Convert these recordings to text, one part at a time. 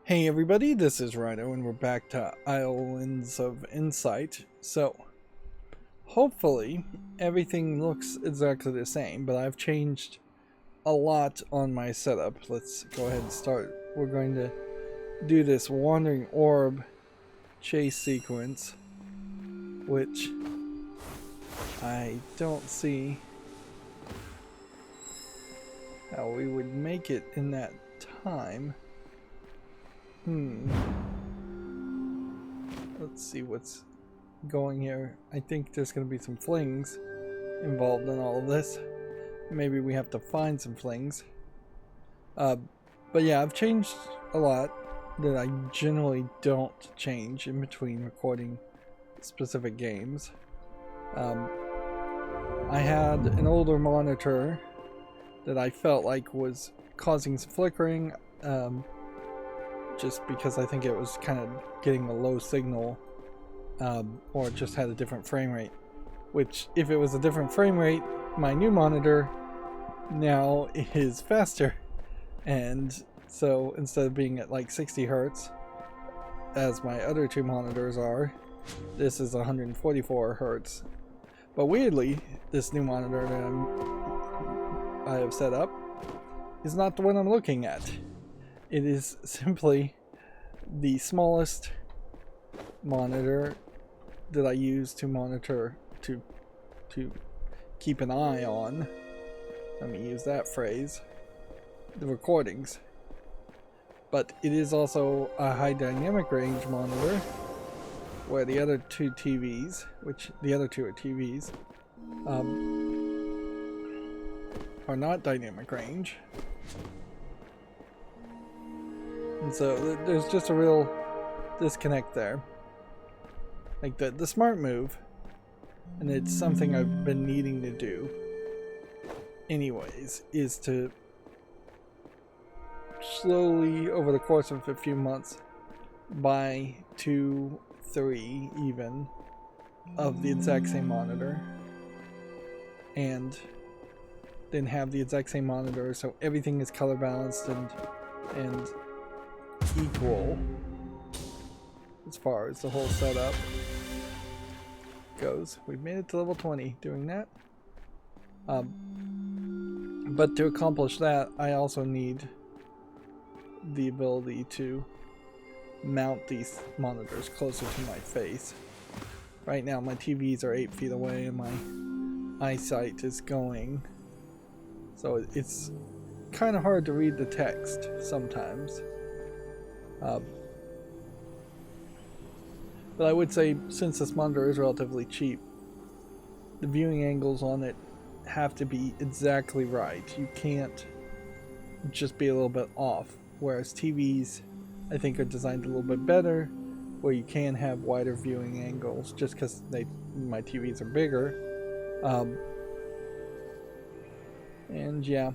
Hey everybody, this is Rydo and we're back to Islands of Insight. So, hopefully everything looks exactly the same, but I've changed a lot on my setup. Let's go ahead and start. We're going to do this wandering orb chase sequence, which I don't see how we would make it in that time. Let's see what's going here. I think there's going to be some flings involved in all of this. Maybe we have to find some flings. But yeah, I've changed a lot that I generally don't change in between recording specific games. I had an older monitor that I felt like was causing some flickering. Just because I think it was kind of getting a low signal, or it just had a different frame rate. Which, if it was a different frame rate, my new monitor now is faster. And so instead of being at like 60 hertz, as my other two monitors are, this is 144 hertz. But weirdly, this new monitor that I have set up is not the one I'm looking at. It is simply the smallest monitor that I use to monitor, to keep an eye on, let me use that phrase, the recordings. But it is also a high dynamic range monitor, where the other two TVs, which the other two are TVs, are not dynamic range. And so there's just a real disconnect there. Like the smart move, and it's something I've been needing to do anyways, is to slowly, over the course of a few months, buy 2, 3 even of the exact same monitor, and then have the exact same monitor so everything is color balanced and equal as far as the whole setup goes. We've made it to level 20 doing that. But to accomplish that, I also need the ability to mount these monitors closer to my face. Right now my TVs are 8 feet away and my eyesight is going, so it's kind of hard to read the text sometimes. But I would say, since this monitor is relatively cheap, the viewing angles on it have to be exactly right. You can't just be a little bit off. Whereas TVs, I think, are designed a little bit better, where you can have wider viewing angles, just because my TVs are bigger. And yeah,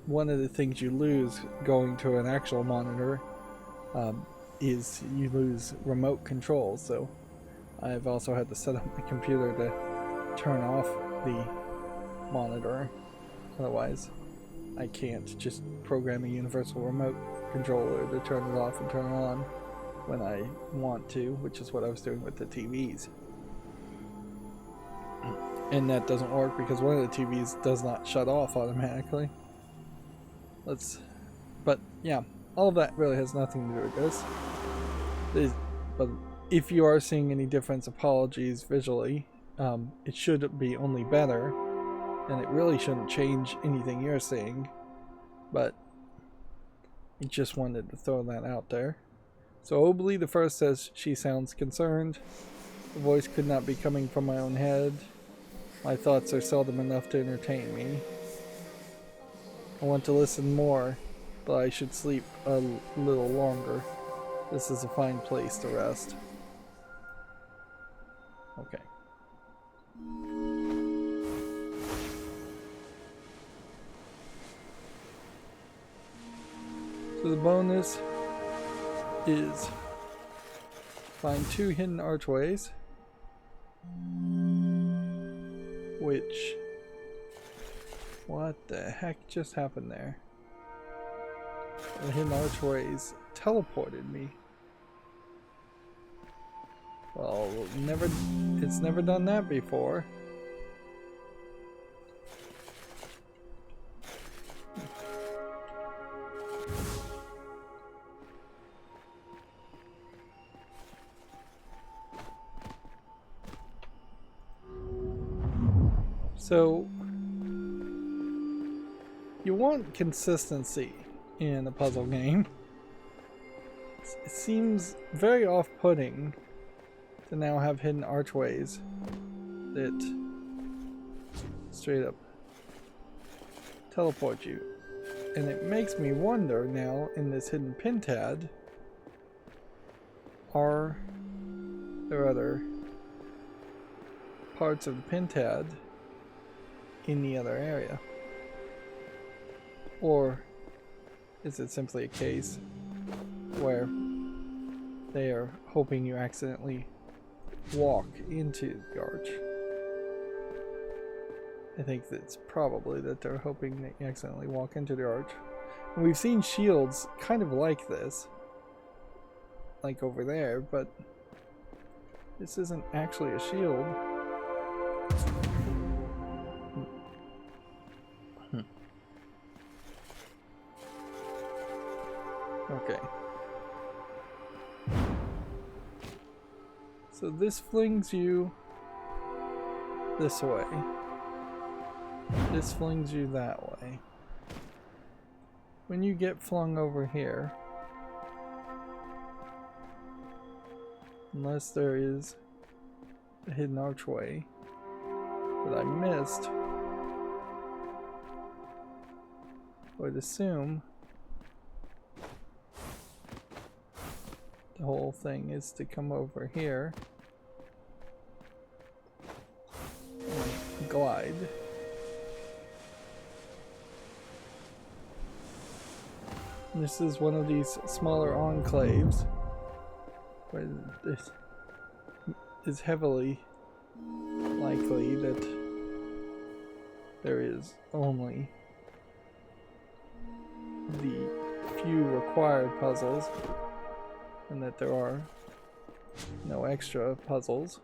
one of the things you lose going to an actual monitor is you lose remote control. So I've also had to set up my computer to turn off the monitor. Otherwise, I can't just program a universal remote controller to turn it off and turn it on when I want to, which is what I was doing with the TVs. And that doesn't work because one of the TVs does not shut off automatically. But yeah, all of that really has nothing to do with this. But if you are seeing any difference, apologies visually. It should be only better, and it really shouldn't change anything you're seeing. But I just wanted to throw that out there. So Obley the First says she sounds concerned. The voice could not be coming from my own head. My thoughts are seldom enough to entertain me. I want to listen more, but I should sleep a little longer. This is a fine place to rest. Okay. So the bonus is find 2 hidden archways, which, what the heck just happened there? the hidden archways teleported me. Well, it's never done that before. So, you want consistency in a puzzle game. It seems very off-putting to now have hidden archways that straight up teleport you. And it makes me wonder now, in this hidden pintad, are there other parts of the pintad in the other area? Or is it simply a case where they are hoping you accidentally walk into the arch? I think that's probably that they're hoping that you accidentally walk into the arch. And we've seen shields kind of like this, like over there, but this isn't actually a shield. Okay. So this flings you this way. This flings you that way. When you get flung over here, unless there is a hidden archway that I missed, I would assume the whole thing is to come over here and glide. This is one of these smaller enclaves where this is heavily likely that there is only the few required puzzles and that there are no extra puzzles.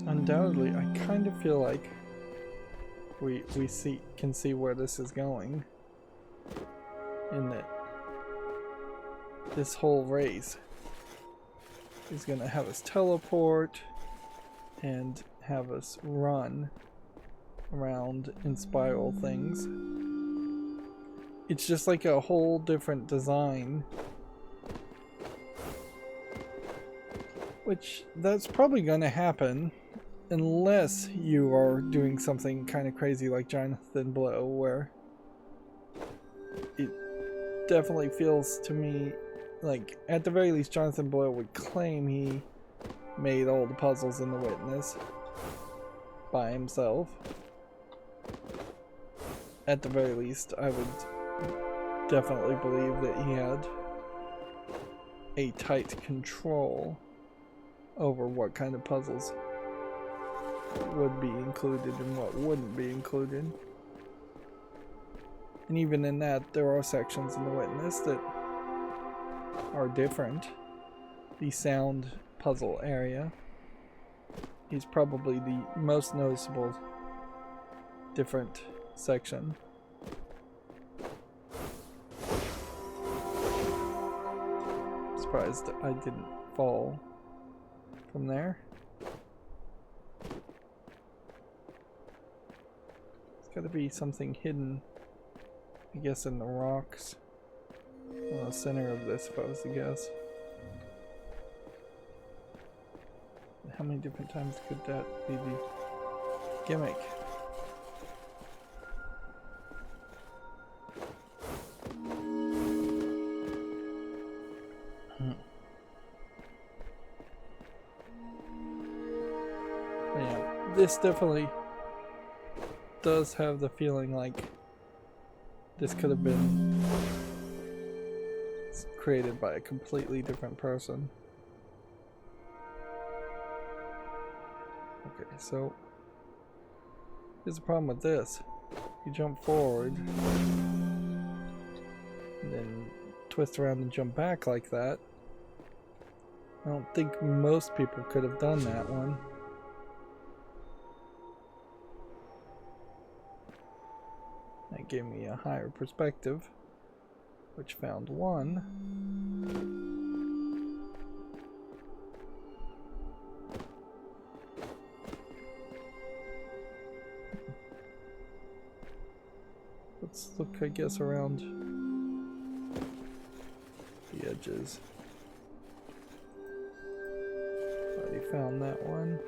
Undoubtedly, I kind of feel like we can see where this is going, in that this whole race is gonna have us teleport and have us run around and spiral things. It's just like a whole different design, which that's probably gonna happen unless you are doing something kind of crazy like Jonathan Blow, where it definitely feels to me like, at the very least, Jonathan Blow would claim he made all the puzzles in The Witness by himself. At the very least, I would definitely believe that he had a tight control over what kind of puzzles would be included and what wouldn't be included. And even in that, there are sections in The Witness that are different. The sound puzzle area is probably the most noticeable different section. Surprised I didn't fall from there. There's gotta be something hidden, I guess, in the rocks. The center of this, if I was to guess. How many different times could that be the gimmick? Yeah, this definitely does have the feeling like this could have been created by a completely different person. Okay, so here's the problem with this. You jump forward, and then twist around and jump back like that. I don't think most people could have done that one. That gave me a higher perspective, which found one. Let's look, I guess, around the edges. Already found that one.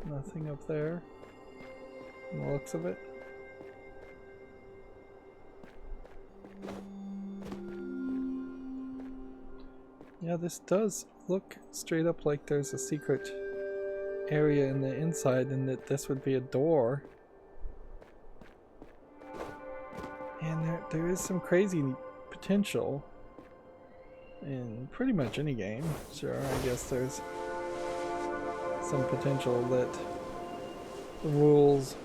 Nothing up there, from the looks of it. Yeah, this does look straight up like there's a secret area in the inside and that this would be a door. And there is some crazy potential in pretty much any game. Sure, I guess there's some potential that the rules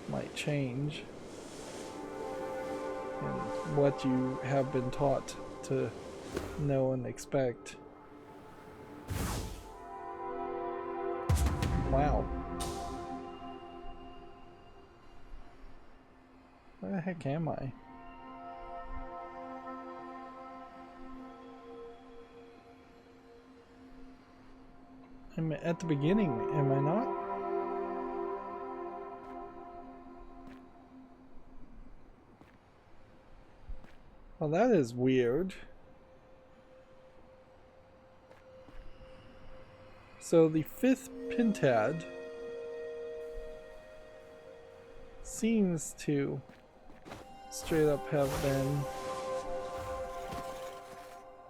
might change and what you have been taught to know and expect. Wow. Where the heck am I? I'm at the beginning, am I not? Well, that is weird. So the fifth pentad seems to straight up have been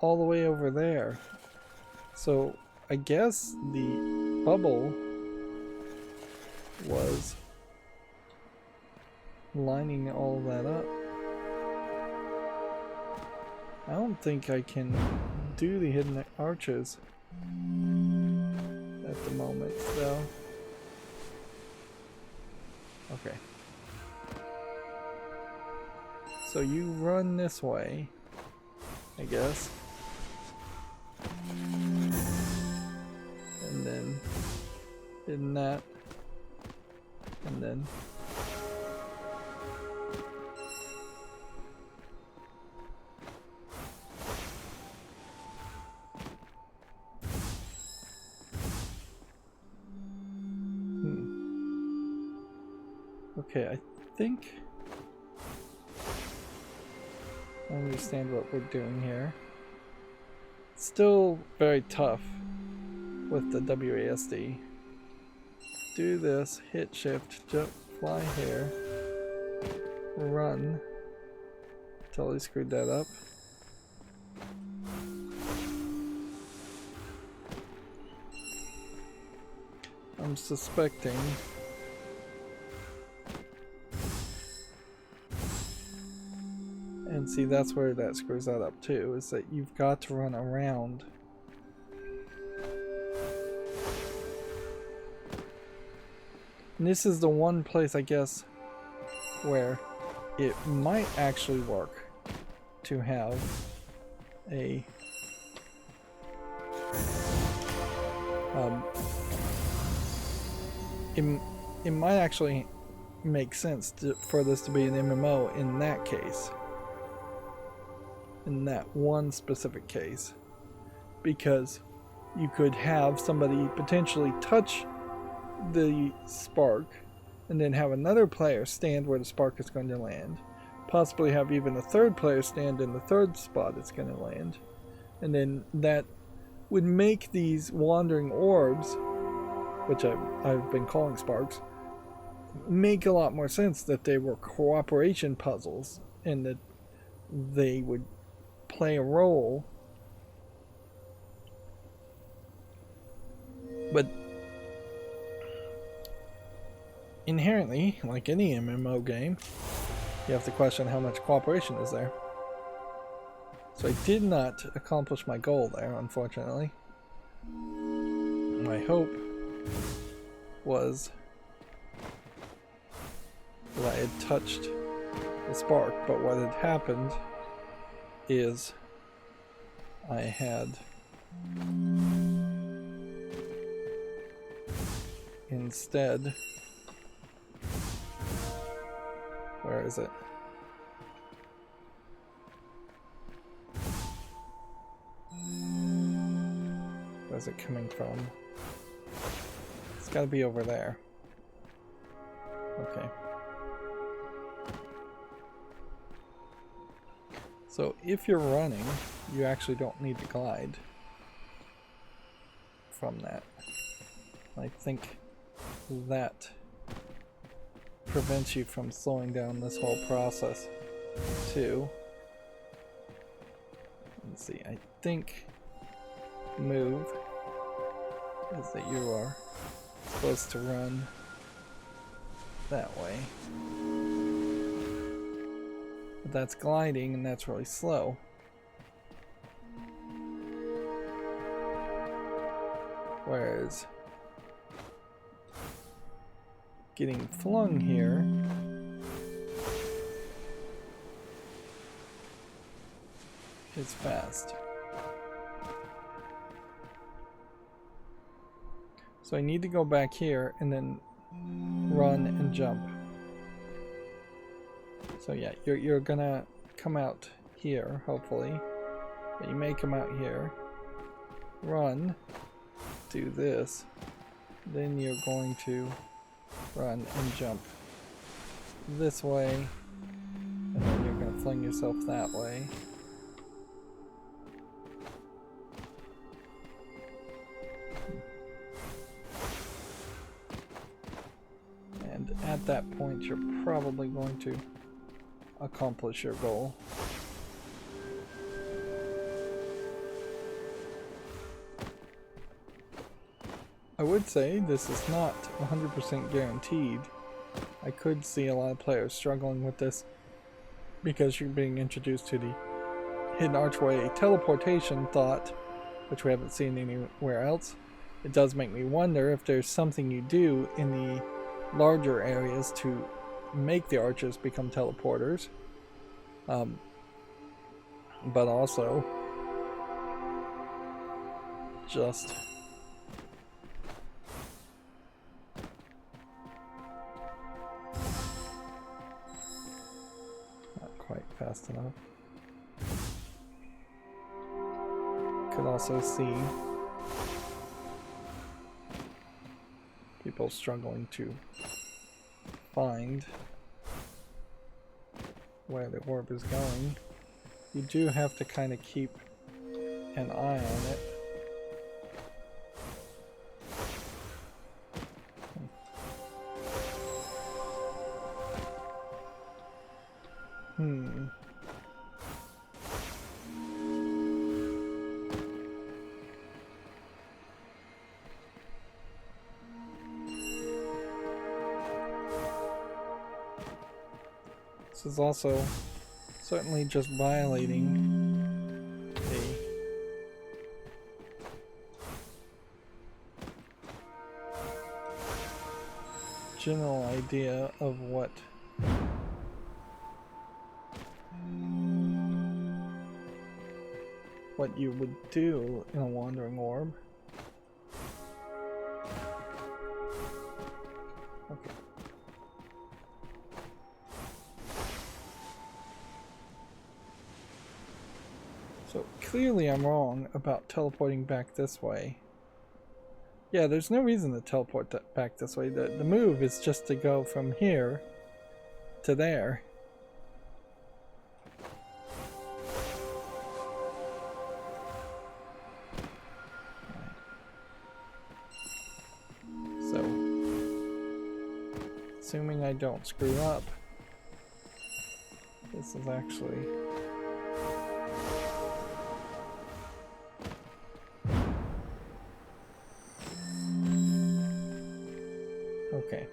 all the way over there. So I guess the bubble was lining all that up. I don't think I can do the hidden arches at the moment, though. Okay. So you run this way, I guess. And then in that, and then okay, I think I understand what we're doing here. Still very tough with the WASD. Do this, hit shift, jump, fly here, run. Totally screwed that up. I'm suspecting and see, that's where that screws that up too, is that you've got to run around. And this is the one place, I guess, where it might actually work to have a it might actually make sense for this to be an MMO in that case. In that one specific case, because you could have somebody potentially touch the spark and then have another player stand where the spark is going to land, possibly have even a third player stand in the third spot it's going to land, and then that would make these wandering orbs, which I've been calling sparks, make a lot more sense that they were cooperation puzzles and that they would play a role. But inherently, like any MMO game, you have to question how much cooperation is there. So I did not accomplish my goal there, unfortunately. My hope was that I had touched the spark, but what had happened is I had instead, where is it? Where's it coming from? It's gotta be over there. Okay. So if you're running, you actually don't need to glide from that. I think that prevents you from slowing down this whole process too. Let's see, I think move is that you are supposed to run that way. But that's gliding and that's really slow. Whereas getting flung here is fast. So I need to go back here and then run and jump. So yeah, you're gonna come out here, hopefully. But you may come out here. Run. Do this. Then you're going to run and jump this way. And then you're gonna fling yourself that way. And at that point, you're probably going to accomplish your goal. I would say this is not 100% guaranteed. I could see a lot of players struggling with this because you're being introduced to the hidden archway teleportation thought, which we haven't seen anywhere else. It does make me wonder if there's something you do in the larger areas to make the archers become teleporters, but also just not quite fast enough. Could also see people struggling to find where the orb is going. You do have to kind of keep an eye on it. This is also certainly just violating the general idea of what you would do in a wandering orb. Okay. So clearly I'm wrong about teleporting back this way. Yeah, there's no reason to teleport back this way. The move is just to go from here to there. So, assuming I don't screw up, this is actually... Okay.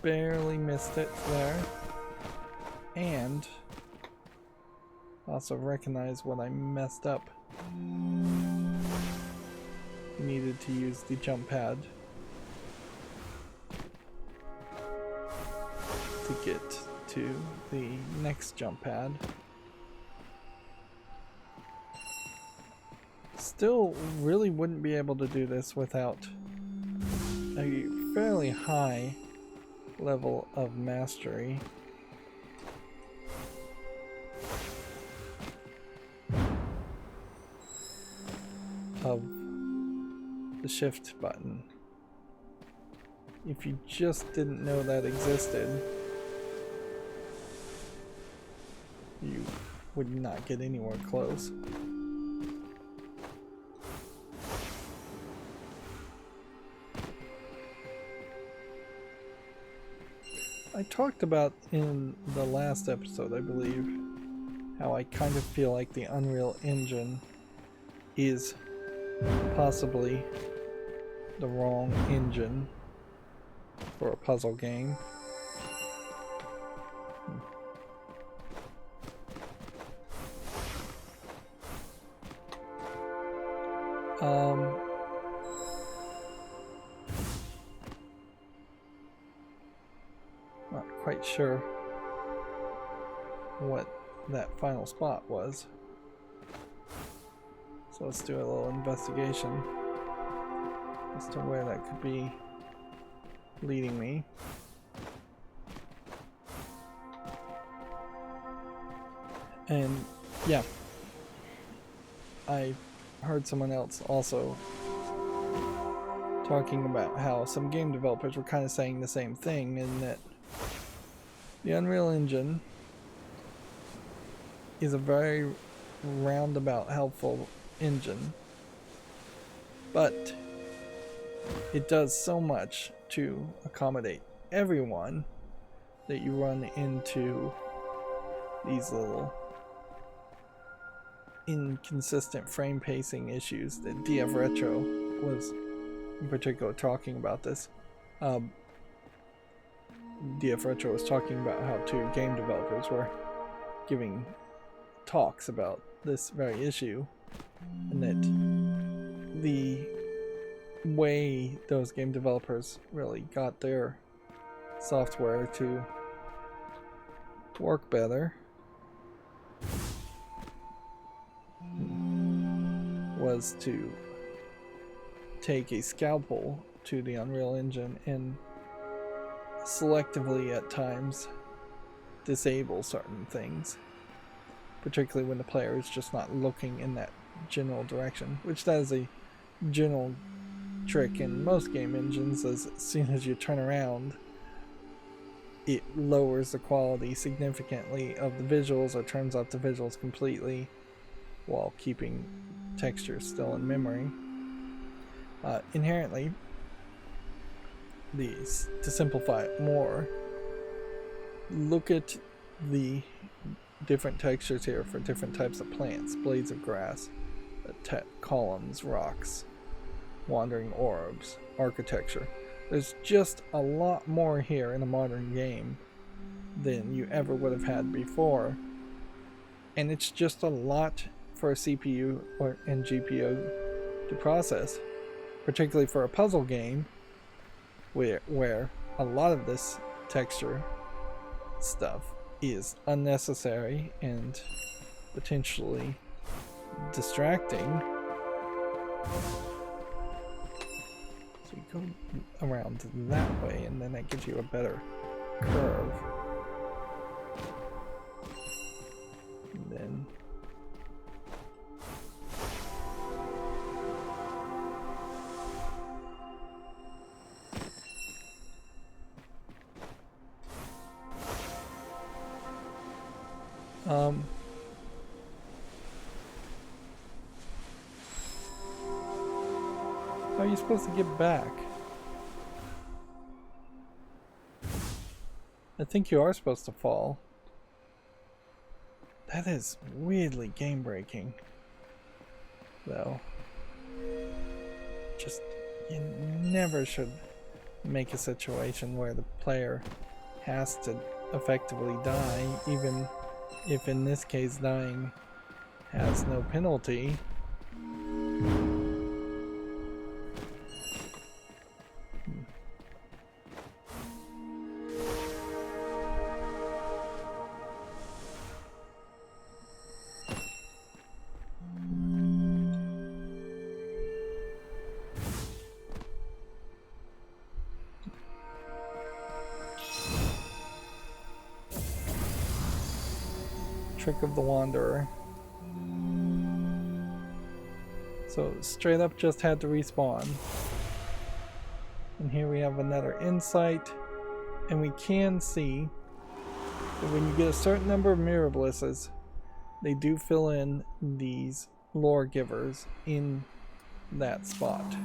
barely missed it there. And also recognize what I messed up. Needed to use the jump pad to get to the next jump pad. Still really wouldn't be able to do this without a fairly high level of mastery. Of the shift button. If you just didn't know that existed, you would not get anywhere close. I talked about in the last episode, I believe, how I kind of feel like the Unreal Engine is possibly the wrong engine for a puzzle game. Not quite sure what that final spot was. So let's do a little investigation as to where that could be leading me. And yeah, I heard someone else also talking about how some game developers were kind of saying the same thing, in that the Unreal Engine is a very roundabout helpful engine, but it does so much to accommodate everyone that you run into these little inconsistent frame pacing issues that DF Retro was in particular talking about this. DF Retro was talking about how two game developers were giving talks about this very issue, and that the way those game developers really got their software to work better was to take a scalpel to the Unreal Engine and selectively at times disable certain things, particularly when the player is just not looking in that general direction, which that is a general trick in most game engines. As soon as you turn around, it lowers the quality significantly of the visuals or turns off the visuals completely while keeping textures still in memory. Inherently, to simplify it more, look at the different textures here for different types of plants: blades of grass, columns, rocks, wandering orbs, architecture. There's just a lot more here in a modern game than you ever would have had before, and it's just a lot for a CPU and GPU to process, particularly for a puzzle game where a lot of this texture stuff is unnecessary and potentially distracting. So you go around that way, and then that gives you a better curve. And then how are you supposed to get back? I think you are supposed to fall. That is weirdly game breaking, though. Just, you never should make a situation where the player has to effectively die, even if in this case dying has no penalty. Trick of the Wanderer. So straight up just had to respawn. And here we have another insight, and we can see that when you get a certain number of mirror blisses, they do fill in these lore givers in that spot.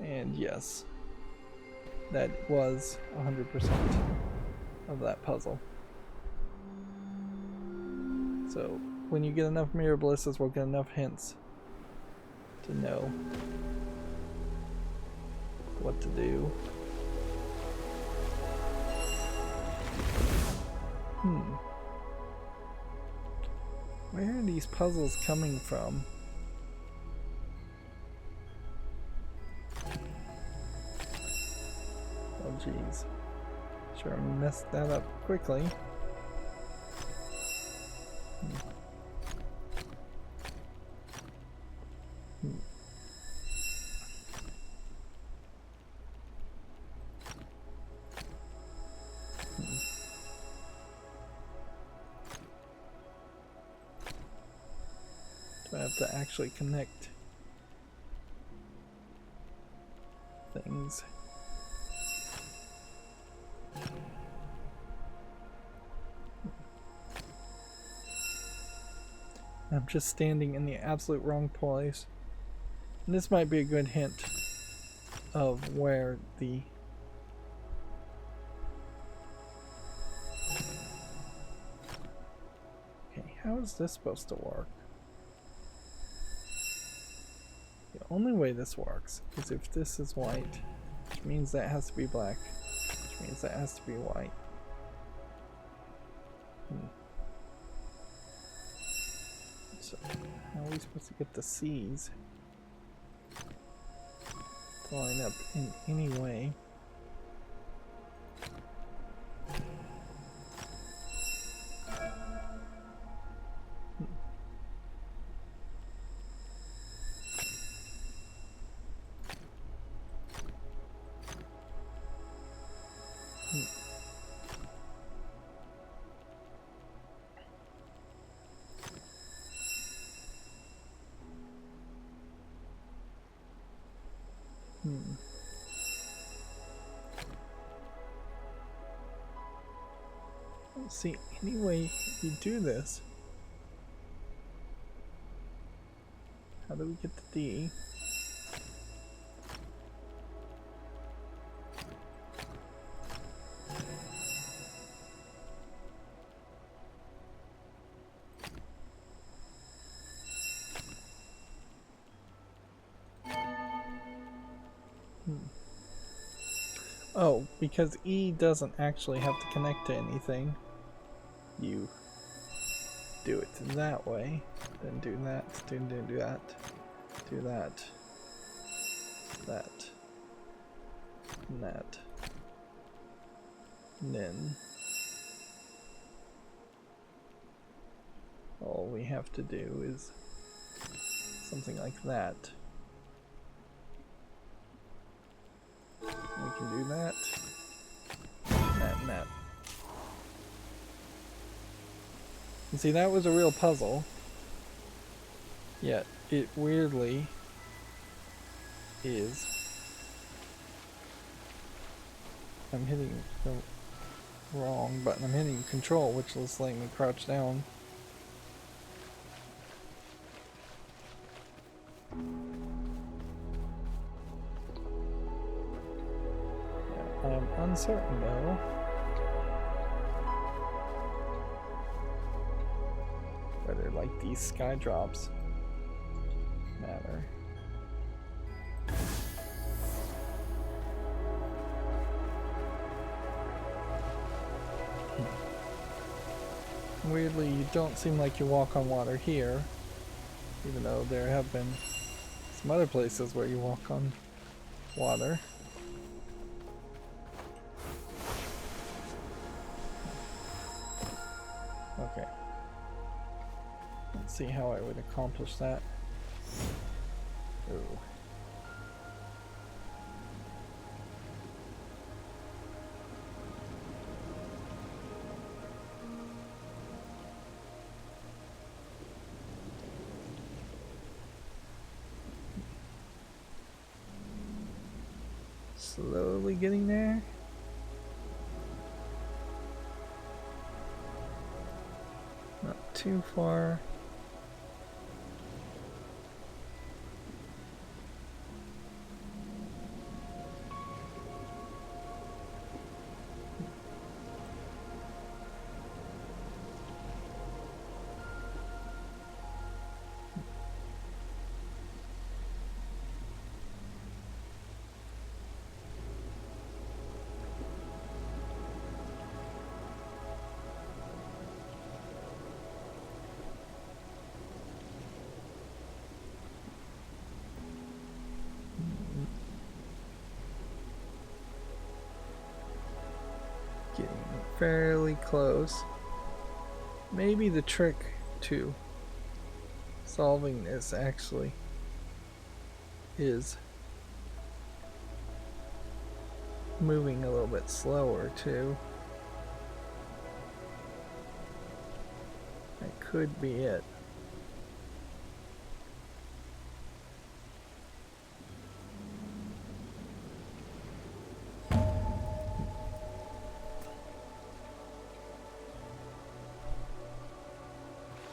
And yes, that was 100% of that puzzle. So when you get enough mirror blisses, we'll get enough hints to know what to do. Where are these puzzles coming from? Oh geez. Sure messed that up quickly. Do I have to actually connect things? I'm just standing in the absolute wrong place. And this might be a good hint of where the okay, how is this supposed to work? The only way this works is if this is white, which means that has to be black, which means that has to be white. So how are we supposed to get the C's to line up in any way? See, any way you do this, how do we get the D? Oh, because E doesn't actually have to connect to anything. You do it that way, then do that, do that, do that, and that, and then all we have to do is something like that. We can do that, and that. And see, that was a real puzzle, yet it weirdly is. I'm hitting the wrong button. I'm hitting control, which is letting me crouch down. Yeah, I am uncertain though. Whether like these sky drops matter. Weirdly, you don't seem like you walk on water here, even though there have been some other places where you walk on water. Okay. Let's see how I would accomplish that. Ooh. Slowly getting there. Not too far. Getting fairly close. Maybe the trick to solving this actually is moving a little bit slower too. That could be it.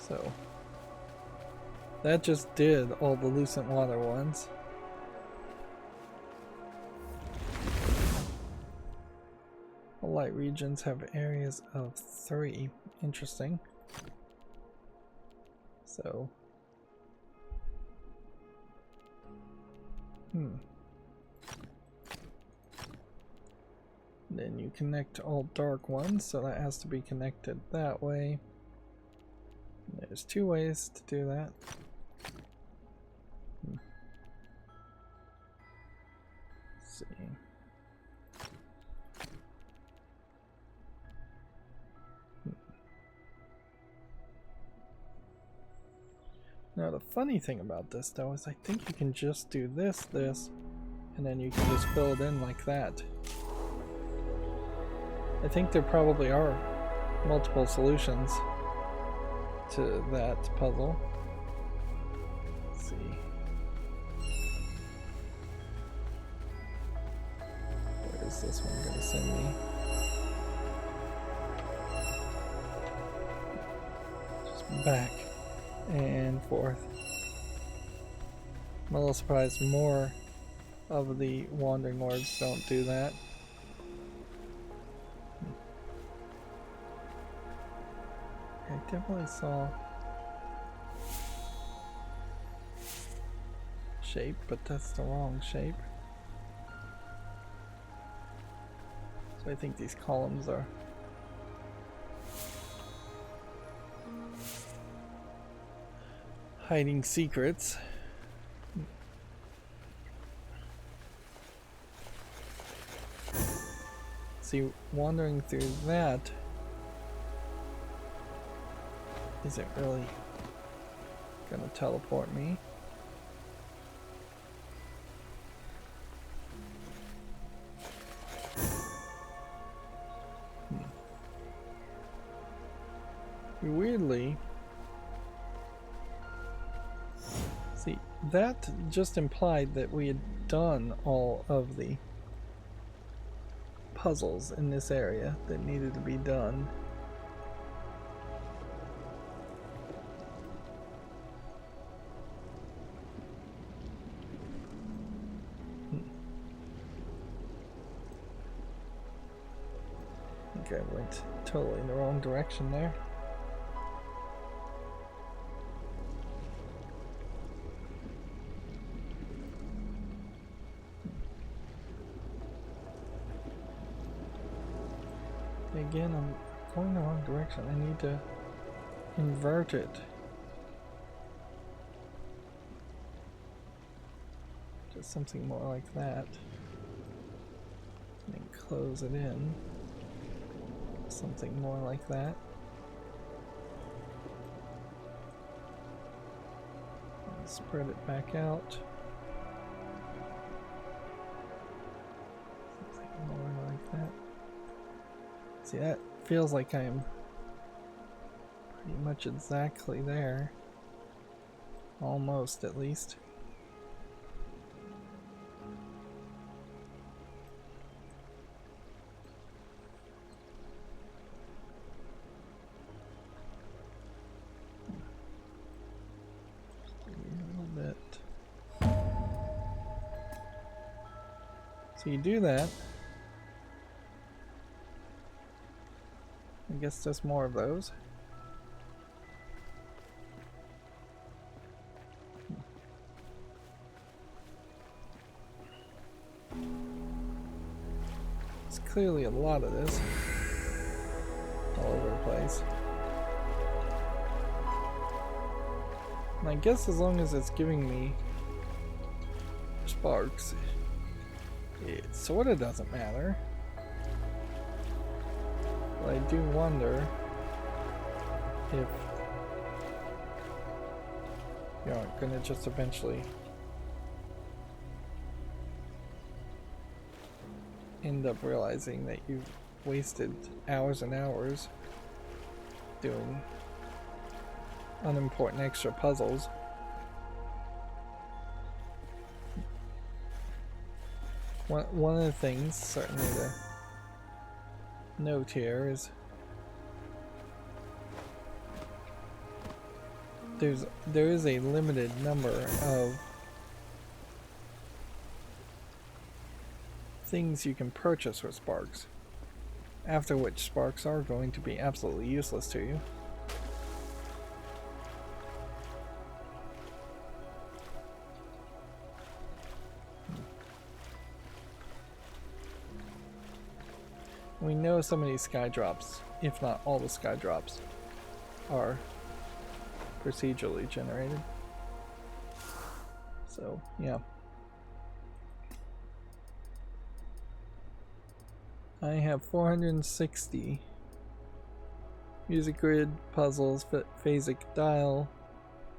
So that just did all the lucent water ones. All light regions have areas of 3. Interesting. So then you connect all dark ones, so that has to be connected that way. There's 2 ways to do that. Let's see. Now the funny thing about this though is I think you can just do this, and then you can just fill it in like that. I think there probably are multiple solutions to that puzzle. Let's see. Where is this one going to send me? Just back and forth. I'm a little surprised more of the wandering orbs don't do that. I definitely saw shape, but that's the wrong shape. So I think these columns are hiding secrets. See, wandering through that isn't really gonna teleport me. Weirdly, see, that just implied that we had done all of the puzzles in this area that needed to be done. I went totally in the wrong direction there. Again, I'm going the wrong direction. I need to invert it. Just something more like that. And then close it in. Something more like that. And spread it back out. Something more like that. See, that feels like I am pretty much exactly there. Almost, at least. So you do that. I guess there's more of those. There's clearly a lot of this all over the place. And I guess as long as it's giving me sparks, it sort of doesn't matter. But I do wonder if you're gonna just eventually end up realizing that you've wasted hours and hours doing unimportant extra puzzles. One of the things, certainly to note here, is there is a limited number of things you can purchase with sparks, after which sparks are going to be absolutely useless to you. We know some of these sky drops, if not all the sky drops, are procedurally generated. So, yeah. I have 460 music grid puzzles, phasic dial,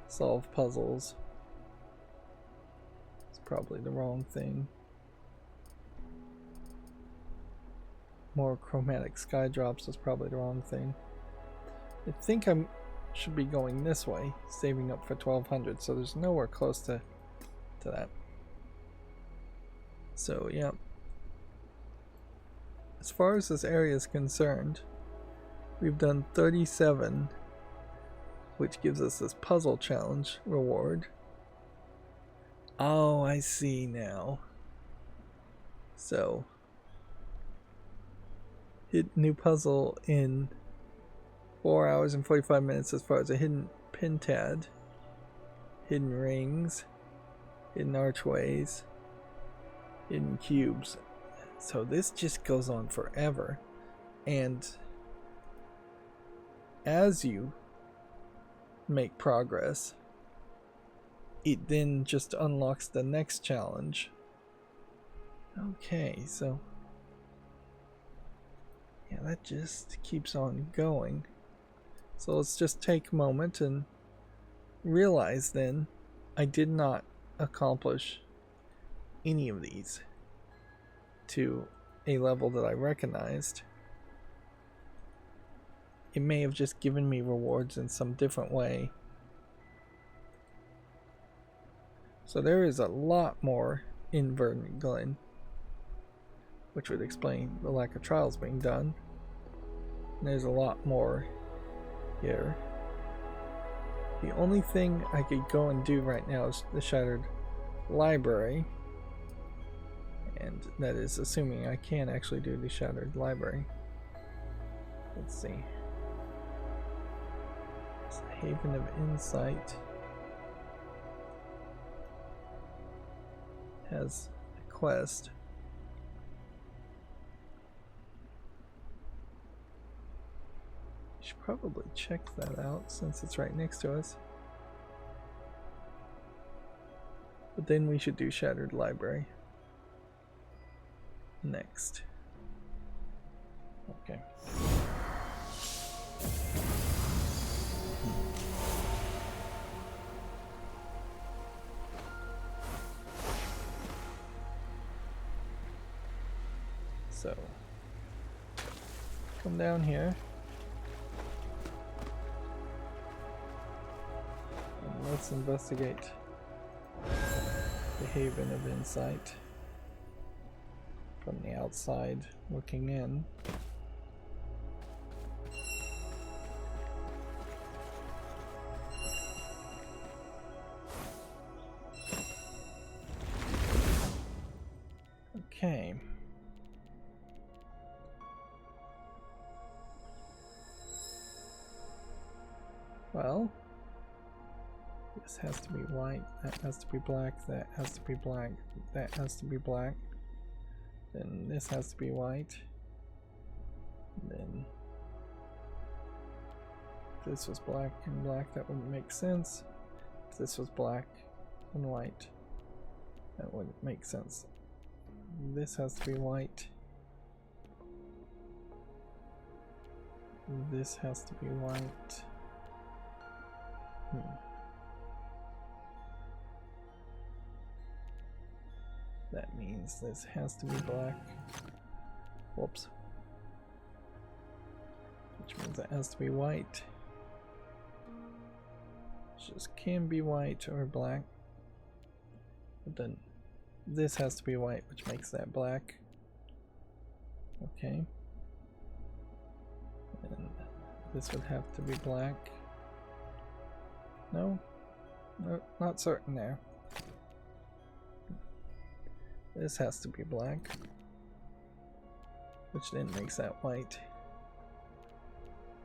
solve puzzles. It's probably the wrong thing. More chromatic sky drops is probably the wrong thing. I think I should be going this way, saving up for 1200, so there's nowhere close to that. So yeah. As far as this area is concerned, we've done 37, which gives us this puzzle challenge reward. Oh, I see now. So hit new puzzle in 4 hours and 45 minutes as far as a hidden pentad, hidden rings, hidden archways, hidden cubes. So this just goes on forever, and as you make progress, it then just unlocks the next challenge. Okay, so yeah, that just keeps on going. So let's just take a moment and realize then I did not accomplish any of these to a level that I recognized. It may have just given me rewards in some different way. So there is a lot more in Verdant Glen, which would explain the lack of trials being done. And there's a lot more here. The only thing I could go and do right now is the Shattered Library. And that is assuming I can actually do the Shattered Library. Let's see. It's the Haven of Insight. Has a quest. should probably check that out since it's right next to us. But then we should do Shattered Library next. Okay. So, come down here. And let's investigate the Haven of Insight from the outside looking in. Okay. Well, this has to be white, that has to be black, that has to be black, that has to be black. Then this has to be white. And then if this was black and black, that wouldn't make sense. If this was black and white, that wouldn't make sense. This has to be white. This has to be white. That means this has to be black. Whoops. Which means that has to be white. It just can be white or black. But then this has to be white, which makes that black. Okay. And this would have to be black. No? No, not certain there. This has to be black, which then makes that white,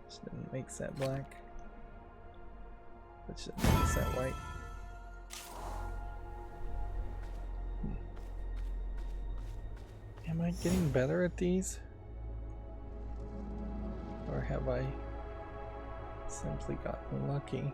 which then makes that black, which then makes that white. Am I getting better at these? Or have I simply gotten lucky?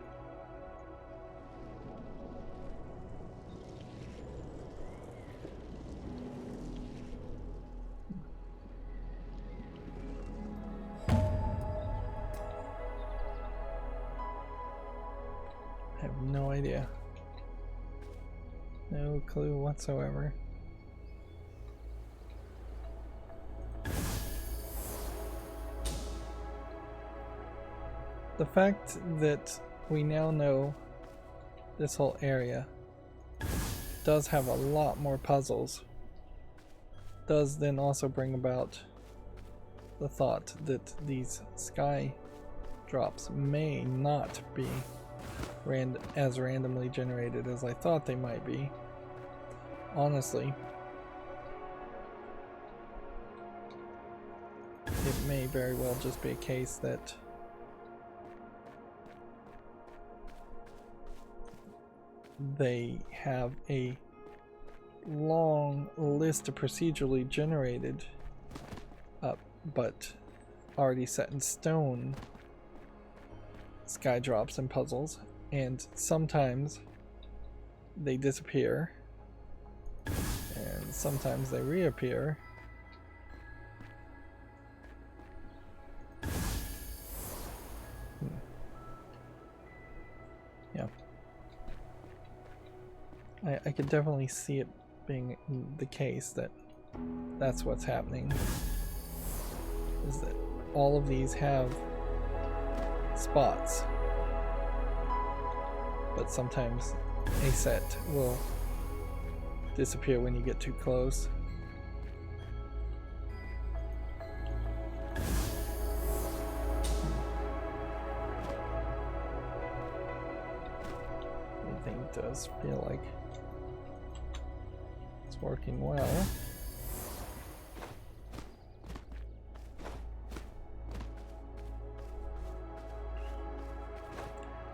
I have no idea. No clue whatsoever. The fact that we now know this whole area does have a lot more puzzles does then also bring about the thought that these sky drops may not be as randomly generated as I thought they might be. Honestly, it may very well just be a case that they have a long list of procedurally generated but already set in stone sky drops and puzzles, and sometimes they disappear and sometimes they reappear. Yeah, I could definitely see it being the case that that's what's happening, is that all of these have spots, but sometimes a set will disappear when you get too close. Everything does feel like it's working well.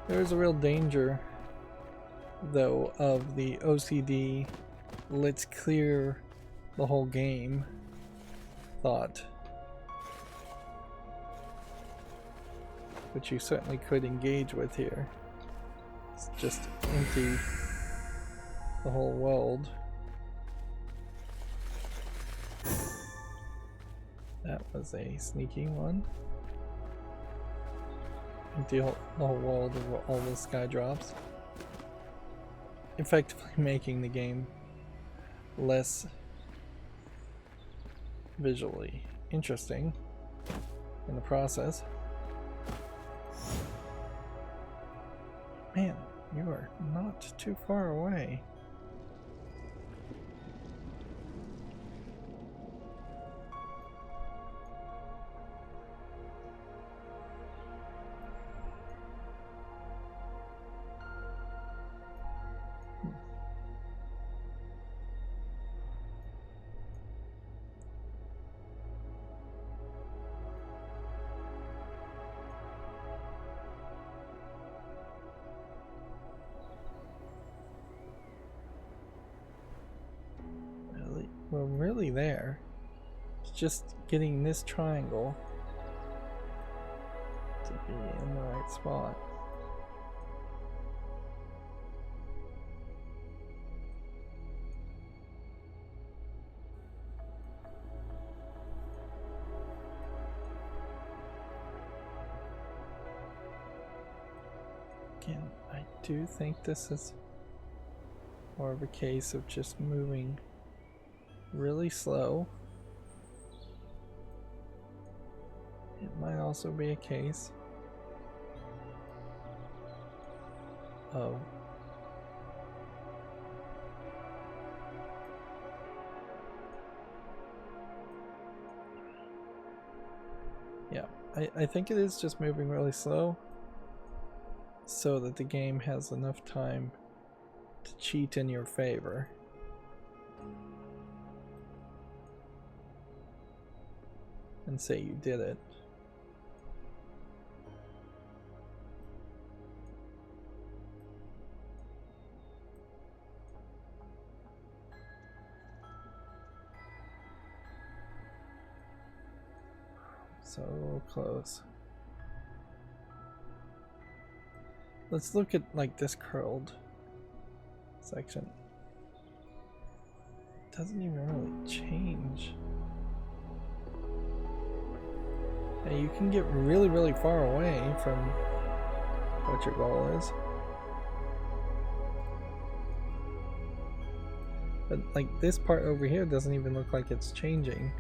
There's a real danger, though, of the OCD, let's clear the whole game thought. which you certainly could engage with here. It's just empty the whole world. That was a sneaky one. Empty the whole world of all the sky drops. Effectively making the game less visually interesting in the process. Man, you are not too far away. We're really there. It's just getting this triangle to be in the right spot. Again, I do think this is more of a case of just moving really slow. It might also be a case of I think it is just moving really slow so that the game has enough time to cheat in your favor. And say you did it. So close. Let's look at like this curled section. It doesn't even really change. You can get really, really far away from what your goal is. But like this part over here doesn't even look like it's changing,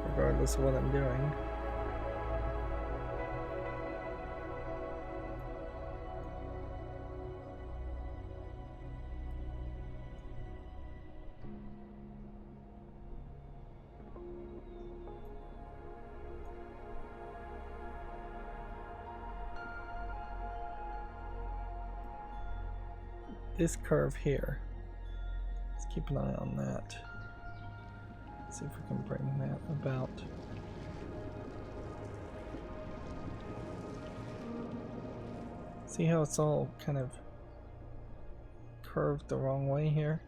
regardless of what I'm doing. This curve here, let's keep an eye on that. See if we can bring that about. See how it's all kind of curved the wrong way here?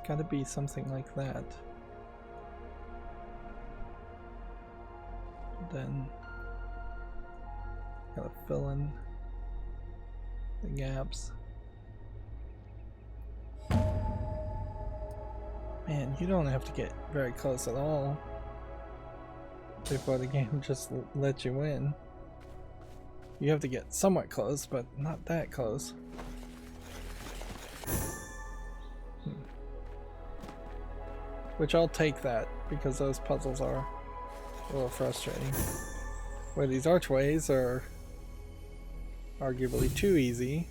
Got to be something like that. Then gotta fill in the gaps. Man, you don't have to get very close at all before the game just lets you win. You have to get somewhat close, but not that close. Which I'll take that, because those puzzles are a little frustrating. Where these archways are arguably too easy.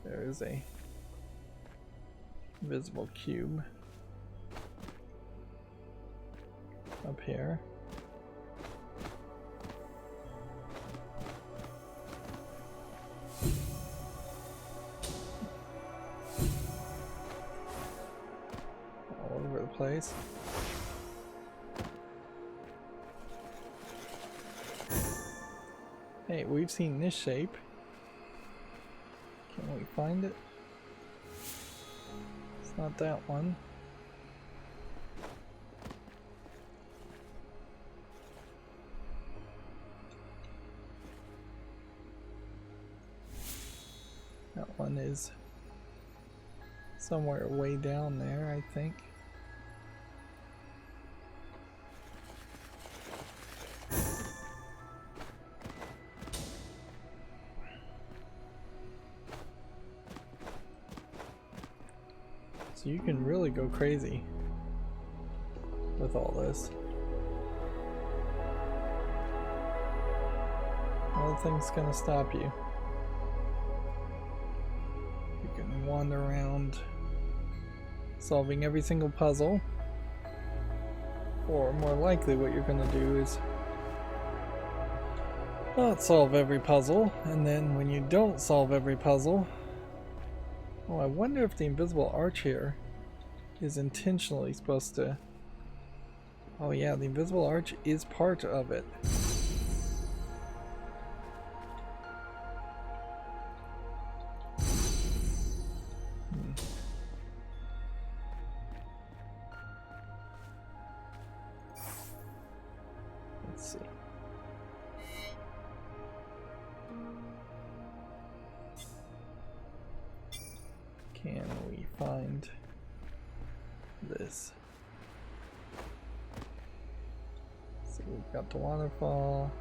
There is a visible cube up here. place. Hey, we've seen this shape. Can we find it? It's not that one. That one is somewhere way down there, I think. So you can really go crazy with all this. Nothing's gonna stop you. You can wander around solving every single puzzle. Or more likely what you're gonna do is not solve every puzzle, and then when you don't solve every puzzle, oh, I wonder if the invisible arch here is intentionally supposed to... Oh yeah, the invisible arch is part of it. Let's see. Can we find this? So we've got the waterfall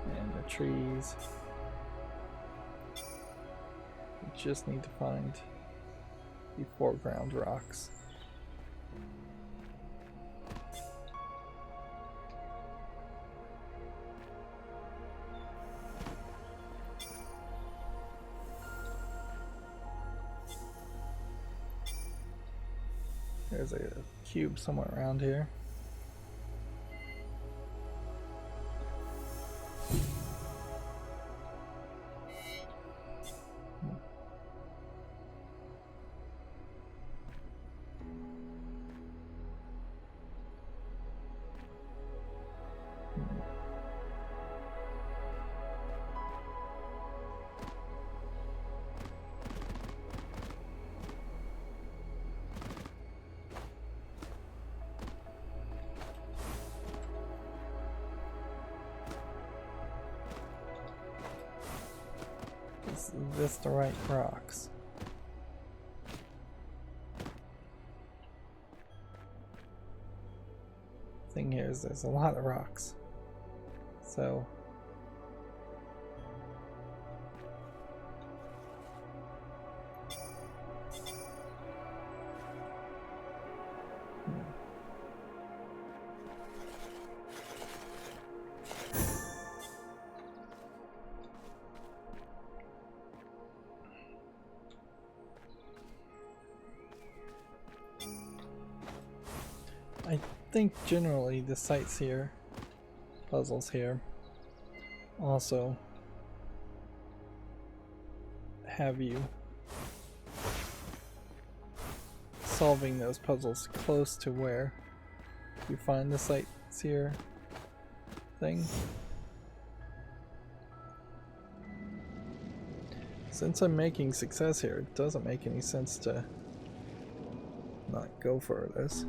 and the trees. We just need to find the foreground rocks. There's a cube somewhere around here. Is this the right rocks? Thing here is there's a lot of rocks. So I think generally the sites here, puzzles here, also have you solving those puzzles close to where you find the sites here thing. Since I'm making success here, it doesn't make any sense to not go for this.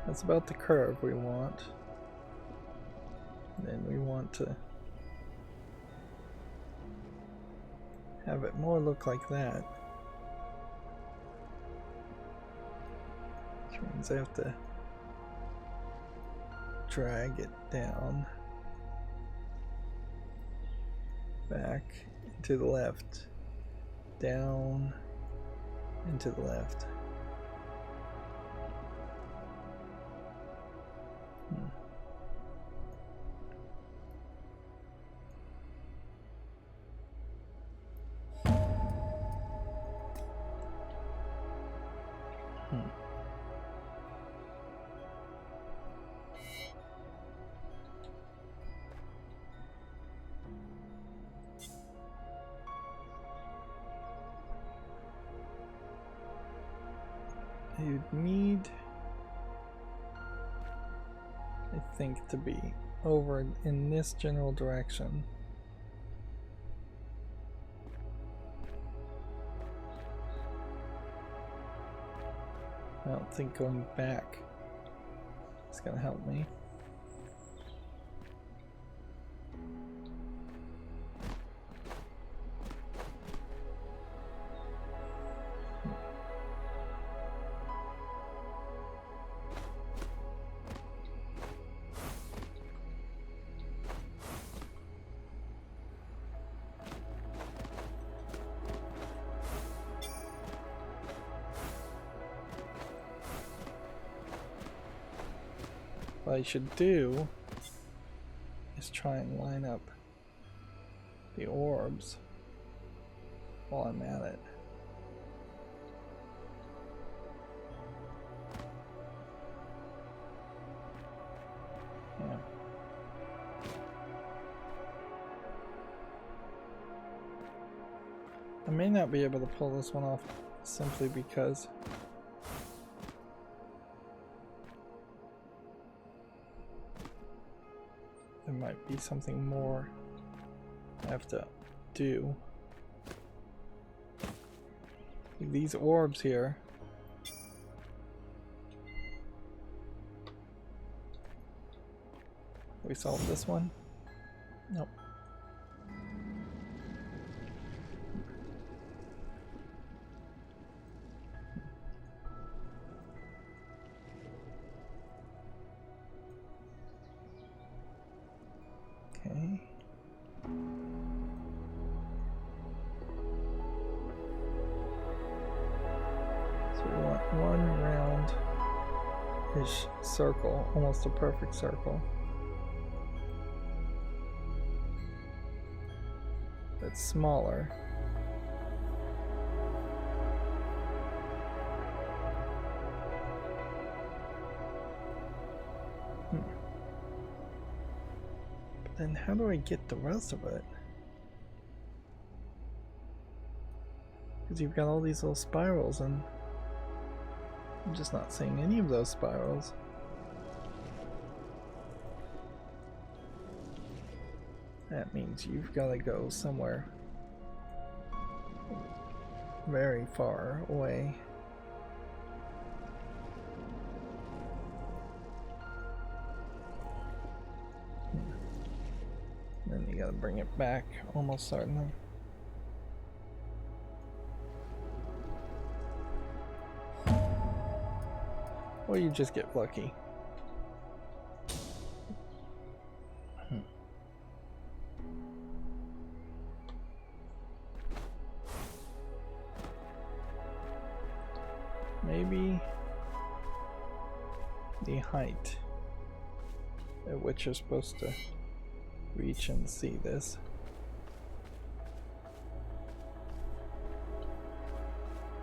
That's about the curve we want. And then we want to have it more look like that. Which means I have to drag it down. back, to the left, down, and to the left. You'd need, I think, to be over in this general direction. I don't think going back is going to help me. What I should do is try and line up the orbs while I'm at it. Yeah. I may not be able to pull this one off simply because there might be something more I have to do. These orbs here. We solved this one? Nope. Okay. So we want one round-ish circle, almost a perfect circle. That's smaller. But then how do I get the rest of it? Because you've got all these little spirals and I'm just not seeing any of those spirals. That means you've got to go somewhere very far away. Then you got to bring it back, almost certainly. Or you just get lucky. Maybe the height at which you're supposed to reach and see this.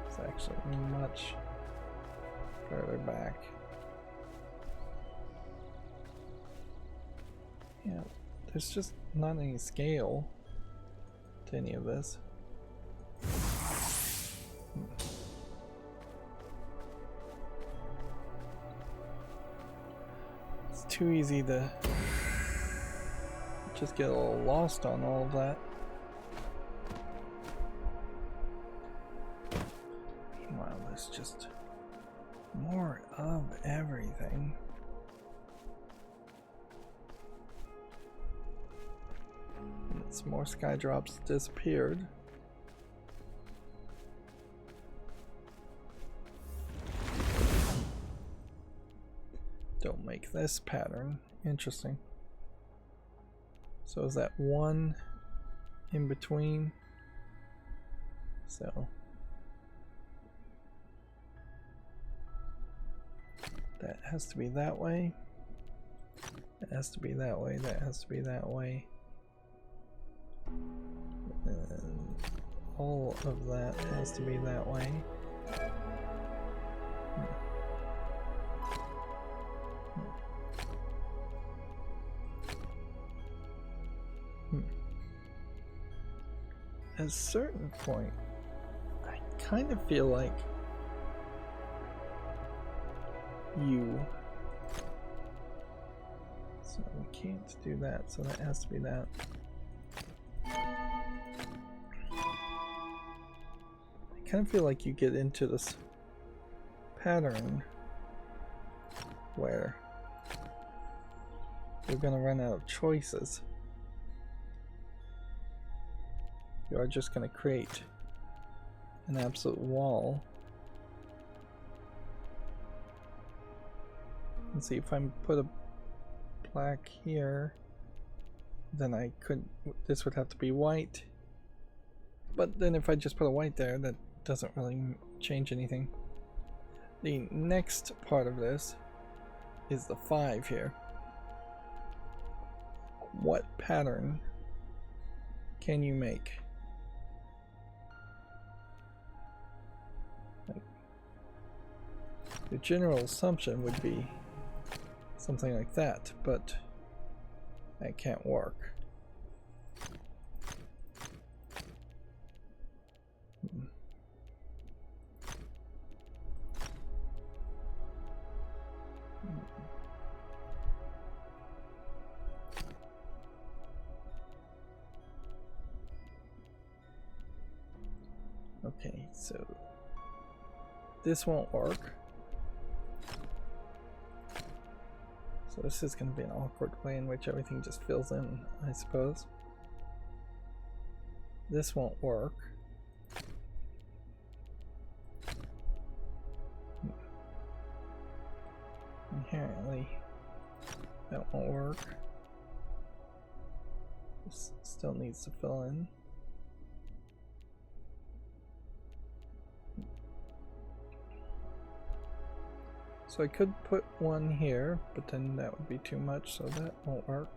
It's actually much further back. Yeah, there's just not any scale to any of this. It's too easy to just get a little lost on all of that. Meanwhile, there's just more of everything. And some more sky drops disappeared. Don't make this pattern interesting. So is that one in between. So that has to be that way. That has to be that way. That has to be that way. And all of that has to be that way. At a certain point, I kind of feel like you. So we can't do that, so that has to be that. I kind of feel like you get into this pattern where you're gonna run out of choices. You are just going to create an absolute wall. And see, if I put a black here, then I could, this would have to be white. But then if I just put a white there, that doesn't really change anything. The next part of this is the 5 here. What pattern can you make? The general assumption would be something like that, but that can't work. Okay, so this won't work. So this is going to be an awkward way in which everything just fills in, I suppose. This won't work. Inherently, that won't work. This still needs to fill in. So I could put one here, but then that would be too much, so that won't work.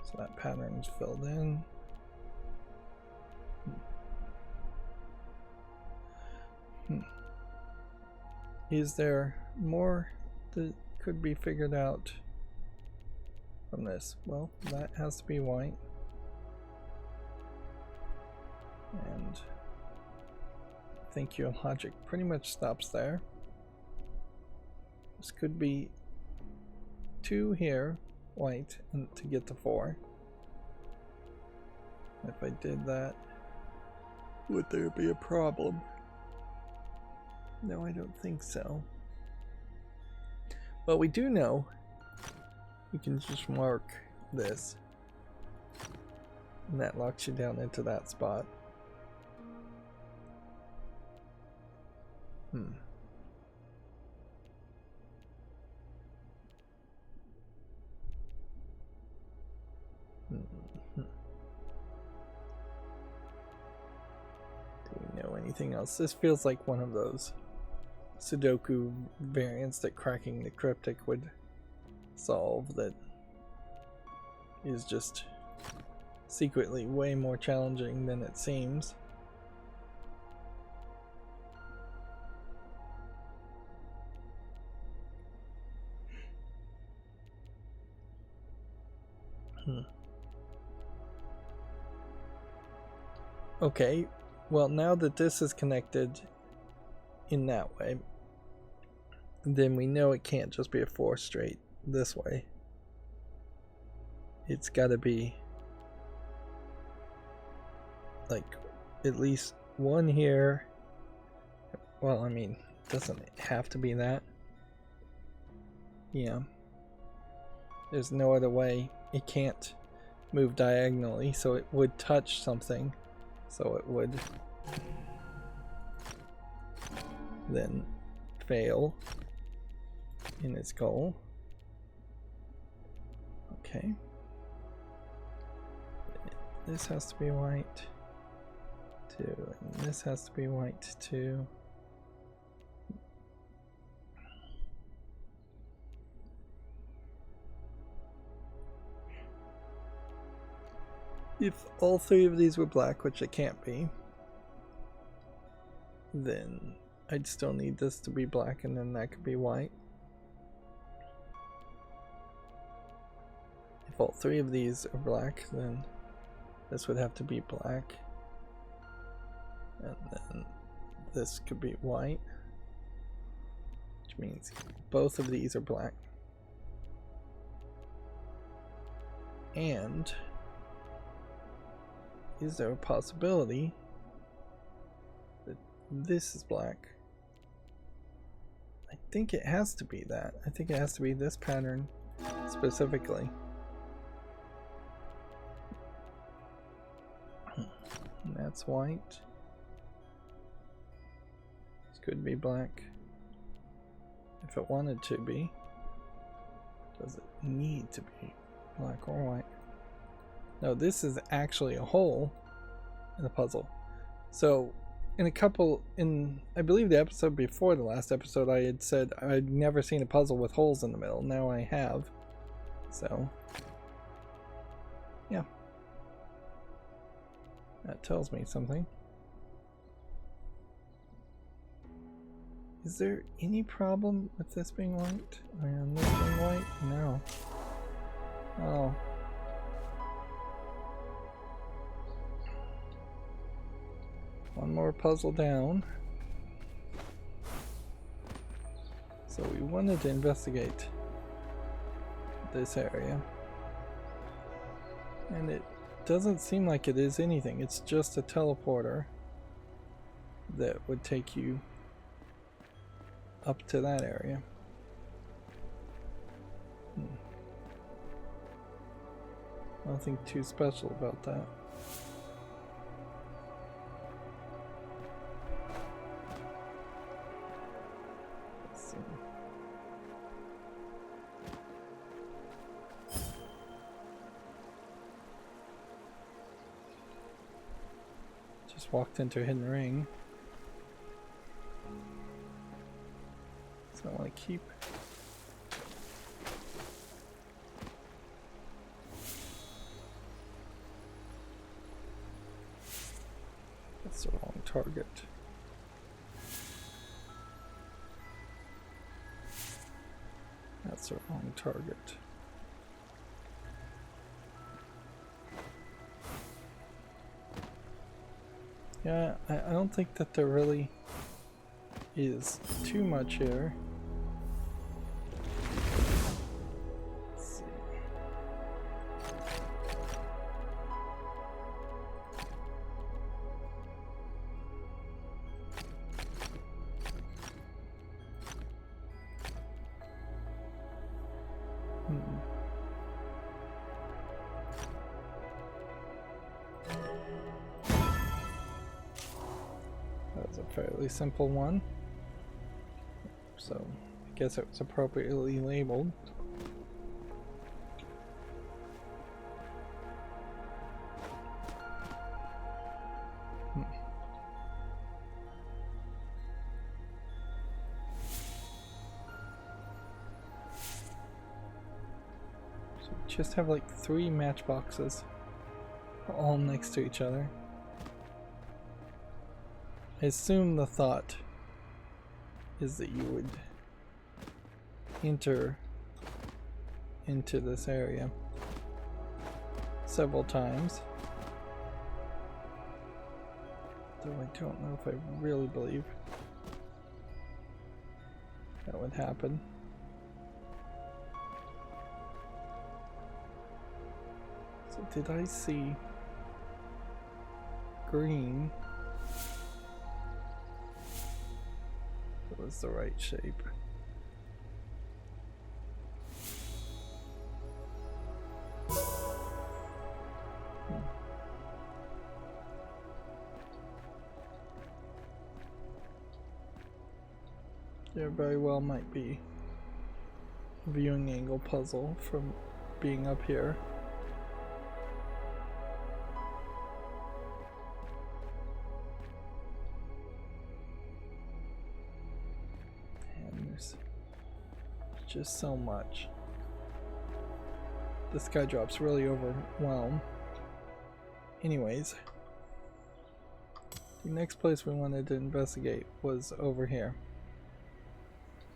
So that pattern's filled in. Is there more that could be figured out from this? Well, that has to be white. And I think your logic pretty much stops there. This could be 2 here, white, and to get to 4. If I did that, would there be a problem? No, I don't think so. But we do know you can just mark this, and that locks you down into that spot. Do we know anything else? This feels like one of those Sudoku variants that cracking the cryptic would solve, that is just secretly way more challenging than it seems. Okay, well, now that this is connected in that way, then we know it can't just be a 4 straight this way. It's got to be like at least 1 here. Well, I mean, doesn't it have to be that? Yeah. There's no other way. It can't move diagonally, so it would touch something. So it would then fail in its goal. Okay. This has to be white too, and this has to be white too. If all three of these were black, which it can't be, then I'd still need this to be black and then that could be white. If all three of these are black, then this would have to be black. And then this could be white, which means both of these are black. And is there a possibility that this is black? I think it has to be that. I think it has to be this pattern specifically. And that's white. This could be black. If it wanted to be. Does it need to be black or white? No, this is actually a hole in the puzzle. So in I believe the episode before the last episode, I had said I'd never seen a puzzle with holes in the middle. Now I have. So yeah, that tells me something. Is there any problem with this being white and this being white? No. Oh. One more puzzle down. So we wanted to investigate this area. And it doesn't seem like it is anything. It's just a teleporter that would take you up to that area. Nothing too special about that. Just walked into a hidden ring. So I want to keep. That's the wrong target. That's the wrong target. Yeah, I don't think that there really is too much here. Let's see. That was a fairly simple one. So I guess it was appropriately labeled. So we just have like 3 matchboxes all next to each other. I assume the thought is that you would enter into this area several times. Though I don't know if I really believe that would happen. So did I see green? That was the right shape. There very well might be a viewing angle puzzle from being up here. And there's just so much. The sky drops really overwhelm. Anyways, the next place we wanted to investigate was over here.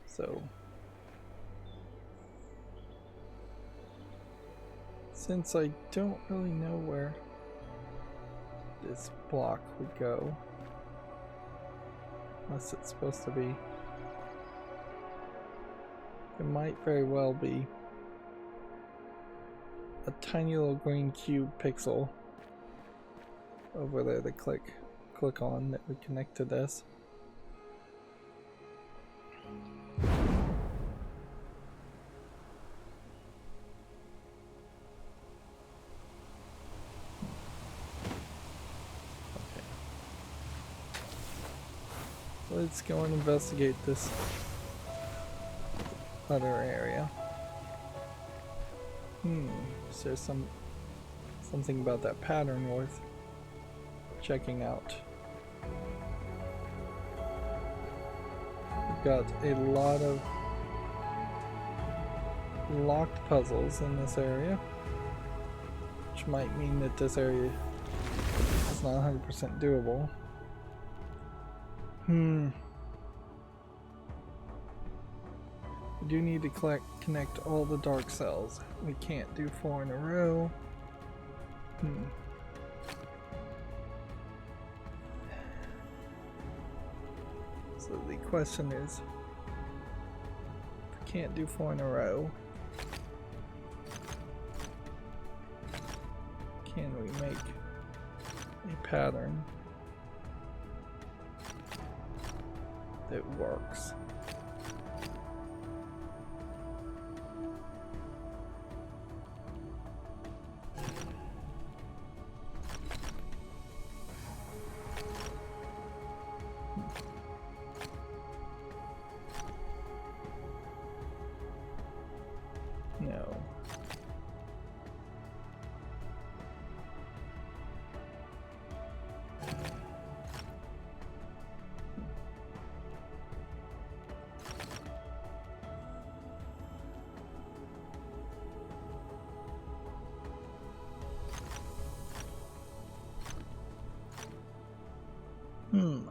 So, since I don't really know where this block would go, unless it's supposed to be, it might very well be a tiny little green cube pixel over there that click on that would connect to this. Let's go and investigate this other area. Is there something about that pattern worth checking out? We've got a lot of locked puzzles in this area, which might mean that this area is not 100% doable. We do need to connect all the dark cells. We can't do 4 in a row. So the question is, if we can't do 4 in a row, can we make a pattern that works? No.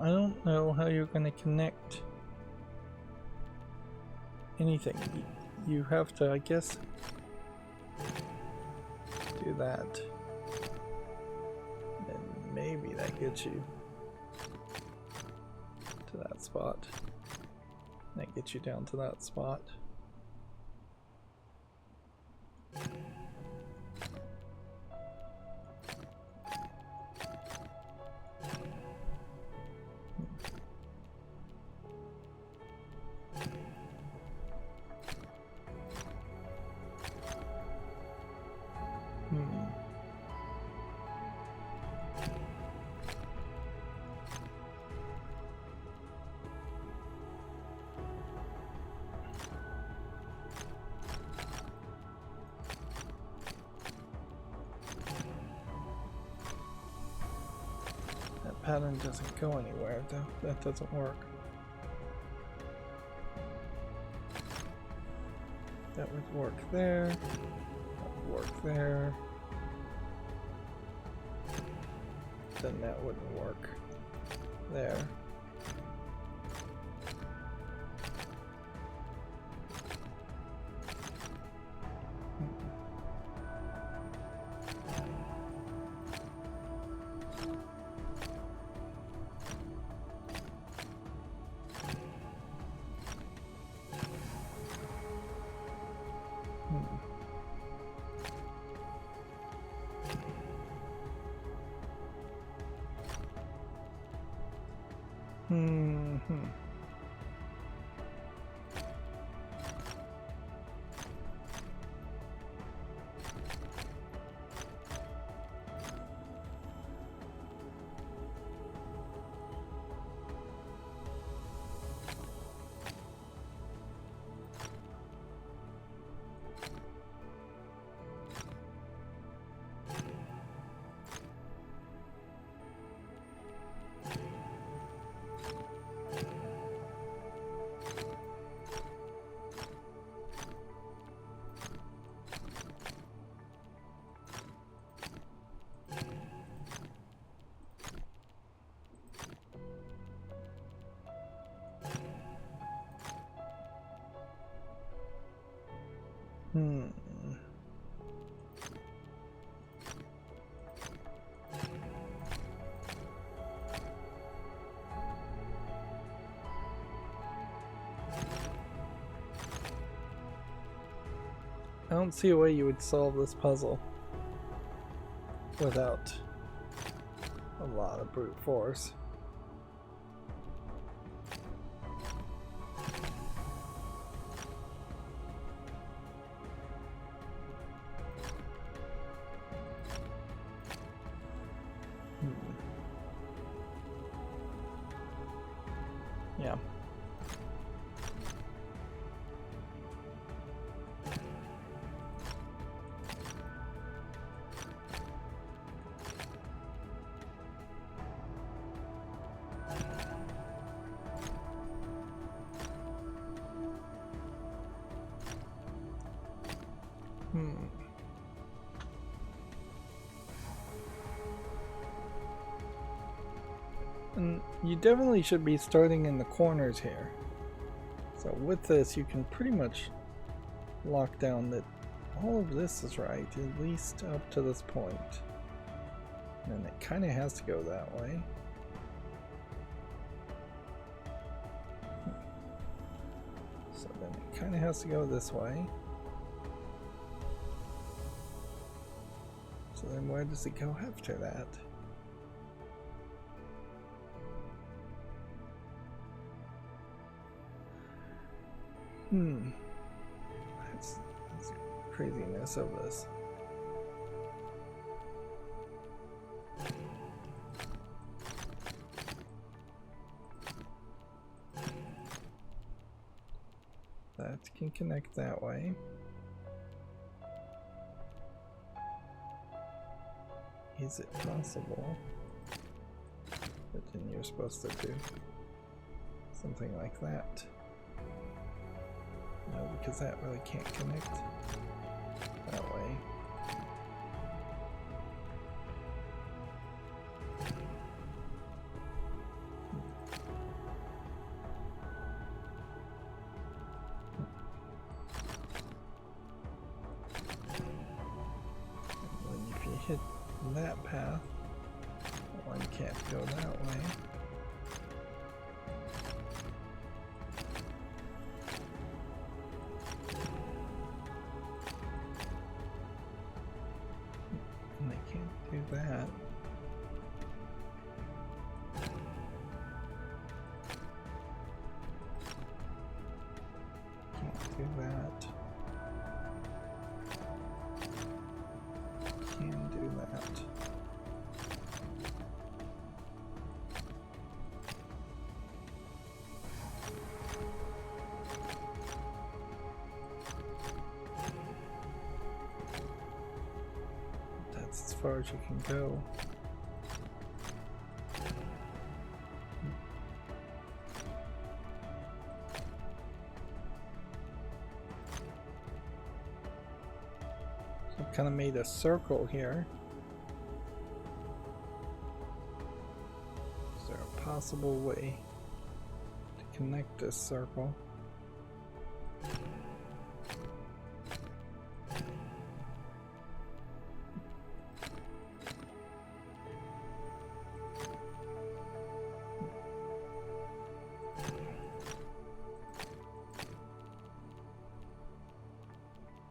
I don't know how you're going to connect anything. You have to, I guess, do that. And maybe that gets you to that spot. That gets you down to that spot. Pattern doesn't go anywhere, though. That doesn't work. That would work there. That would work there. Then that wouldn't work there. Hmm. I don't see a way you would solve this puzzle without a lot of brute force. Yeah. And you definitely should be starting in the corners here. So with this, you can pretty much lock down that all of this is right, at least up to this point. And then it kind of has to go that way. So then it kind of has to go this way. So then where does it go after that? That's the craziness of this. That can connect that way. Is it possible that then you're supposed to do something like that? No, because that really can't connect that way. And then if you hit that path, that one can't go that way. That. Can't do that. Can do that. That's as far as you can go. Kind of made a circle here. Is there a possible way to connect this circle?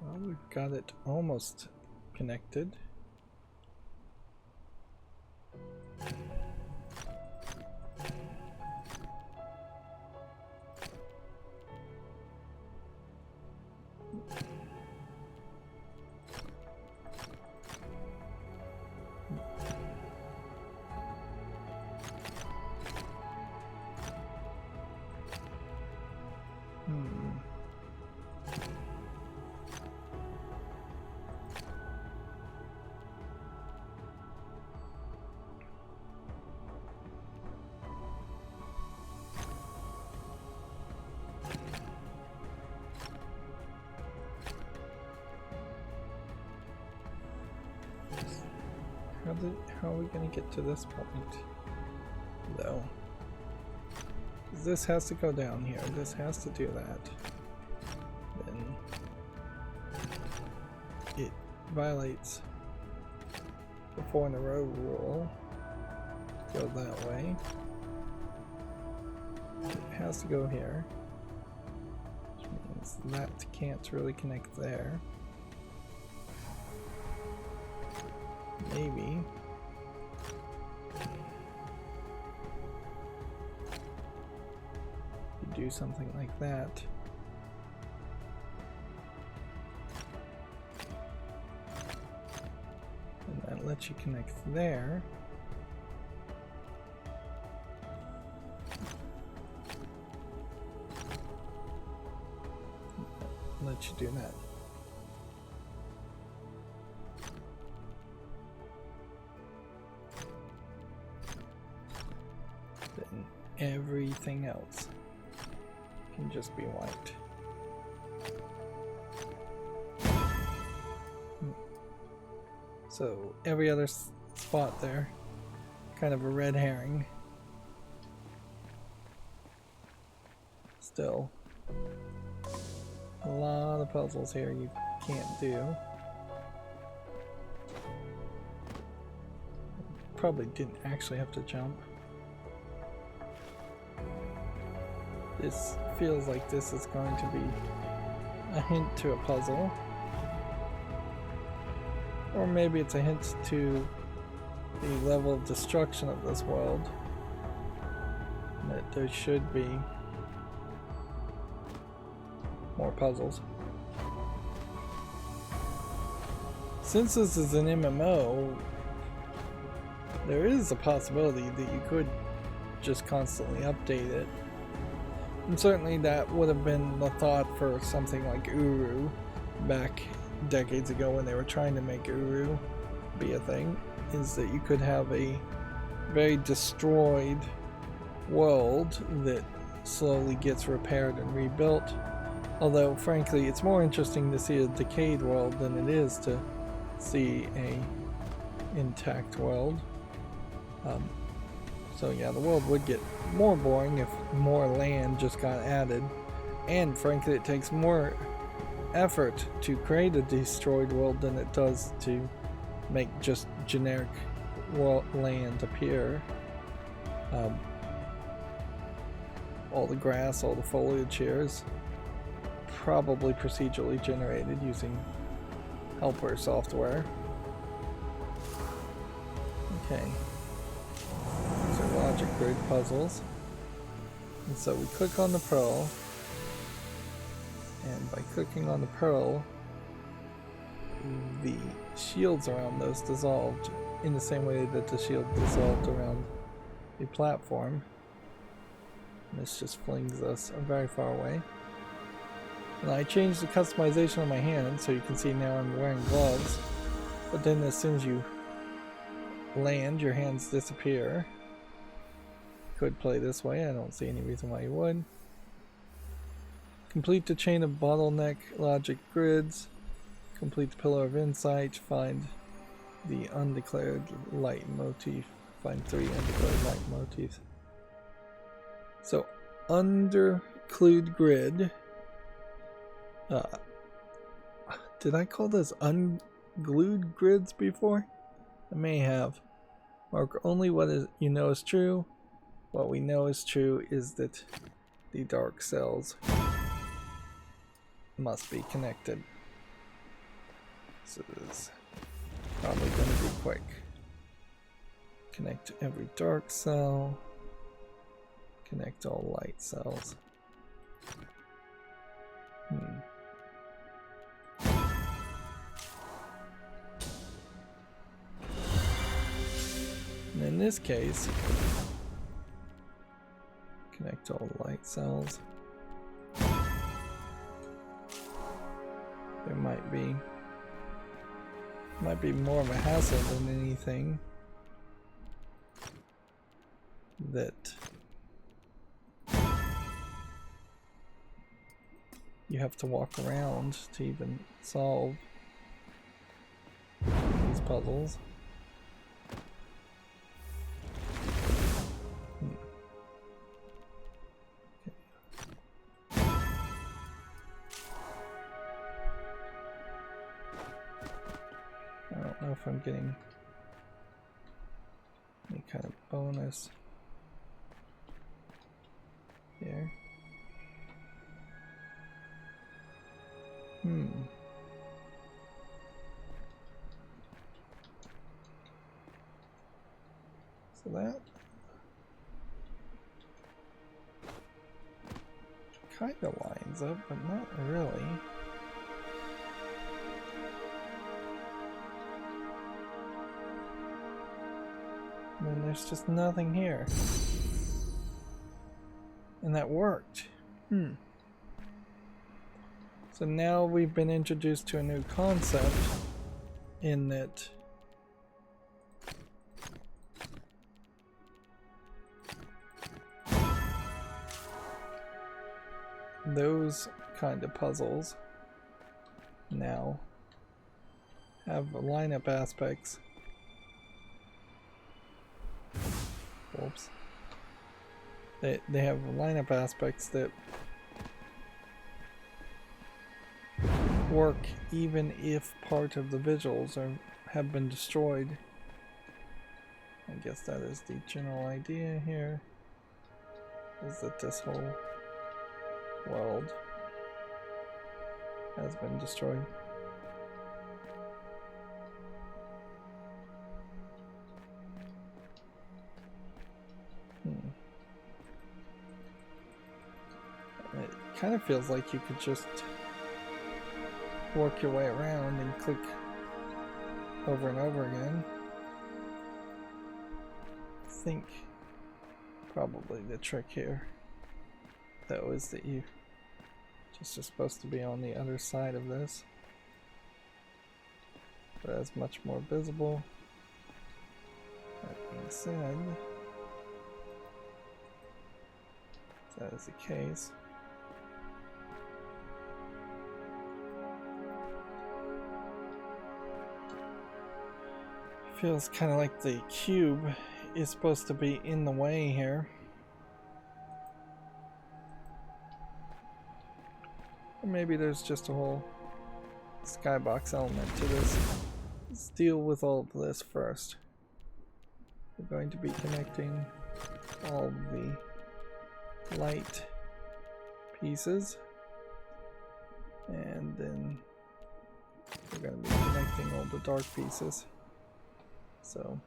Well, we've got it almost connected. How are we going to get to this point, though? This has to go down here. This has to do that. Then violates the 4 in a row rule. Go that way. It has to go here, which means that can't really connect there. Maybe. You do something like that. And that lets you connect there. Let you do that. Then everything else can just be white. So every other spot there, kind of a red herring. Still. A lot of puzzles here you can't do. Probably didn't actually have to jump. This feels like this is going to be a hint to a puzzle. Or maybe it's a hint to the level of destruction of this world. That there should be more puzzles. Since this is an MMO, there is a possibility that you could just constantly update it. And certainly that would have been the thought for something like Uru back decades ago when they were trying to make Uru be a thing, is that you could have a very destroyed world that slowly gets repaired and rebuilt. Although, frankly, it's more interesting to see a decayed world than it is to see a intact world. So yeah, the world would get more boring if more land just got added. And frankly, it takes more effort to create a destroyed world than it does to make just generic land appear. All the grass, all the foliage here is probably procedurally generated using helper software. Okay, these are logic grid puzzles. And so we click on the pearl, and by clicking on the pearl, the shields around those dissolved in the same way that the shield dissolved around the platform. And this just flings us very far away. And I changed the customization of my hand, so you can see now I'm wearing gloves. But then as soon as you land, your hands disappear. Could play this way, I don't see any reason why you would. Complete the chain of bottleneck logic grids. Complete the pillar of insight. Find the undeclared light motif. Find 3 undeclared light motifs. So, underclude grid. Did I call this unglued grids before? I may have. Mark only what you know is true. What we know is true is that the dark cells must be connected. So this is probably going to be quick. Connect every dark cell. Connect all light cells. And in this case, connect all light cells. There might be more of a hassle than anything that you have to walk around to even solve these puzzles. know if I'm getting any kind of bonus here. So that kind of lines up, but not really. And then there's just nothing here. And that worked. So now we've been introduced to a new concept in that those kind of puzzles now have lineup aspects. Whoops. They have lineup aspects that work even if part of the visuals have been destroyed. I guess that is the general idea here, is that this whole world has been destroyed. It kind of feels like you could just work your way around and click over and over again. I think probably the trick here, though, is that you just are supposed to be on the other side of this. But that's much more visible. That being said, if that is the case, feels kind of like the cube is supposed to be in the way here. Or maybe there's just a whole skybox element to this. Let's deal with all of this first. We're going to be connecting all the light pieces, and then we're going to be connecting all the dark pieces. So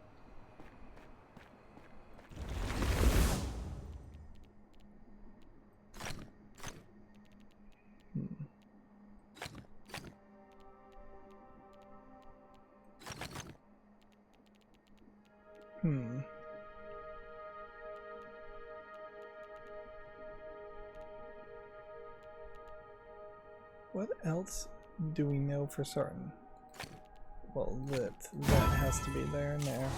what else do we know for certain? Well, that has to be there and there.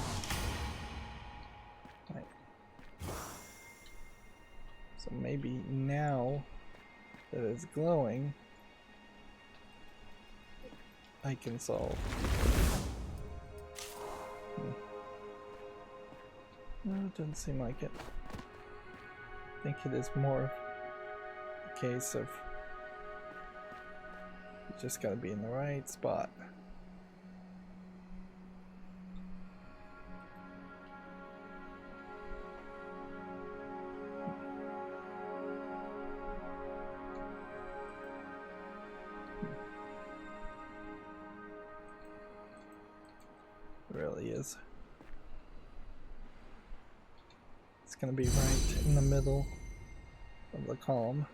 Right. So maybe now that it's glowing, I can solve. No, it doesn't seem like it. I think it is more a case of you just gotta be in the right spot. Really is. It's going to be right in the middle of the column.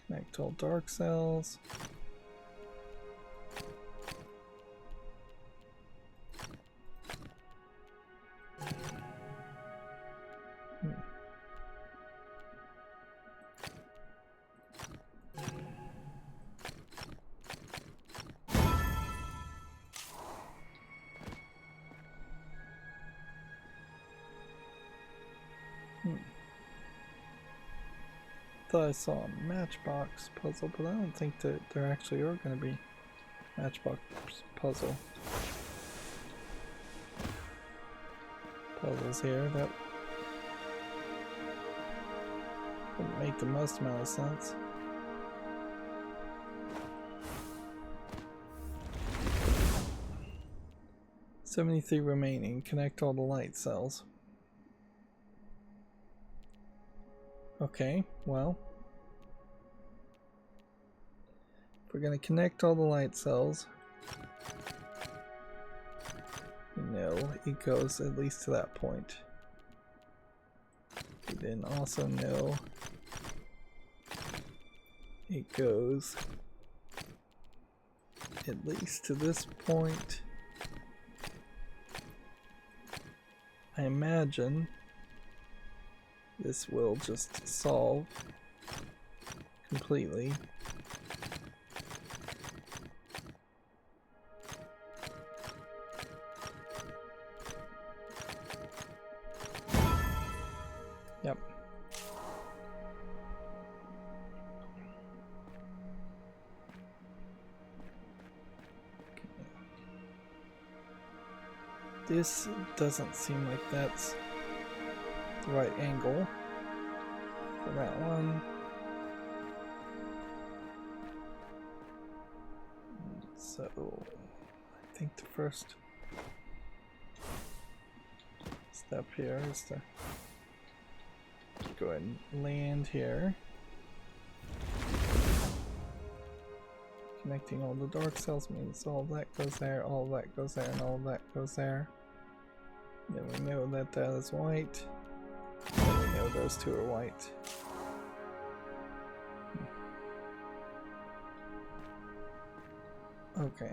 Connect all dark cells. Thought I saw a matchbox puzzle, but I don't think that there actually are going to be matchbox puzzles here. That wouldn't make the most amount of sense. 73 remaining. Connect all the light cells. Okay, well. If we're going to connect all the light cells, you know it goes at least to that point. We then also know it goes at least to this point. I imagine this will just solve completely. Yep. This doesn't seem like that's the right angle for that one. So I think the first step here is to go ahead and land here. Connecting all the dark cells means all that goes there, all that goes there, and all that goes there. Then we know that that is white. Then we know those two are white. Okay.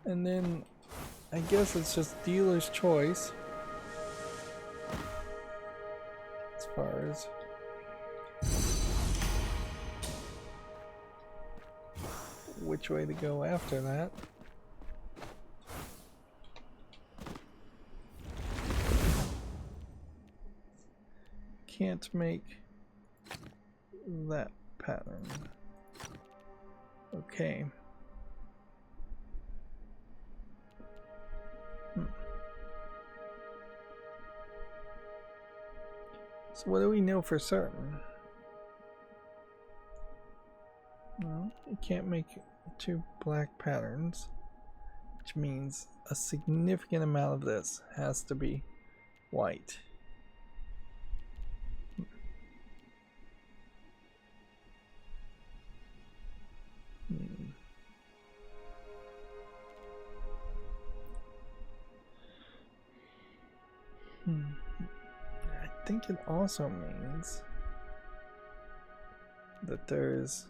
And then I guess it's just dealer's choice as far as which way to go after that. Can't make that pattern. Okay. So what do we know for certain? Well, you can't make two black patterns, which means a significant amount of this has to be white. I think it also means that there's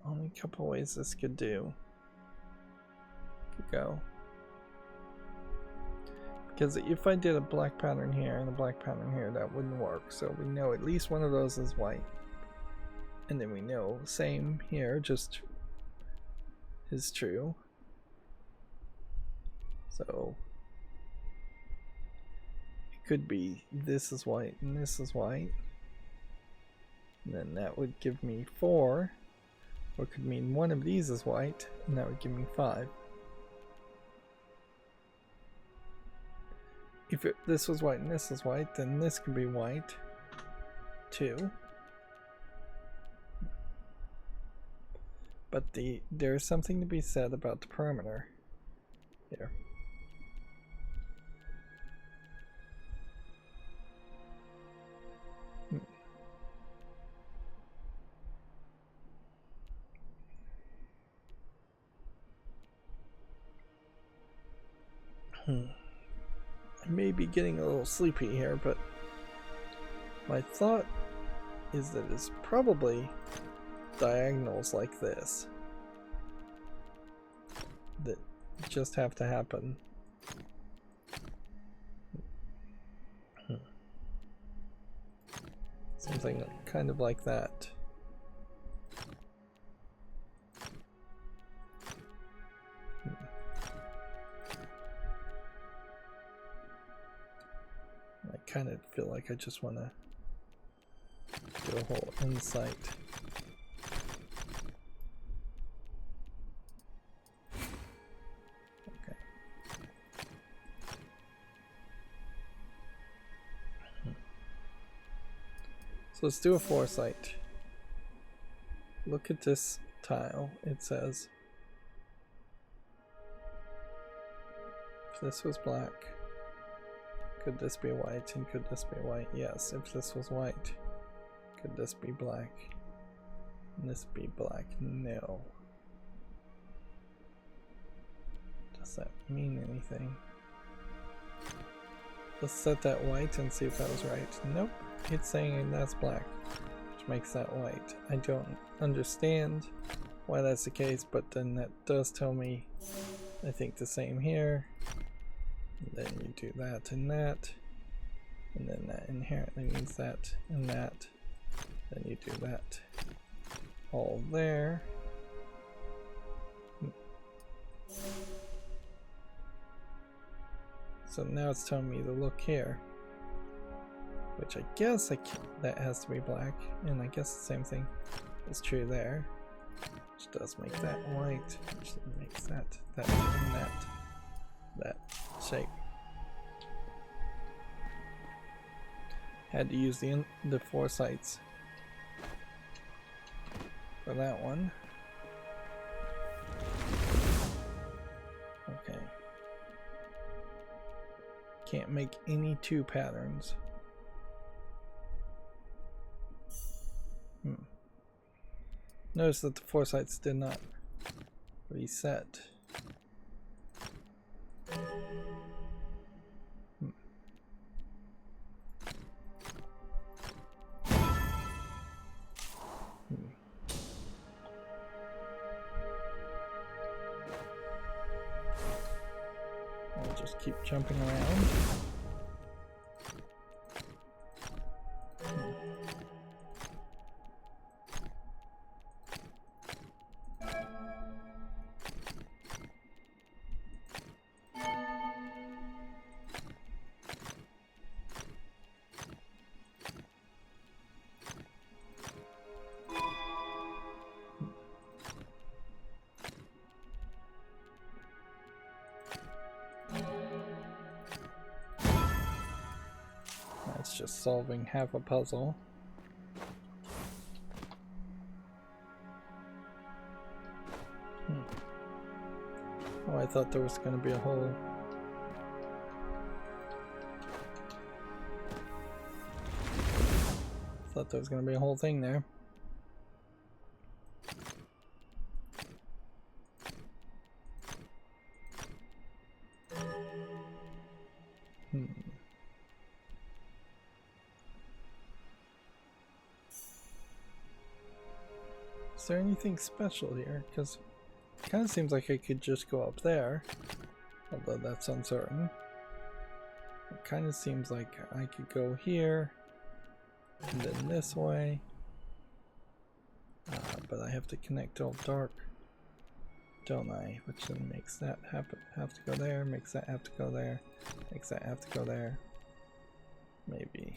only a couple ways this could go. Because if I did a black pattern here and a black pattern here, that wouldn't work. So we know at least one of those is white. And then we know same here, just is true. So it could be this is white and this is white. And then that would give me 4. Or it could mean one of these is white, and that would give me 5. If this was white and this is white, then this could be white too. But there's something to be said about the perimeter here. I may be getting a little sleepy here, but my thought is that it's probably diagonals like this that just have to happen. Something kind of like that. I kind of feel like I just want to do a whole insight. Okay. So let's do a foresight. Look at this tile. It says, if this was black, could this be white? And could this be white? Yes. If this was white, could this be black? And this be black? No. Does that mean anything? Let's set that white and see if that was right. Nope. It's saying that's black, which makes that white. I don't understand why that's the case, but then that does tell me, I think, the same here. And then you do that and that, and then that inherently means that and that. Then you do that all there. So now it's telling me to look here, which I guess that has to be black, and I guess the same thing is true there, which does make that white, which makes that and that shape. Had to use the foresights for that one. Okay. Can't make any two patterns. Notice that the foresights did not reset. I'll just keep jumping around. That's just solving half a puzzle. Oh, I thought there was going to be a whole... Thought there was going to be a whole thing there. Is there anything special here? Because it kind of seems like I could just go up there, although that's uncertain. It kind of seems like I could go here and then this way, but I have to connect all dark, don't I? Which then makes that have to go there, makes that have to go there, makes that have to go there. Maybe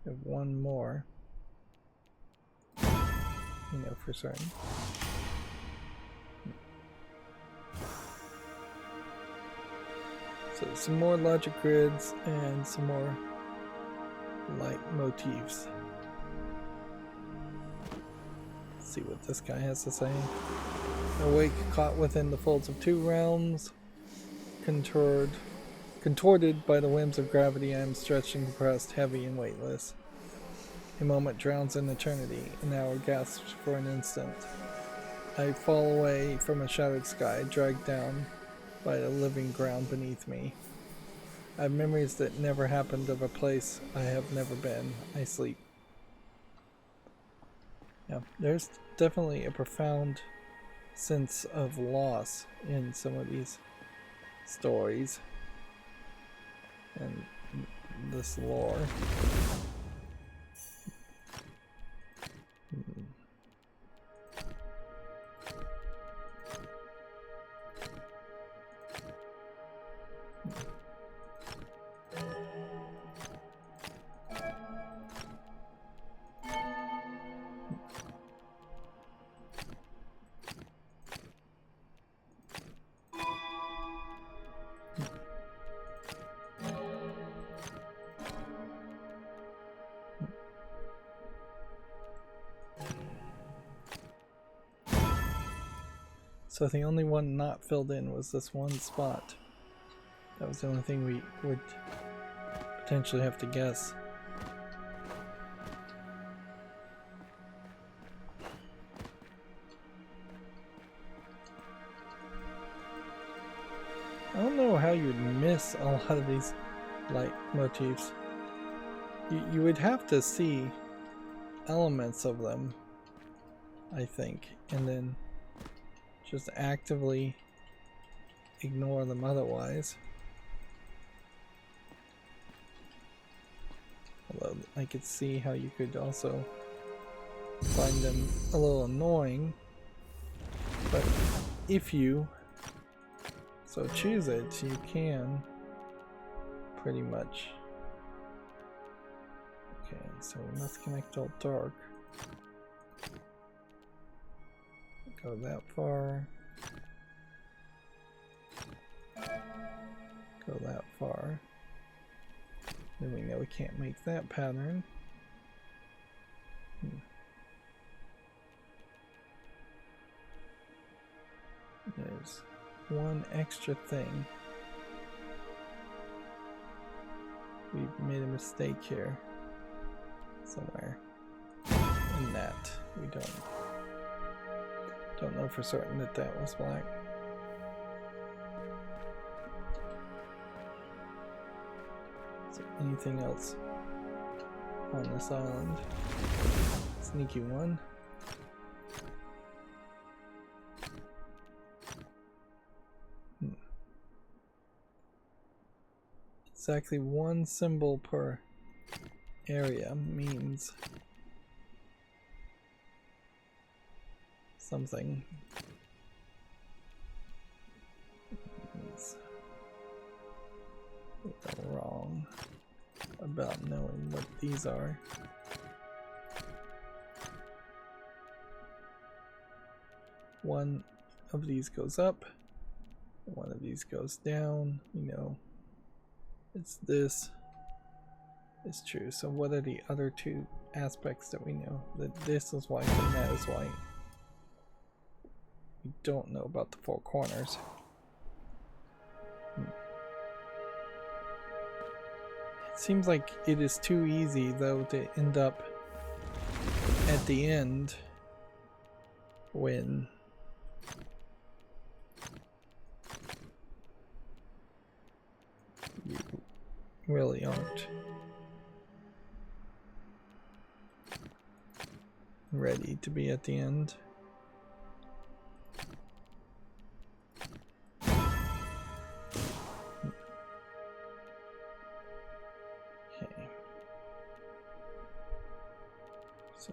have one more, you know, for certain. So some more logic grids and some more light motifs. Let's see what this guy has to say. Awake, caught within the folds of two realms, contorted by the whims of gravity, I am stretched and compressed, heavy and weightless. A moment drowns in eternity, an hour gasps for an instant. I fall away from a shattered sky, dragged down by the living ground beneath me. I have memories that never happened of a place I have never been. I sleep. Yeah, there's definitely a profound sense of loss in some of these stories and this lore. So the only one not filled in was this one spot. That was the only thing we would potentially have to guess. I don't know how you would miss a lot of these light motifs. You would have to see elements of them, I think, and then just actively ignore them otherwise. Although I could see how you could also find them a little annoying, but if you so choose it, you can pretty much. Okay, so we must connect all dark. Go that far. Go that far. Then we know we can't make that pattern. There's one extra thing. We've made a mistake here somewhere in that. We don't know for certain that that was black. Is there anything else on this island? Sneaky one. Exactly one symbol per area means something. It's wrong about knowing what these are. One of these goes up, one of these goes down, you know. It's this is true. So what are the other two aspects that we know? That this is white and that is white. We don't know about the four corners. It seems like it is too easy though to end up at the end when you really aren't ready to be at the end. Okay. So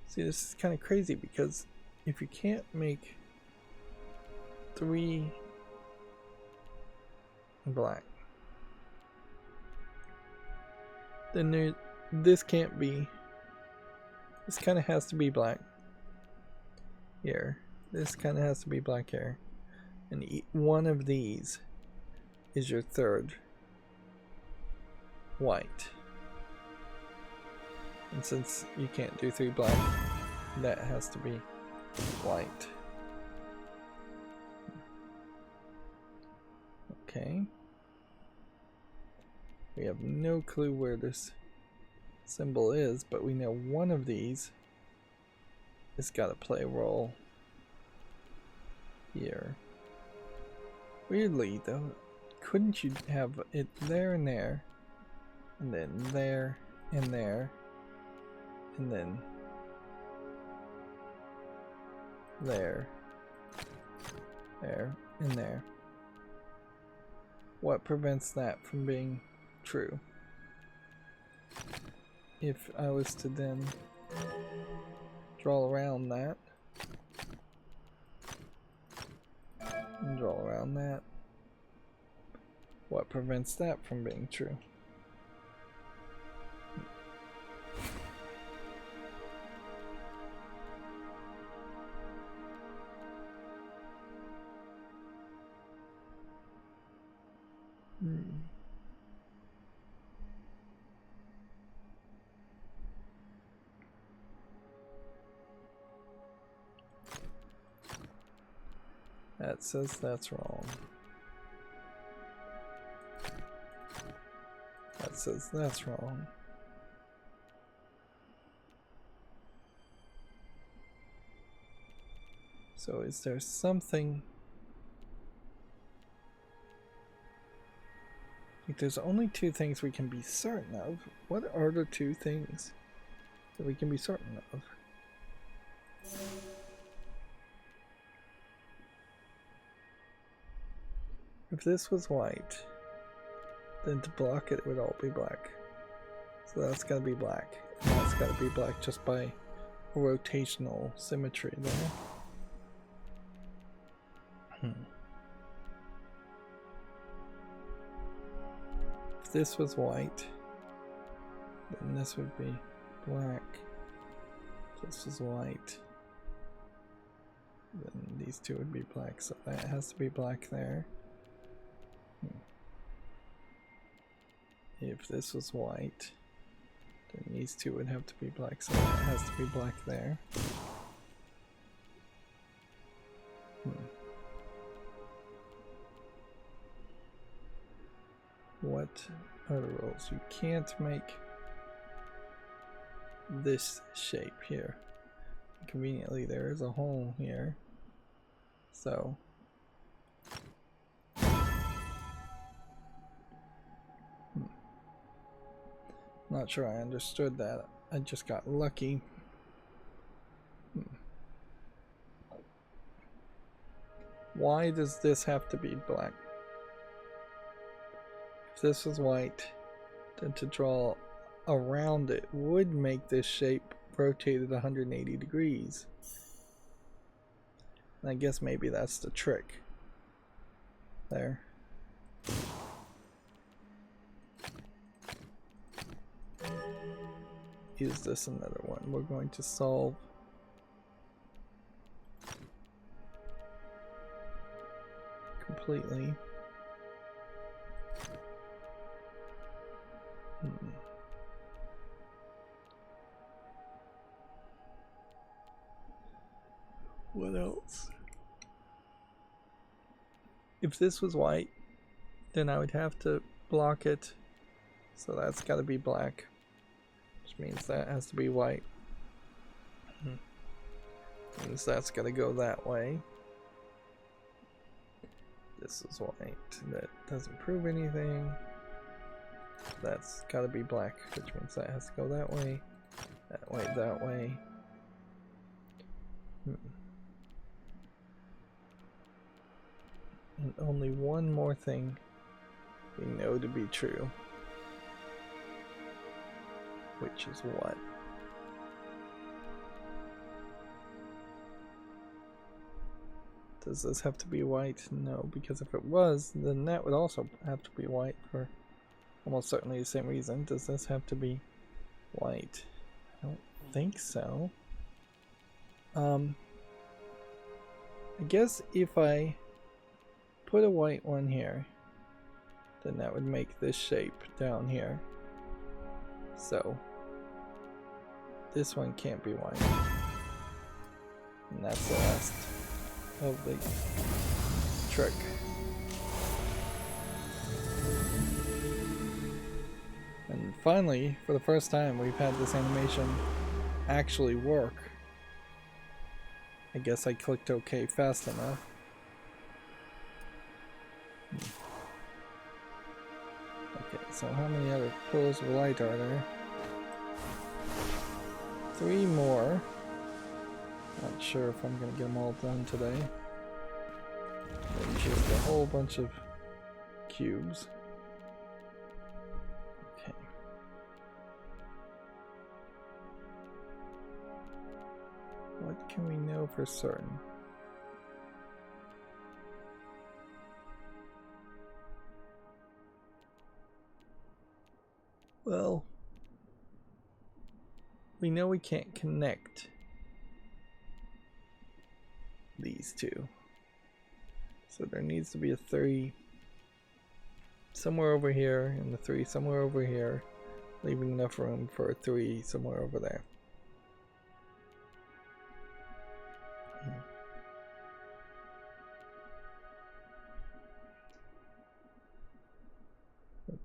see, this is kind of crazy because if you can't make 3 black, then this can't be. This kind of has to be black here. This kind of has to be black here. And one of these is your third white. And since you can't do 3 black, that has to be white. Okay. We have no clue where this symbol is, but we know one of these has got to play a role here. Weirdly though, couldn't you have it there and there, and then there and there, and then there, there, and there? What prevents that from being true? If I was to then draw around that, and draw around that, what prevents that from being true? That says that's wrong. That says that's wrong. So is there something... Like there's only two things we can be certain of. What are the two things that we can be certain of? If this was white, then to block it, it would all be black. So that's gotta be black. And that's gotta be black just by a rotational symmetry there. If this was white, then this would be black. If this was white, then these two would be black. So that has to be black there. If this was white, then these two would have to be black, so that has to be black there. What are the rules? You can't make this shape here. Conveniently, there is a hole here, so not sure I understood that. I just got lucky. Why does this have to be black? If this was white, then to draw around it would make this shape rotated 180 degrees. And I guess maybe that's the trick. There. Is this another one? We're going to solve completely. What else? If this was white, then I would have to block it, so that's got to be black, which means that has to be white. Means that's got to go that way. This is white. That doesn't prove anything. That's got to be black, which means that has to go that way, that way, that way. And only one more thing we know to be true. Which is what? Does this have to be white? No, because if it was, then that would also have to be white for almost certainly the same reason. Does this have to be white? I don't think so. I guess if I put a white one here, then that would make this shape down here. So this one can't be white. And that's the last of the trick. And finally, for the first time, we've had this animation actually work. I guess I clicked OK fast enough. Okay, so how many other pillars of light are there? 3 more. Not sure if I'm gonna get them all done today. Then just a whole bunch of cubes. Okay. What can we know for certain? Well, we know we can't connect these two. So there needs to be a 3 somewhere over here and a 3 somewhere over here, leaving enough room for a 3 somewhere over there.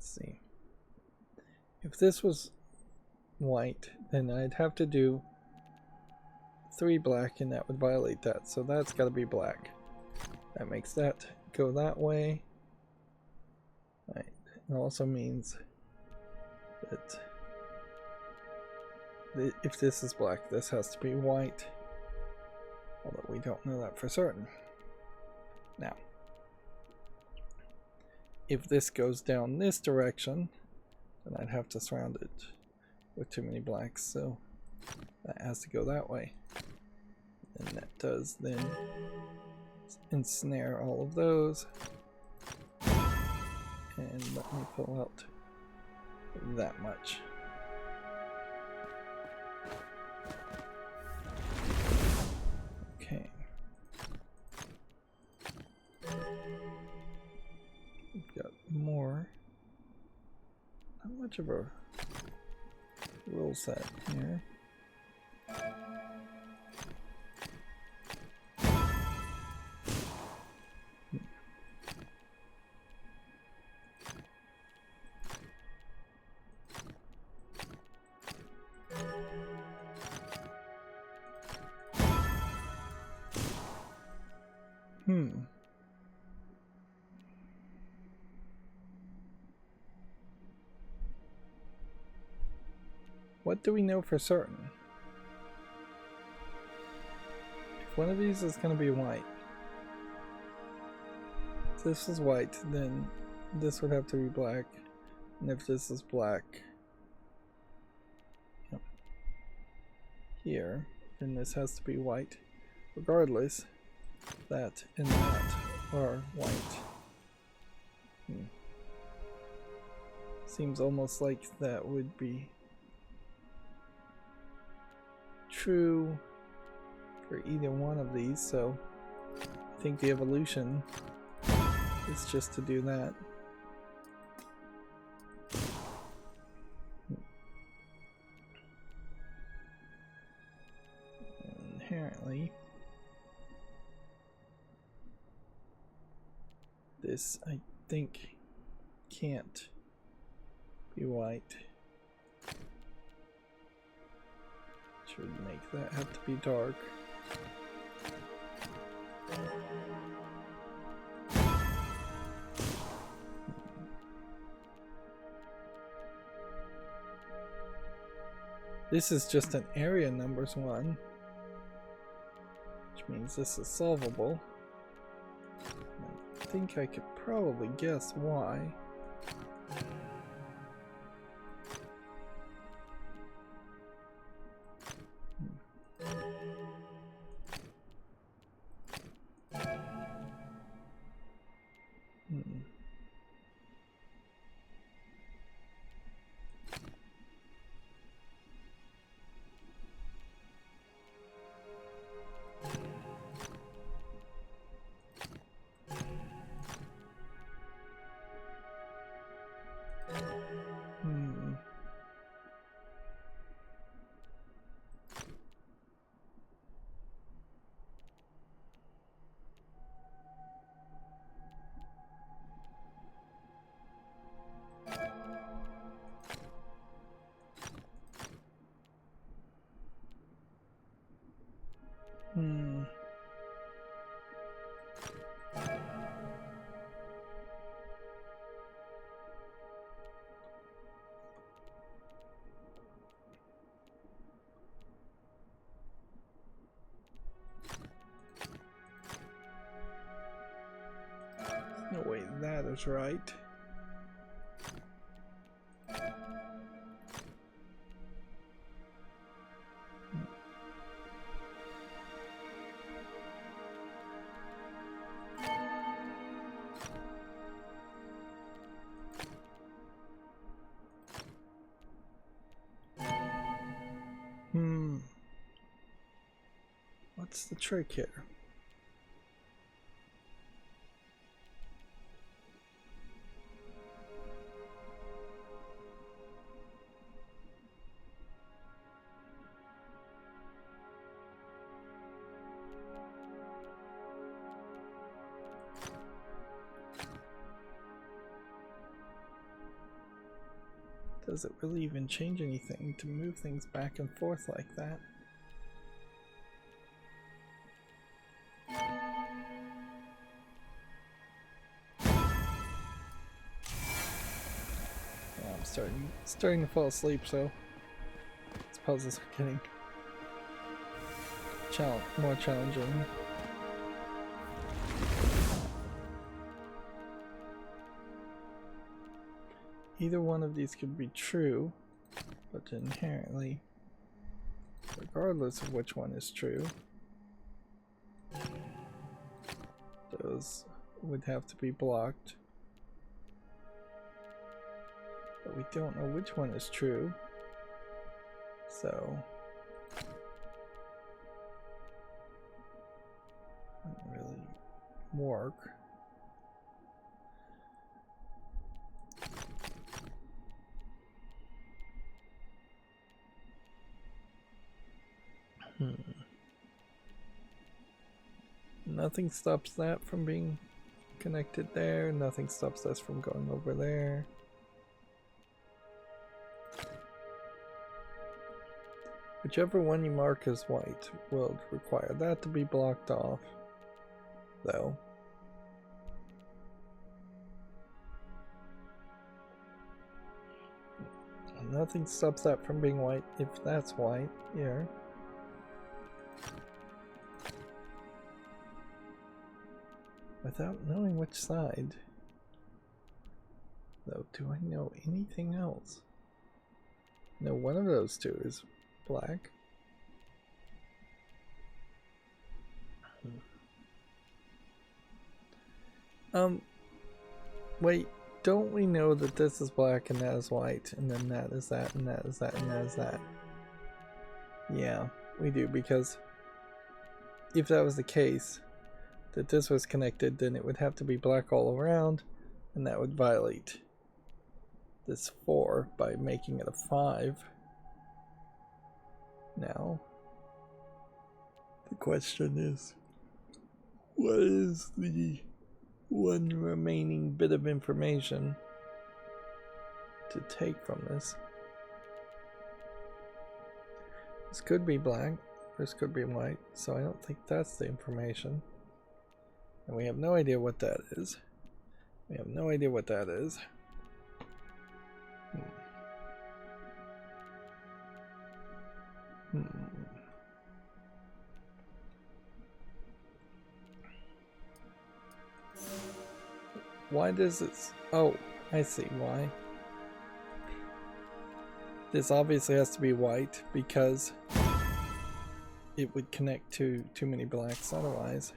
let's see. If this was white, then I'd have to do 3 black, and that would violate that. So that's got to be black. That makes that go that way. Right. It also means that if this is black, this has to be white. Although we don't know that for certain. Now, if this goes down this direction, then I'd have to surround it with too many blacks, so that has to go that way. And that does then ensnare all of those. And let me pull out that much. Okay. We've got more. Not much of a rule set here. What do we know for certain? If one of these is going to be white, if this is white, then this would have to be black. And if this is black here, then this has to be white. Regardless, that and that are white. Seems almost like that would be true for either one of these, so I think the evolution is just to do that. And inherently, this I think can't be white. Would make that have to be dark. This is just an area numbers one, which means this is solvable. I think I could probably guess why. No way that is right. What's the trick here? Does it really even change anything to move things back and forth like that? Yeah, I'm starting to fall asleep, so these puzzles are getting more challenging. Either one of these could be true, but inherently, regardless of which one is true, those would have to be blocked. But we don't know which one is true, so it doesn't really work. Nothing stops that from being connected there. Nothing stops us from going over there. Whichever one you mark as white will require that to be blocked off, though. Nothing stops that from being white if that's white here. Without knowing which side, though, do I know anything else? No, one of those two is black. Wait, don't we know that this is black and that is white, and then that is that, and that is that, and that is that? Yeah, we do, because if that was the case, that this was connected, then it would have to be black all around, and that would violate this 4 by making it a 5. Now, the question is, what is the one remaining bit of information to take from this? This could be black, this could be white, so I don't think that's the information. And we have no idea what that is. We have no idea what that is. Why does it... Oh, I see why. This obviously has to be white because it would connect to too many blacks otherwise.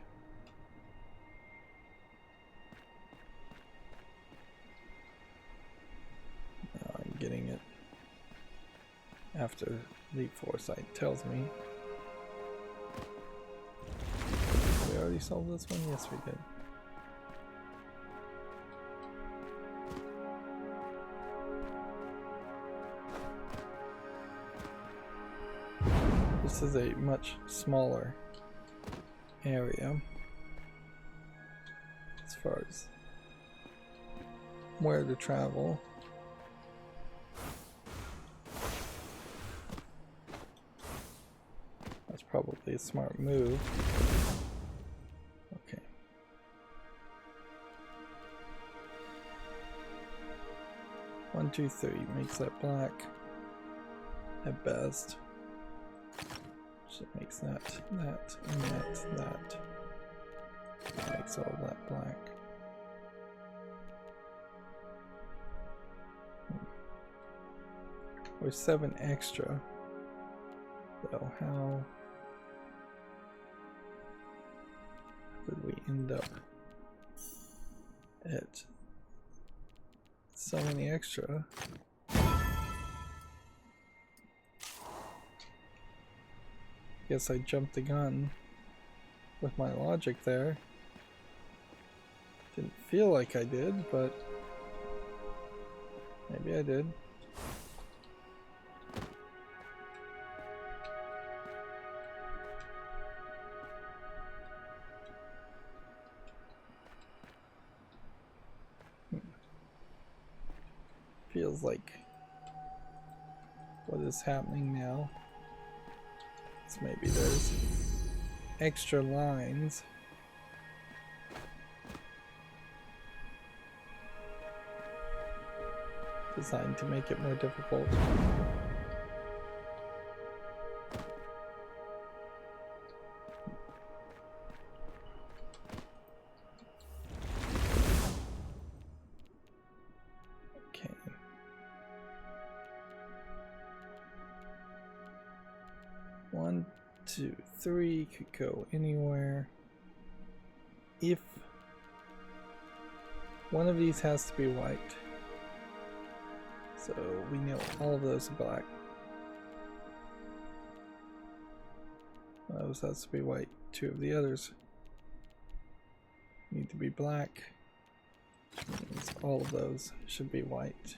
Now I'm getting it after Leap Foresight tells me. We already solved this one? Yes, we did. This is a much smaller area as far as where to travel. That's probably a smart move. Okay. One, two, three makes that black at best. So it makes that, and that. It makes all that black. There's 7 extra. So how did we end up at so many extra? Guess I jumped the gun with my logic there. Didn't feel like I did, but maybe I did. Feels like what is happening now. So maybe there's extra lines. Designed to make it more difficult. Okay. One, two, three could go anywhere. If one of these has to be white. So we know all of those are black. Those has to be white. Two of the others need to be black, which means all of those should be white.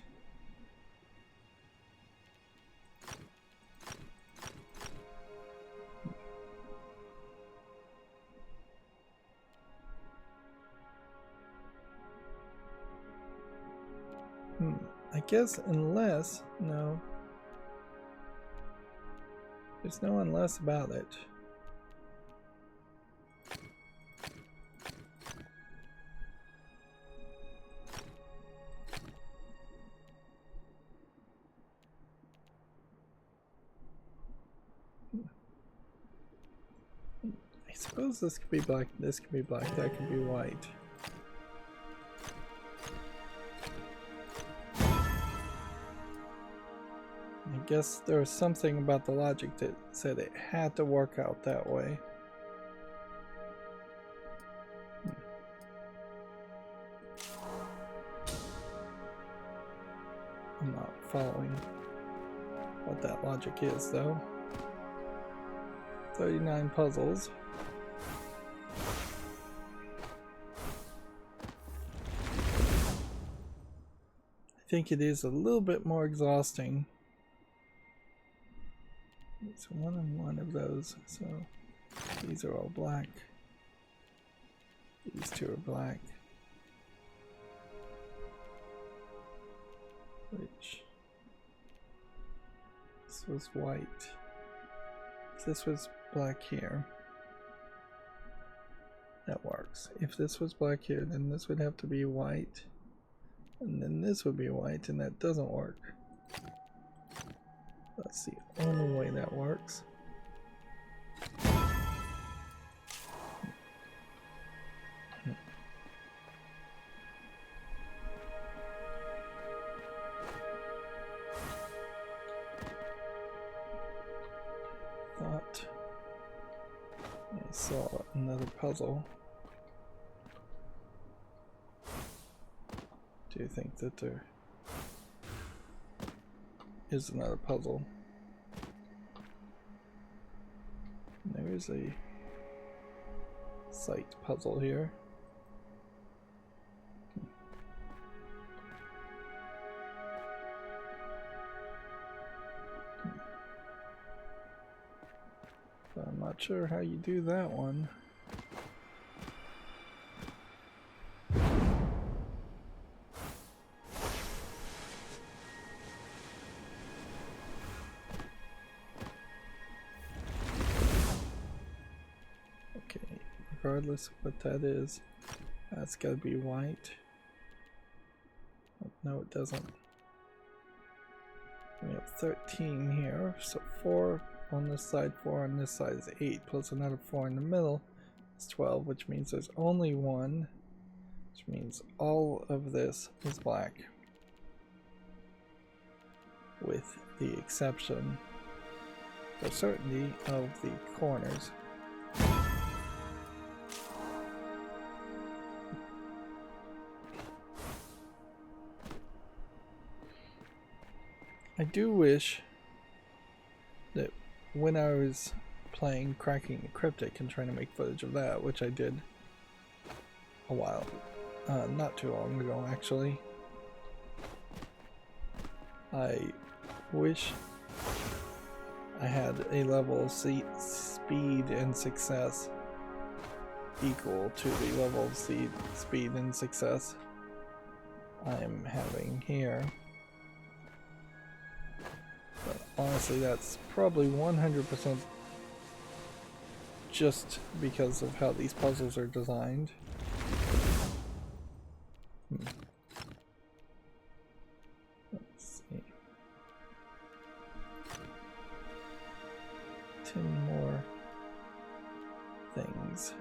I guess unless, no. There's no unless about it. I suppose this could be black, this could be black, that could be white. I guess there was something about the logic that said it had to work out that way. I'm not following what that logic is though. 39 puzzles. I think it is a little bit more exhausting. It's one and one of those, so these are all black. These two are black. Which this was white. If this was black here, that works. If this was black here, then this would have to be white, and then this would be white, and that doesn't work. That's the only way that works. Thought I saw another puzzle. Do you think that there is another puzzle? There is a sight puzzle here. But I'm not sure how you do that one. Regardless of what that is, that's got to be white. Oh, no, it doesn't. We have 13 here, so 4 on this side, 4 on this side is 8, plus another 4 in the middle is 12, which means there's only one, which means all of this is black, with the exception, for certainty, of the corners. I do wish that when I was playing Cracking the Cryptic and trying to make footage of that, which I did a while, not too long ago actually, I wish I had a level of speed and success equal to the level of speed and success I'm having here. But honestly, that's probably 100% just because of how these puzzles are designed. Let's see. 10 more things.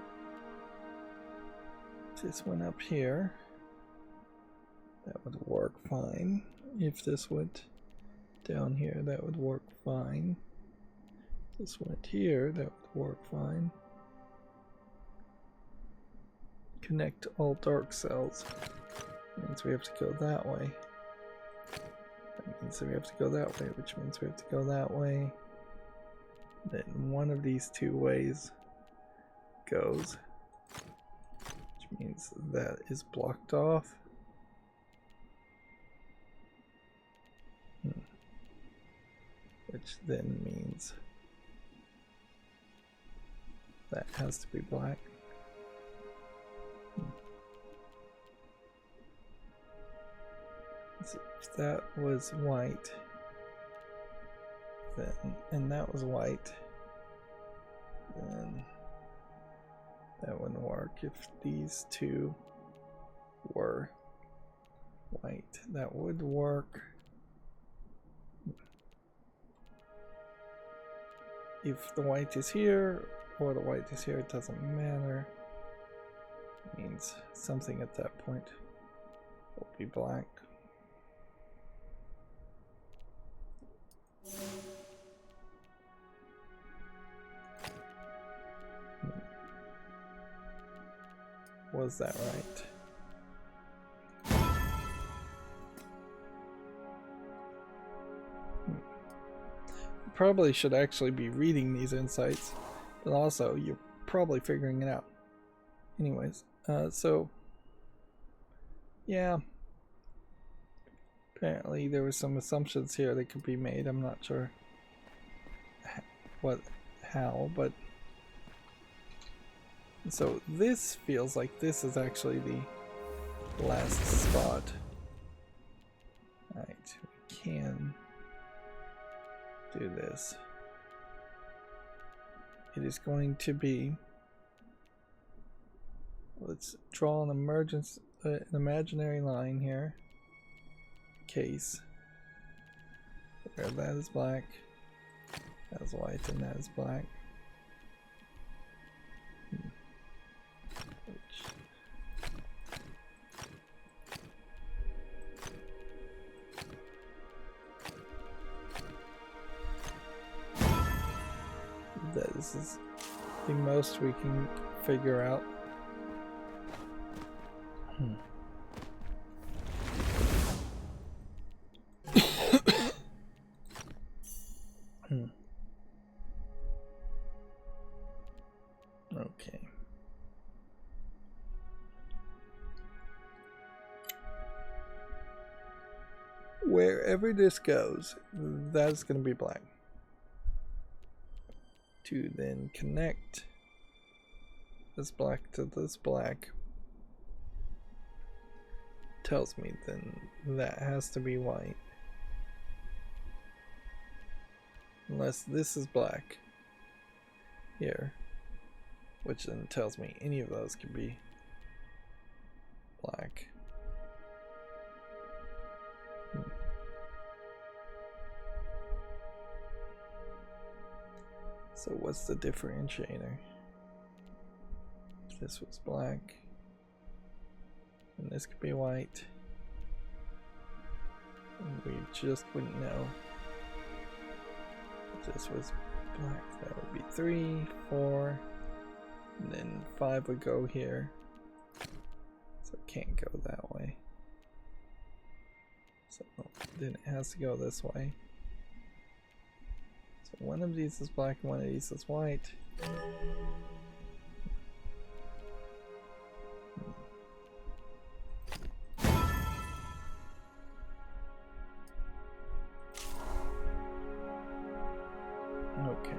This went up here. That would work fine. If this went down here, that would work fine. If this went here, that would work fine. Connect all dark cells. That means we have to go that way. That means that we have to go that way, which means we have to go that way. Then one of these two ways goes, which means that is blocked off. Which then means that has to be black. So if that was white, then, and that was white, then that wouldn't work. If these two were white, that would work. If the white is here or the white is here, it doesn't matter. It means something at that point will be black. Was that right? Probably should actually be reading these insights, but also you're probably figuring it out. Anyways, so yeah, apparently there were some assumptions here that could be made. I'm not sure how, but so this feels like this is actually the last spot. Alright, we can do this. It is going to be, let's draw an imaginary line here, case where that is black, that is white, and that is black. This is the most we can figure out. Okay. Wherever this goes, that's going to be black. To then connect this black to this black tells me then that has to be white. Unless this is black here, which then tells me any of those can be black. So what's the differentiator? If this was black, and this could be white, and we just wouldn't know. If this was black, that would be 3, 4, and then 5 would go here. So it can't go that way. So then it has to go this way. So one of these is black and one of these is white. Okay.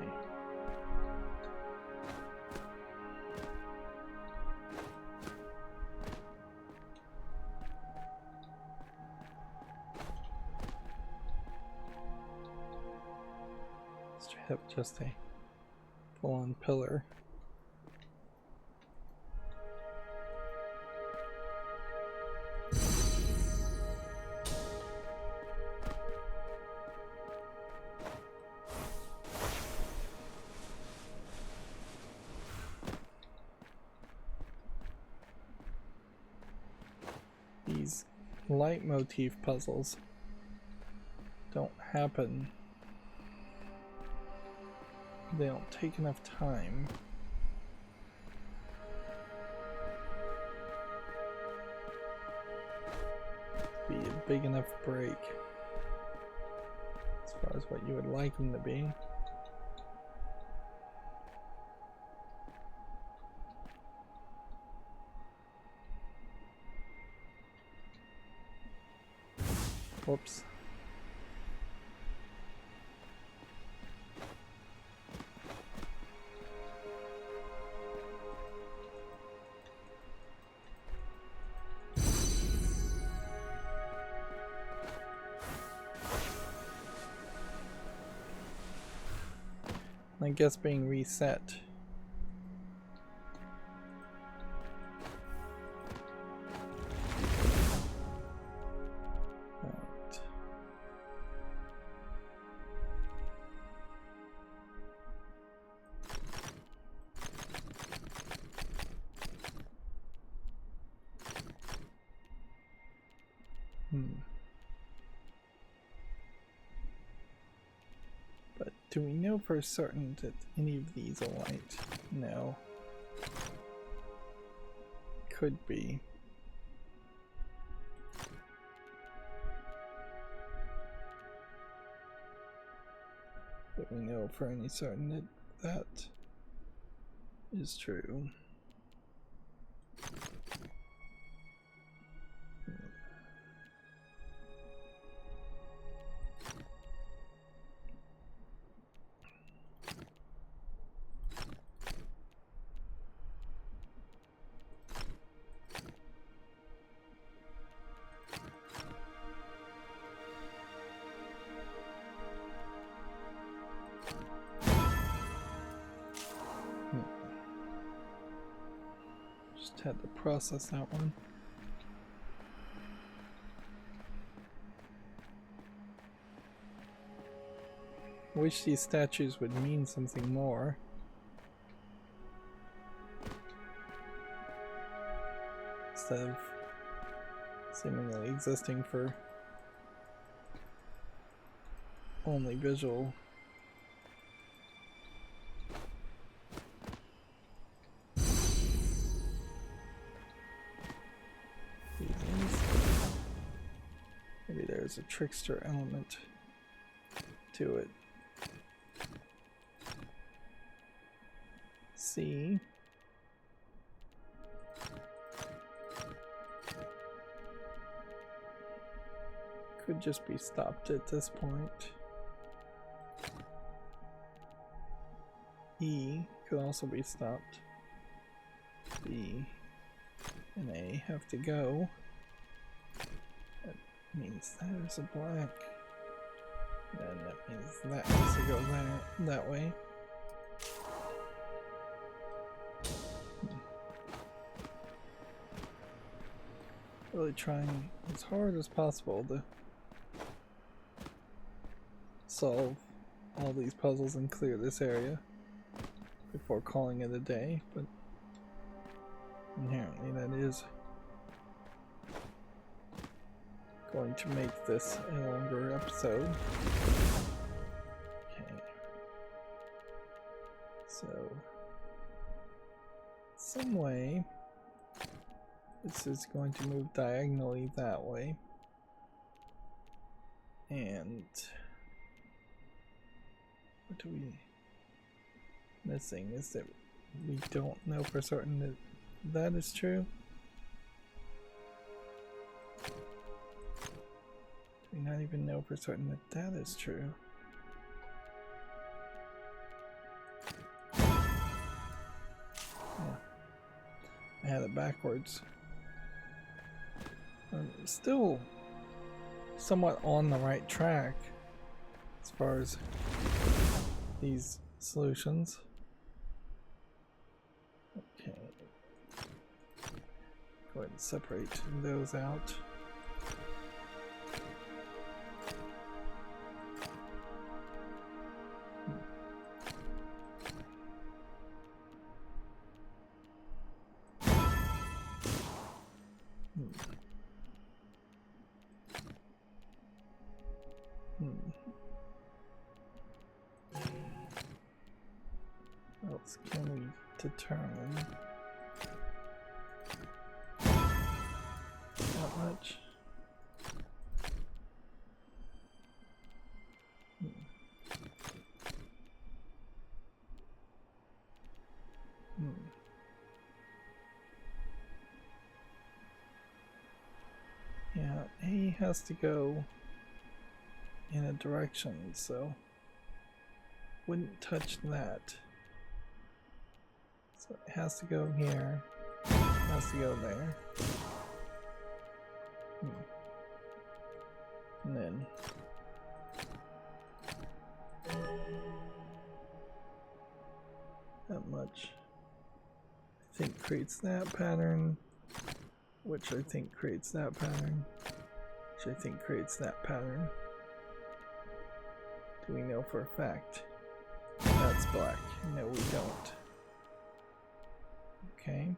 have just a full-on pillar. These leitmotif puzzles don't happen. They don't take enough time. To be a big enough break as far as what you would like them to be. Whoops. I guess being reset. Right. But do we know for certain that any of these are light? No. Could be. But we know for any certain that that is true. Just had to process that one. Wish these statues would mean something more. Instead of seemingly existing for only visual. Maybe there's a trickster element to it. See? Could just be stopped at this point. E could also be stopped. B and A have to go. That means there's a black. Then that means that has to go there, that way. Really trying as hard as possible to solve all these puzzles and clear this area before calling it a day, but inherently that is going to make this a longer episode. Okay. So, some way this is going to move diagonally that way. And what are we missing is that we don't know for certain that that is true. Do we not even know for certain that that is true? Yeah. I had it backwards. I'm still somewhat on the right track as far as these solutions. Okay. Go ahead and separate those out. What else can we determine? Not much. Yeah, A has to go in a direction, so wouldn't touch that. So it has to go here, it has to go there. And then that much I think creates that pattern, which I think creates that pattern, which I think creates that pattern. Do we know for a fact that's black? No, we don't. Okay.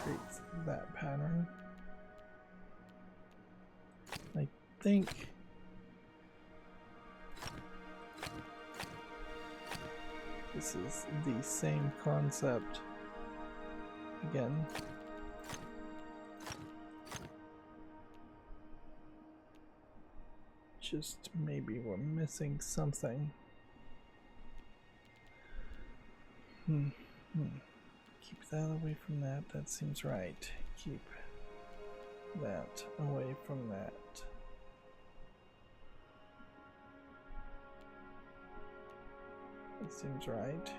Creates that pattern. I think this is the same concept again. Just maybe we're missing something. Keep that away from that. That seems right. Keep that away from that. That seems right.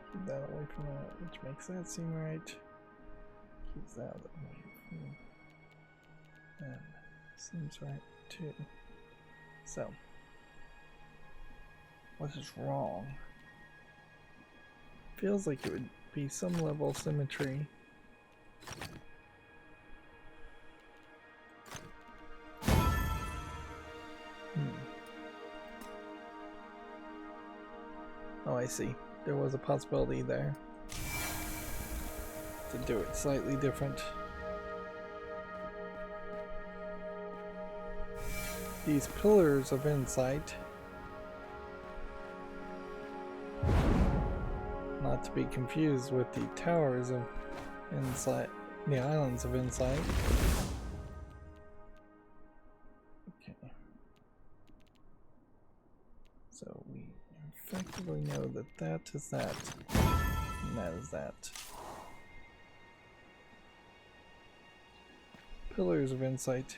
Keep that away from that, which makes that seem right. Keep that away from that. Seems right too. So, what is wrong? Feels like it would be some level of symmetry. Oh, I see. There was a possibility there to do it slightly different. These pillars of insight, not to be confused with the towers of insight, the islands of insight. Okay. So we effectively know that that is that, and that is that. Pillars of insight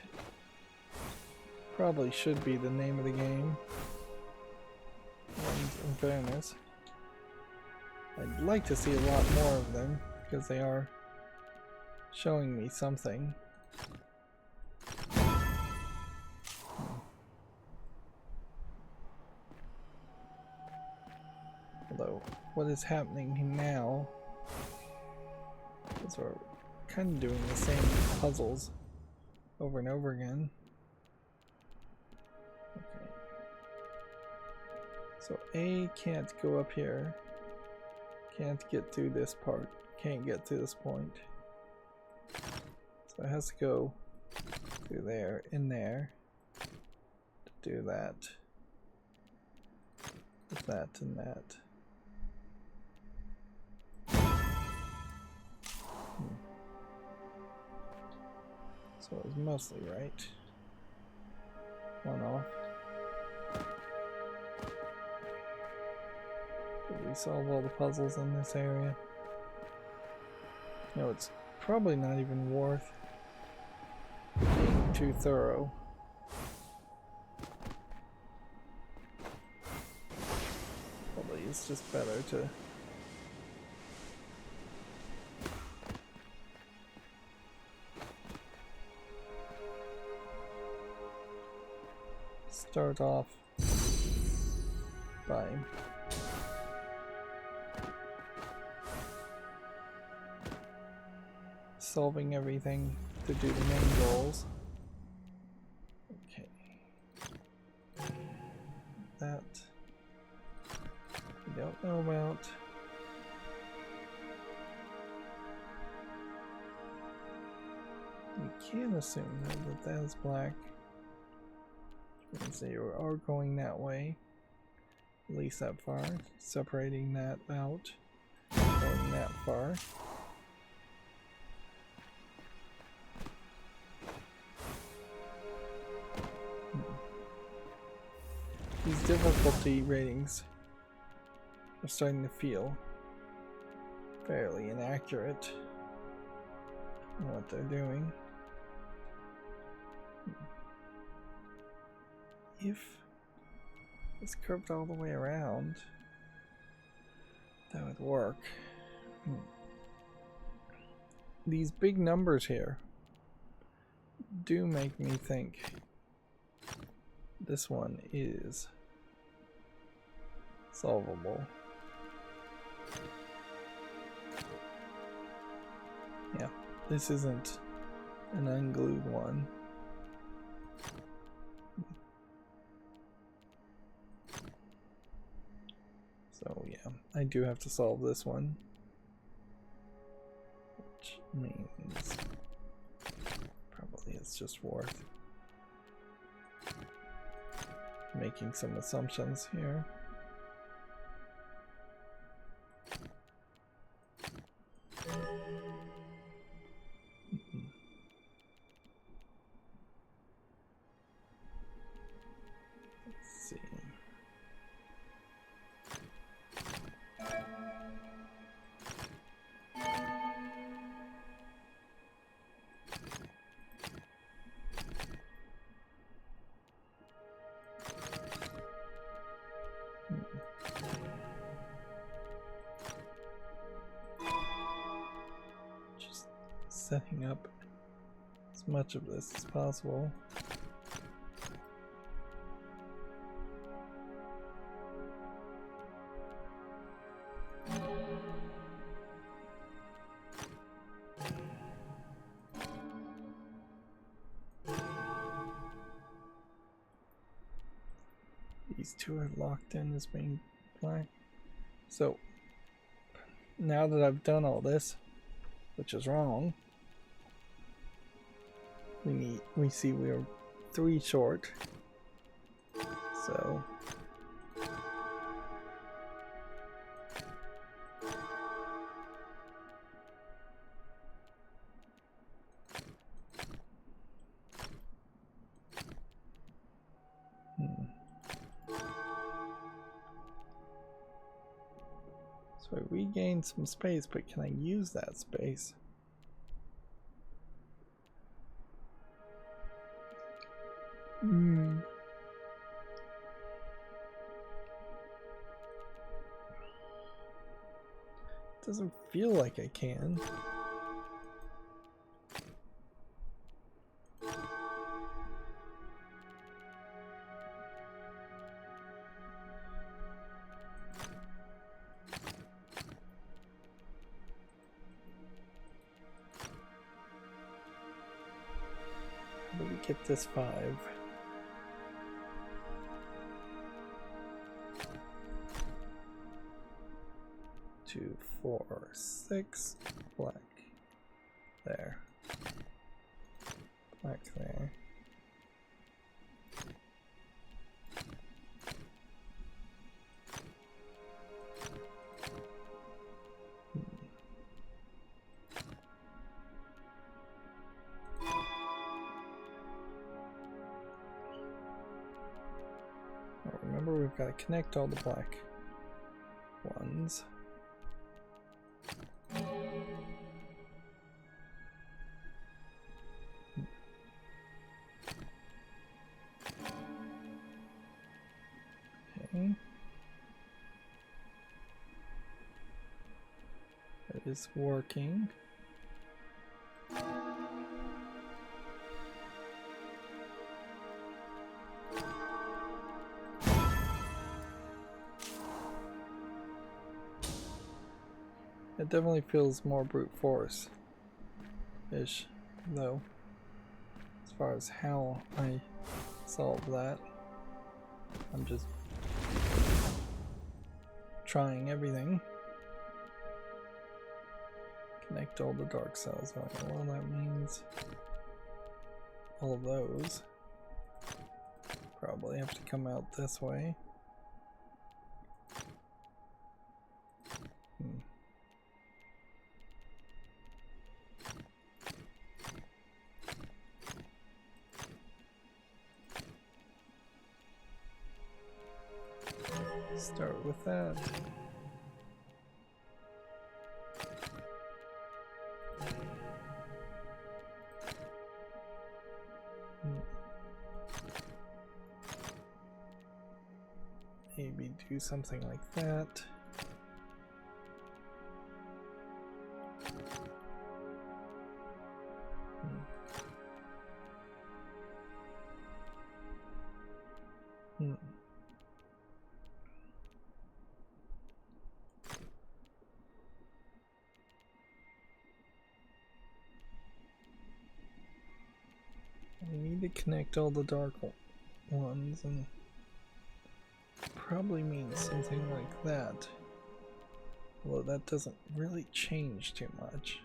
probably should be the name of the game. And in fairness, I'd like to see a lot more of them because they are showing me something. Although, what is happening now is we're kind of doing the same puzzles over and over again. Okay. So A can't go up here. Can't get through this part. Can't get to this point. So it has to go through there, in there, to do that. With that and that. So it was mostly right. One off. Did we solve all the puzzles in this area? No, it's probably not even worth being too thorough. Probably it's just better to start off by solving everything to do the main goals. Okay. That we don't know about. We can assume that that is black. Which means they are going that way. At least that far. Separating that out. Going that far. These difficulty ratings are starting to feel fairly inaccurate in what they're doing. If it's curved all the way around, that would work. These big numbers here do make me think this one is solvable. Yeah, this isn't an unglued one. So yeah, I do have to solve this one. Which means probably it's just worth making some assumptions here. Let's see. Just setting up as much of this as possible. These two are locked in as being black. So now that I've done all this, which is wrong, we see we're 3 short. So So I regained some space, but can I use that space? Doesn't feel like I can. How do we get this 5? 2, 4, 6, black. There. Black there. Now remember, we've got to connect all the black ones. That is working. It definitely feels more brute force-ish, though, as far as how I solve that. I'm just trying everything. Connect all the dark cells. I don't know what that means. All of those probably have to come out this way. Start with that. Maybe do something like that. We need to connect all the dark ones, and probably means something like that. Although that doesn't really change too much.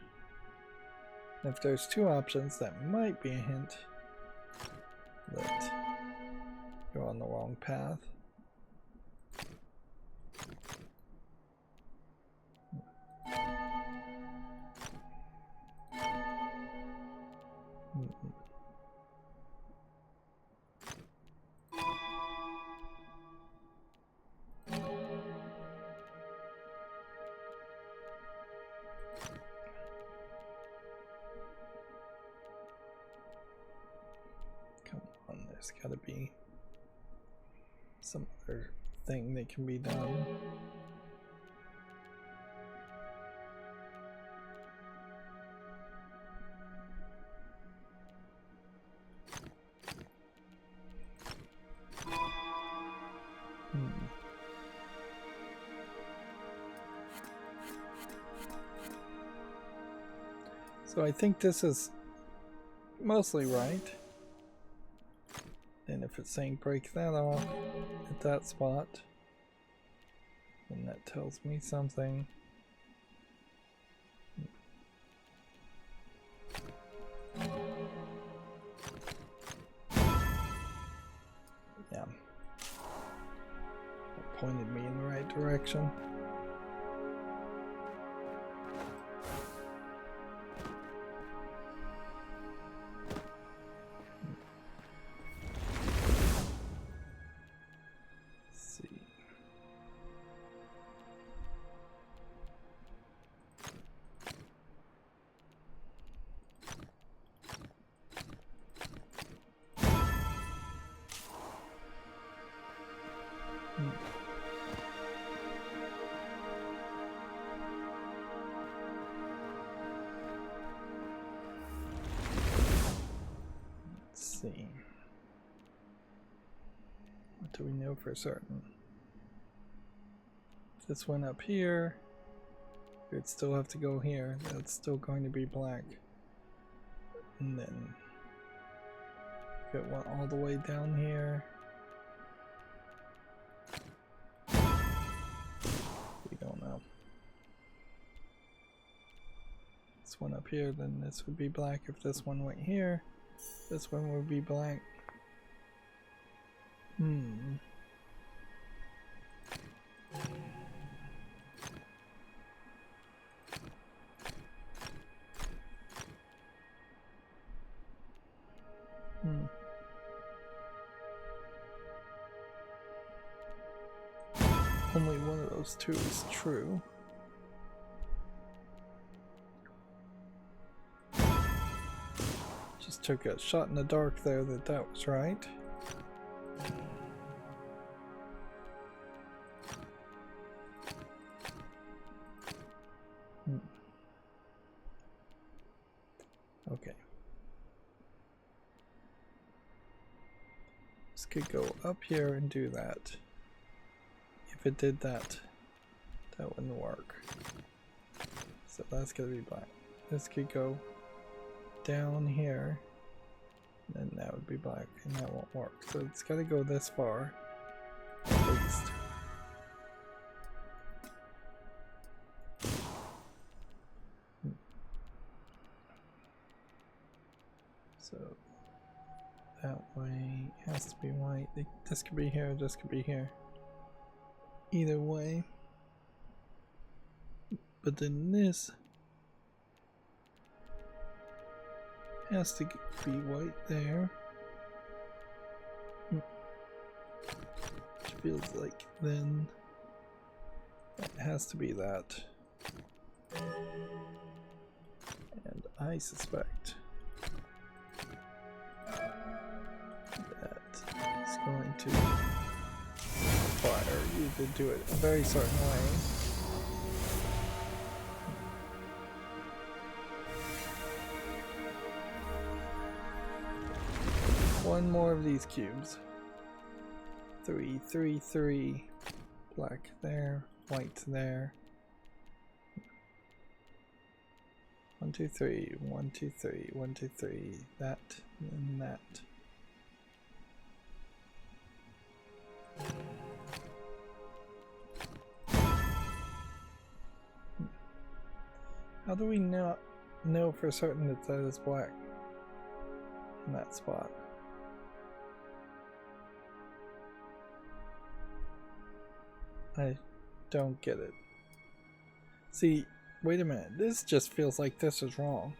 If there's two options, that might be a hint that you're on the wrong path. There's gotta be some other thing that can be done. So I think this is mostly right. And if it's saying break that off at that spot, then that tells me something. Yeah. That pointed me in the right direction. See. What do we know for certain? If this went up here, it'd still have to go here. That's still going to be black. And then if it went all the way down here, we don't know. This one up here, then this would be black. If this one went here, this one would be black. Only one of those two is true. Just took a shot in the dark there that was right. Okay. This could go up here and do that. If it did that, that wouldn't work. So that's gonna be black. This could go down here, and that would be black, and that won't work. So it's gotta go this far, at least. So that way has to be white. This could be here, this could be here. Either way. But then this has to be white there. Which feels like then it has to be that. And I suspect that it's going to require you to do it a very certain way. One more of these cubes. 3, 3, 3. Black there, white there. 1, 2, 3, 1, 2, 3, 1, 2, 3. That and that. How do we not know for certain that that is black in that spot? I don't get it. See, wait a minute. This just feels like this is wrong.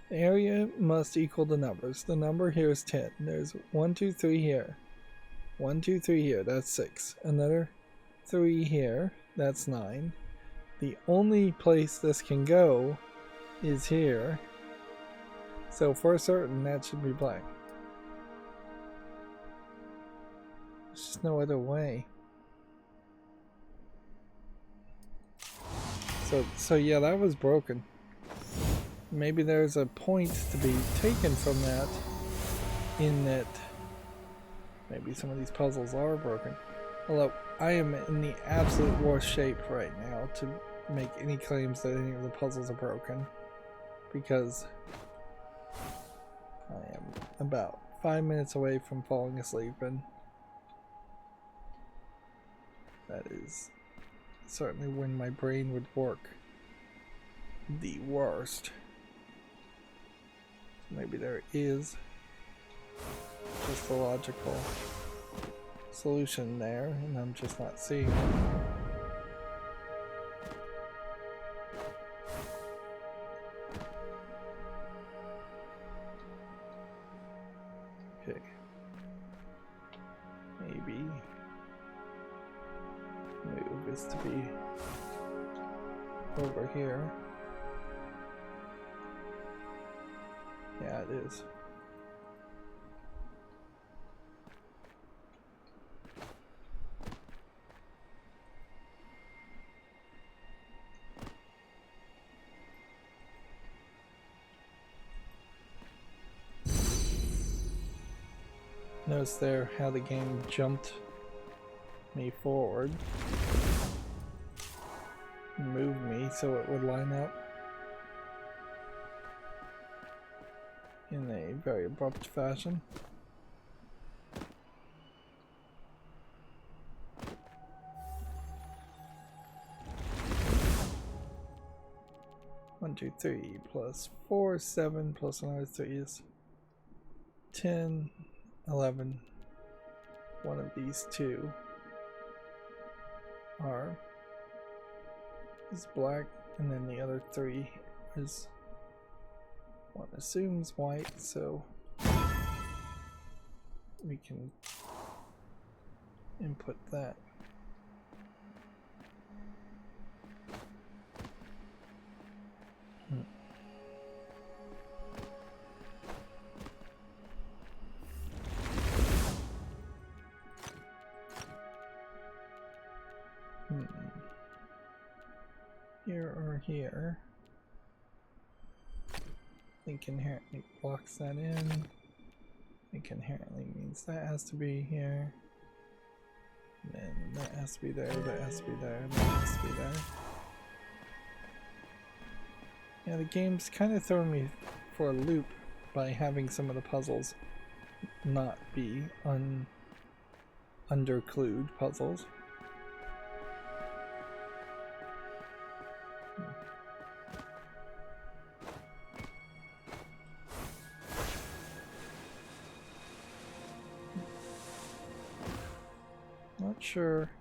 The area must equal the numbers. The number here is 10. There's 1, 2, 3 here. 1, 2, 3 here. That's 6. Another 3 here. That's 9. The only place this can go is here. So for certain, that should be black. There's just no other way. So yeah, that was broken. Maybe there's a point to be taken from that, in that maybe some of these puzzles are broken. Although I am in the absolute worst shape right now to make any claims that any of the puzzles are broken, because I am about 5 minutes away from falling asleep, and that is certainly when my brain would work the worst. Maybe there is just a logical solution there, and I'm just not seeing it. Okay. Maybe move this to be over here. Yeah, it is. Notice there how the game jumped me forward, moved me so it would line up in a very abrupt fashion. One, 2, 3 plus 4, 7 plus another 3 is 10, 11. One of these two is black, and then the other 3 is, one assumes, white, so we can input that. Here or here. I think inherently blocks that in. I think inherently means that has to be here. And then that has to be there, that has to be there, that has to be there. Yeah, the game's kind of throwing me for a loop by having some of the puzzles not be underclued puzzles. Not sure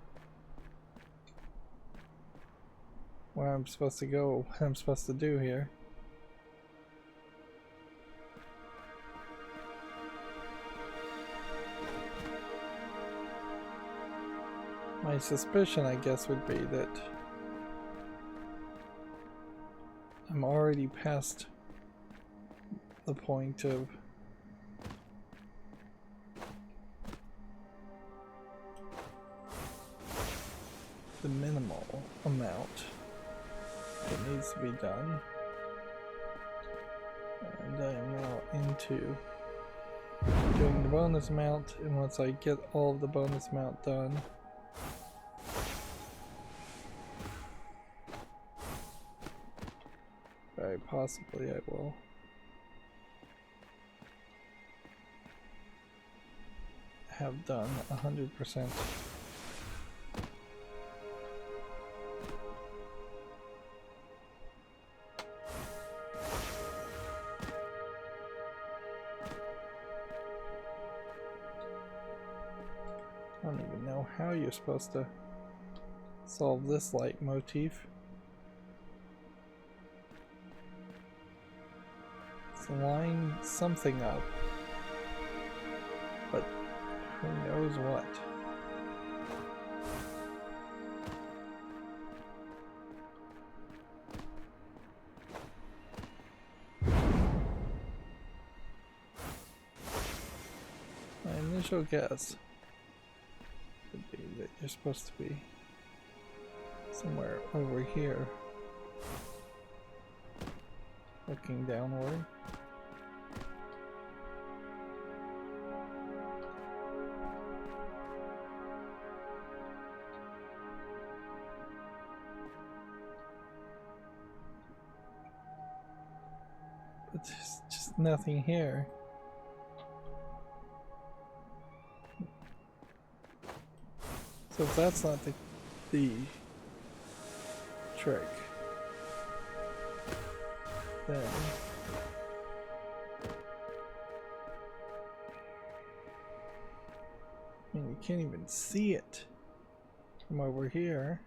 where I'm supposed to go, what I'm supposed to do here. My suspicion, I guess, would be that I'm already past the point of the minimal amount that needs to be done, and I am now into doing the bonus amount, and once I get all of the bonus amount done, very possibly I will have done 100%. I don't even know how you're supposed to solve this leitmotif. Let's line something up, but who knows what. My initial guess would be that you're supposed to be somewhere over here, looking downward. But there's just nothing here. So if that's not the trick, then I mean, you can't even see it from over here.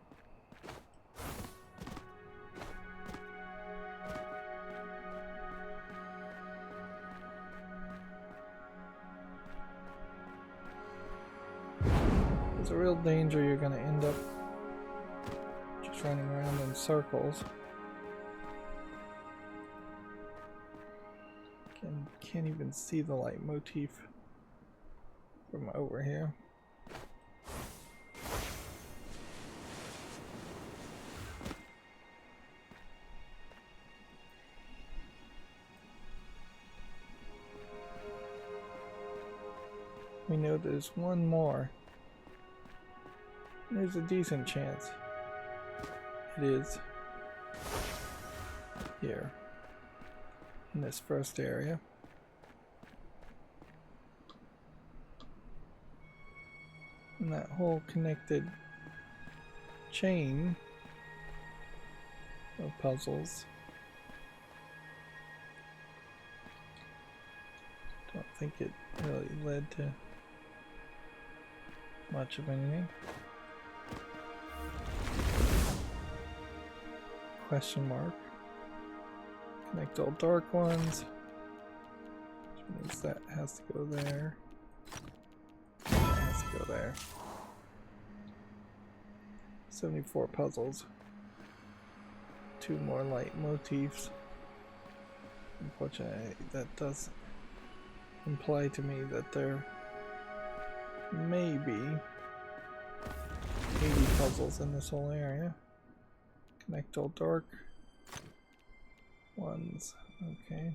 There's a real danger you're going to end up just running around in circles. Can't even see the leitmotif from over here. We know there's one more. There's a decent chance it is here in this first area. And that whole connected chain of puzzles, don't think it really led to much of anything. Question mark. Connect all dark ones, which means that has to go there. That has to go there. 74 puzzles. 2 more leitmotifs. Unfortunately, that does imply to me that there may be 80 puzzles in this whole area. Connect all dark ones. Okay.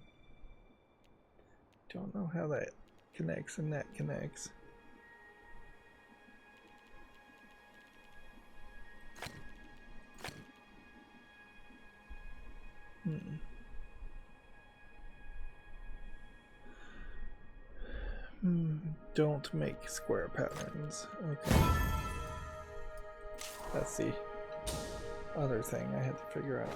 Don't know how that connects and that connects. Don't make square patterns. Okay. That's the other thing I had to figure out.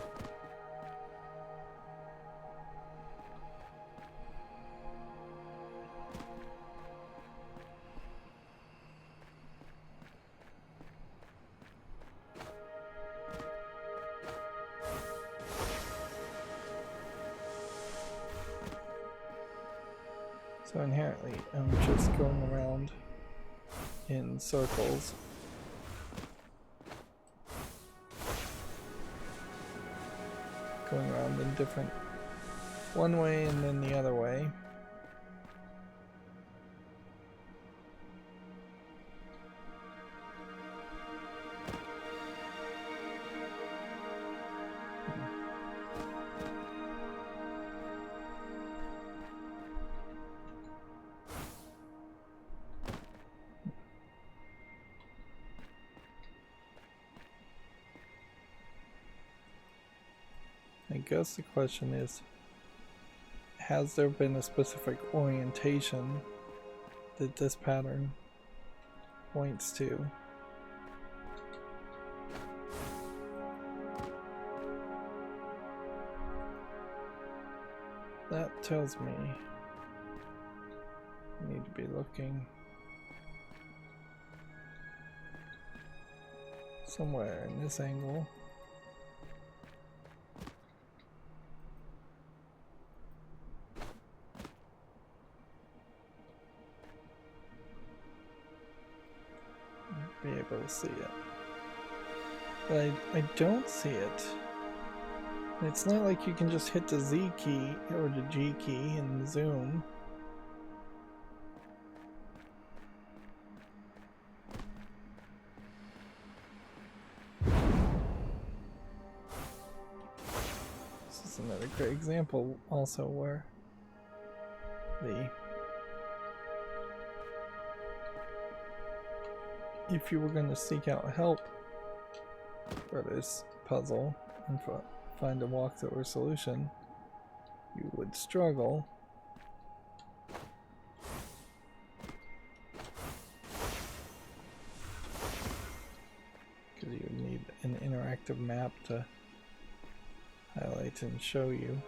So inherently, I'm just going around in circles. Going around in different, one way and then the other way. I guess the question is, has there been a specific orientation that this pattern points to? That tells me I need to be looking somewhere in this angle. Be able to see it, but I don't see it. It's not like you can just hit the Z key or the G key and zoom. This is another great example also where if you were going to seek out help for this puzzle and find a walkthrough or solution, you would struggle. Because you would need an interactive map to highlight and show you.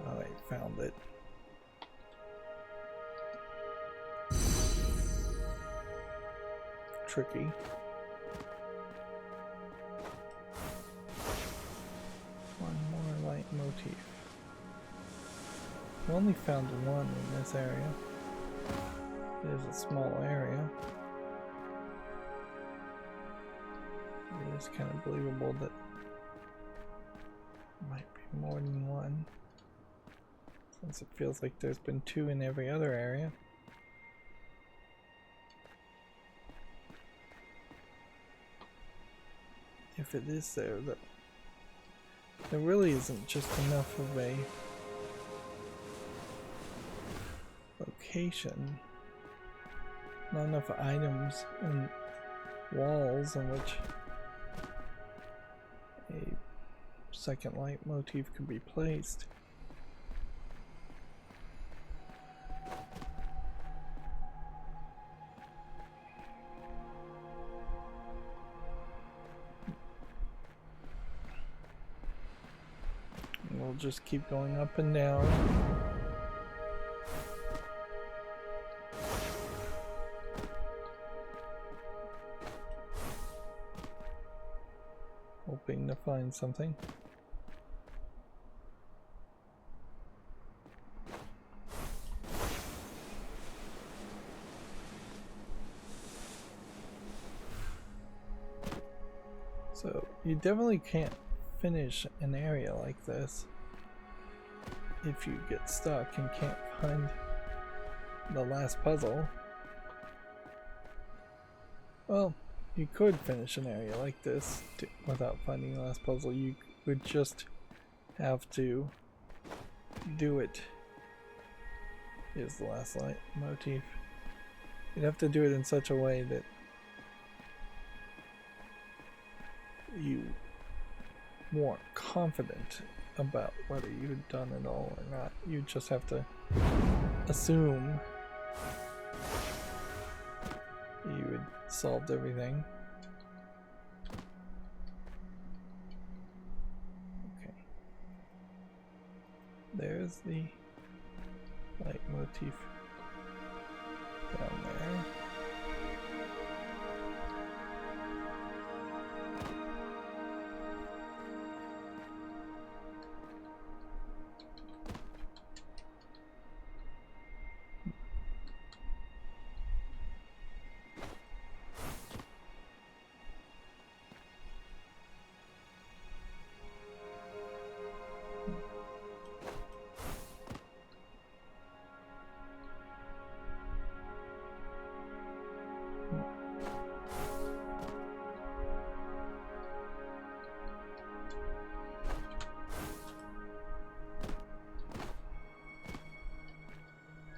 Alright, found it. Tricky. One more light motif. I only found one in this area. It is a small area. It is kind of believable that there might be more than one, since it feels like there's been two in every other area. If it is there, that there really isn't just enough of a location, not enough items and walls in which a second light motif could be placed. We'll just keep going up and down. Hoping to find something. So you definitely can't finish an area like this if you get stuck and can't find the last puzzle. Well, you could finish an area like this without finding the last puzzle. You would just have to do it. Here's the last light motif. You'd have to do it in such a way that you weren't confident about whether you had done it all or not. You just have to assume you had solved everything. Okay. There's the light motif down there.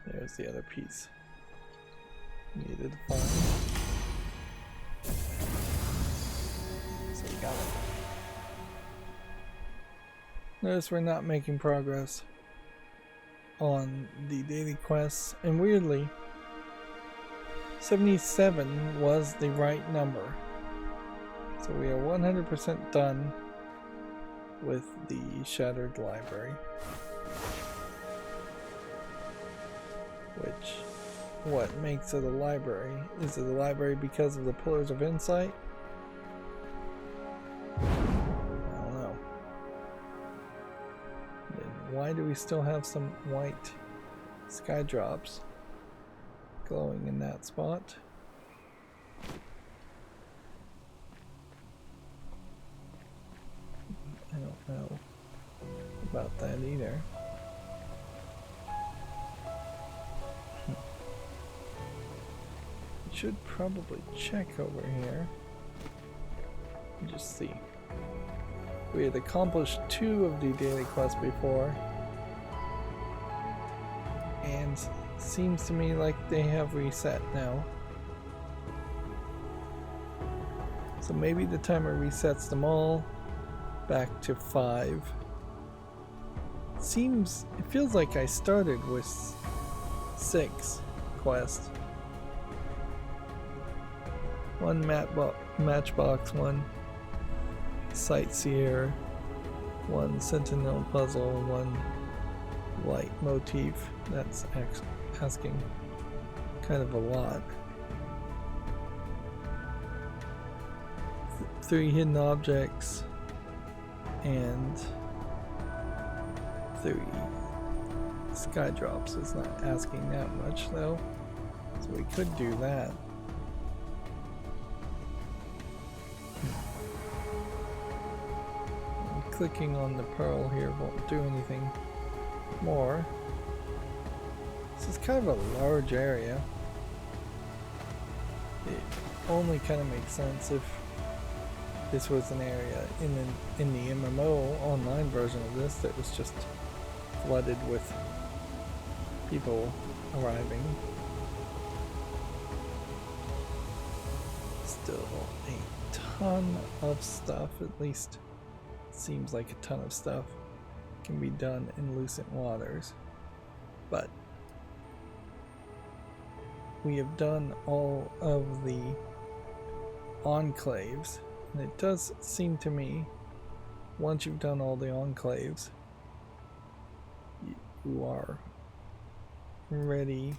There's the other piece needed to find. So we got it. Notice we're not making progress on the daily quests, and weirdly 77 was the right number. So we are 100% done with the Shattered Library. Which, what makes it a library? Is it a library because of the Pillars of Insight? I don't know. Then why do we still have some white sky drops glowing in that spot? I don't know about that either. Should probably check over here and just see. We had accomplished 2 of the daily quests before, and seems to me like they have reset now. So maybe the timer resets them all back to 5. It feels like I started with 6 quests. 1 matchbox, 1 sightseer, 1 sentinel puzzle, 1 light motif. That's asking kind of a lot. 3 hidden objects and 3 sky drops. It's not asking that much though, so we could do that. Clicking on the pearl here won't do anything more. This is kind of a large area. It only kind of makes sense if this was an area in the MMO online version of this that was just flooded with people arriving. Still a ton of stuff, at least seems like a ton of stuff can be done in Lucent Waters, but we have done all of the enclaves, and it does seem to me once you've done all the enclaves you are ready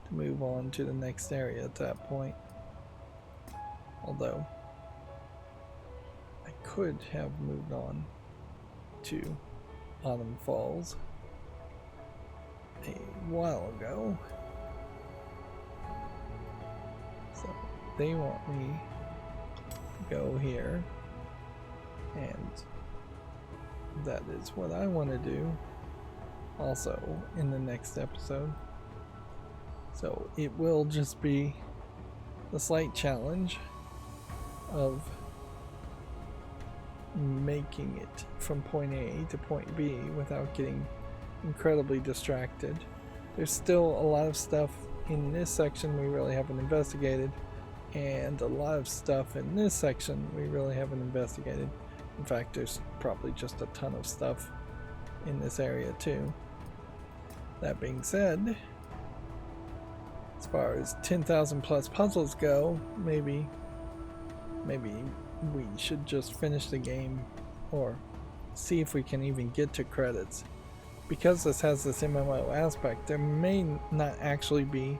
to move on to the next area at that point. Although I could have moved on to Autumn Falls a while ago. So they want me to go here, and that is what I want to do also in the next episode. So it will just be the slight challenge of making it from point A to point B without getting incredibly distracted. There's still a lot of stuff in this section we really haven't investigated, and a lot of stuff in this section we really haven't investigated. In fact, there's probably just a ton of stuff in this area too That being said, as far as 10,000 plus puzzles go, maybe we should just finish the game or see if we can even get to credits. Because this has this MMO aspect, there may not actually be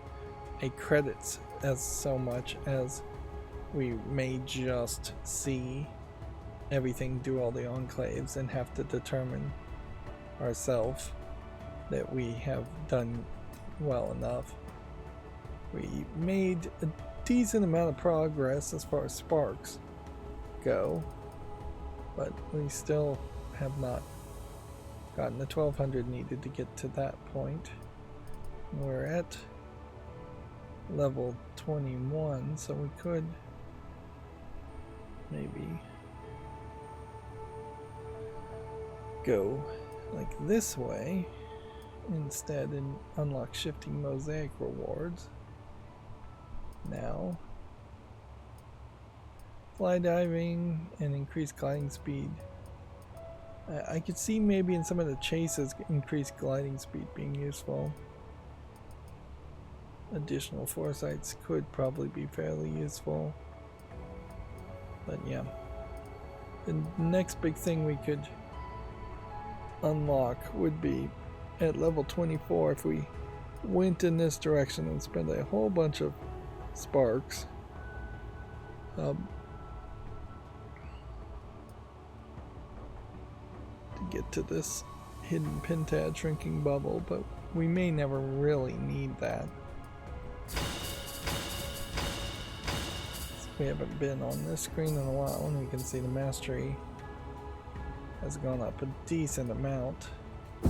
a credits as so much as we may just see everything, do all the enclaves, and have to determine ourselves that we have done well enough. We made a decent amount of progress as far as sparks go, but we still have not gotten the 1200 needed to get to that point. We're at level 21, so we could maybe go like this way instead and unlock shifting mosaic rewards. Now, fly diving and increased gliding speed. I could see maybe in some of the chases increased gliding speed being useful. Additional foresights could probably be fairly useful. But yeah, the next big thing we could unlock would be at level 24 if we went in this direction and spent a whole bunch of sparks. To get to this hidden pentad shrinking bubble, but we may never really need that. We haven't been on this screen in a while, and we can see the mastery has gone up a decent amount. We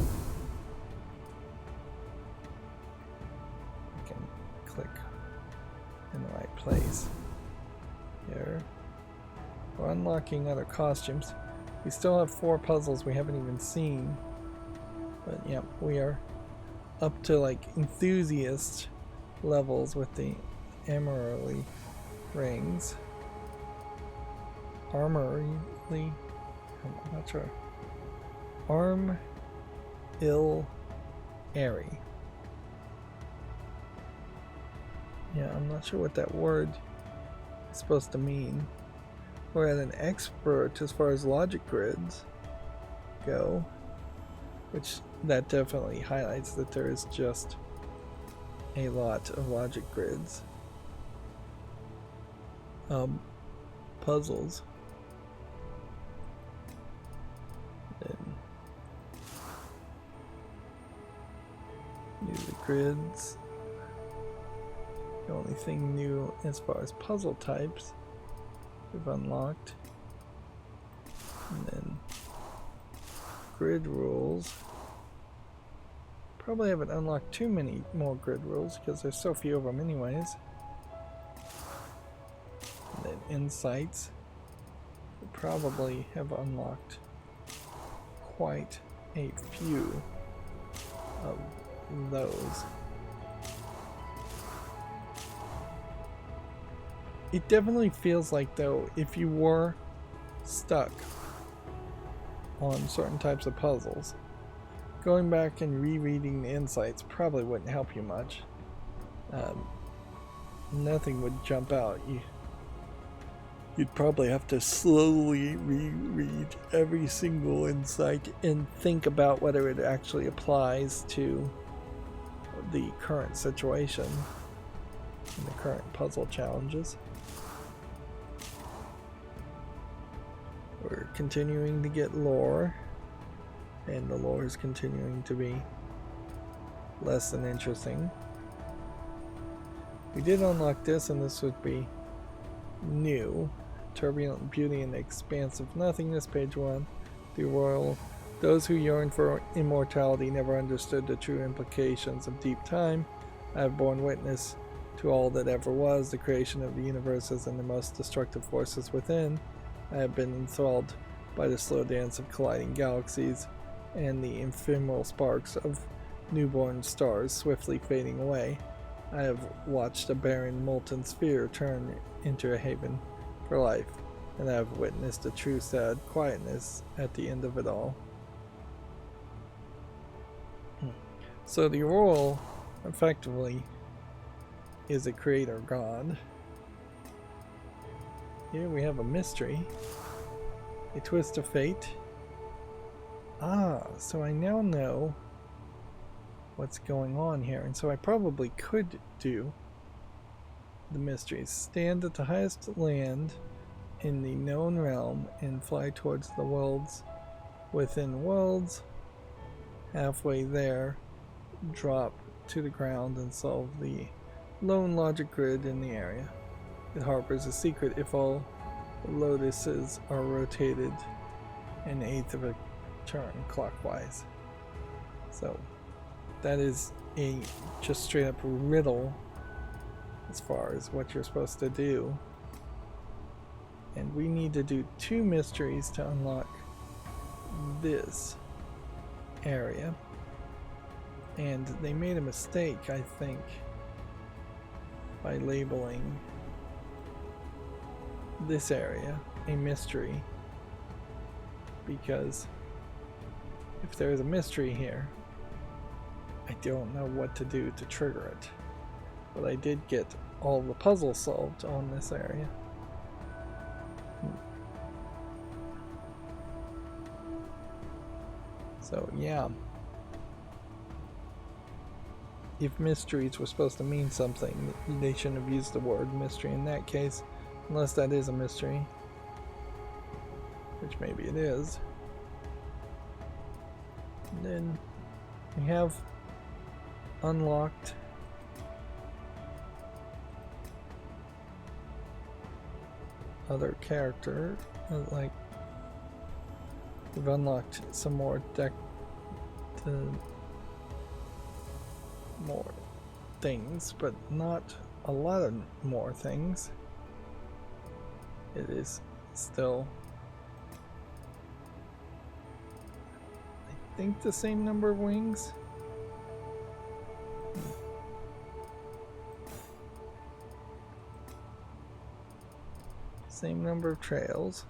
can click in the right place here. We're unlocking other costumes. We still have 4 puzzles we haven't even seen, but yeah, we are up to like enthusiast levels with the emerald rings. Armory, I'm not sure. Airy. Yeah, I'm not sure what that word is supposed to mean. We're at an expert as far as logic grids go, which that definitely highlights that there is just a lot of logic grids. Puzzles. Then music grids. The only thing new as far as puzzle types we've unlocked. And then grid rules. Probably haven't unlocked too many more grid rules because there's so few of them anyways. And then insights. We probably have unlocked quite a few of those. It definitely feels like, though, if you were stuck on certain types of puzzles, going back and rereading the insights probably wouldn't help you much. Nothing would jump out. You'd probably have to slowly reread every single insight and think about whether it actually applies to the current situation and the current puzzle challenges. We're continuing to get lore, and the lore is continuing to be less than interesting. We did unlock this, and this would be new. Turbulent beauty and the expanse of nothingness, page 1. The royal. Those who yearn for immortality never understood the true implications of deep time. I have borne witness to all that ever was, the creation of the universes and the most destructive forces within. I have been enthralled by the slow dance of colliding galaxies and the ephemeral sparks of newborn stars swiftly fading away. I have watched a barren molten sphere turn into a haven for life, and I have witnessed a true sad quietness at the end of it all. So the role, effectively, is a creator god. Here we have a mystery. A twist of fate. Ah, so I now know what's going on here. And so I probably could do the mysteries. Stand at the highest land in the known realm and fly towards the worlds within worlds. Halfway there, drop to the ground and solve the lone logic grid in the area. It harbors a secret if all lotuses are rotated an eighth of a turn clockwise. So that is a just straight up riddle as far as what you're supposed to do. And we need to do 2 mysteries to unlock this area. And they made a mistake, I think, by labeling this area a mystery, because if there is a mystery here, I don't know what to do to trigger it. But I did get all the puzzles solved on this area. So yeah, if mysteries were supposed to mean something, they shouldn't have used the word mystery in that case, unless that is a mystery, which maybe it is. And then we have unlocked other character, like we've unlocked some more more things, but not a lot of more things. It is still, I think, the same number of wings. Same number of trails.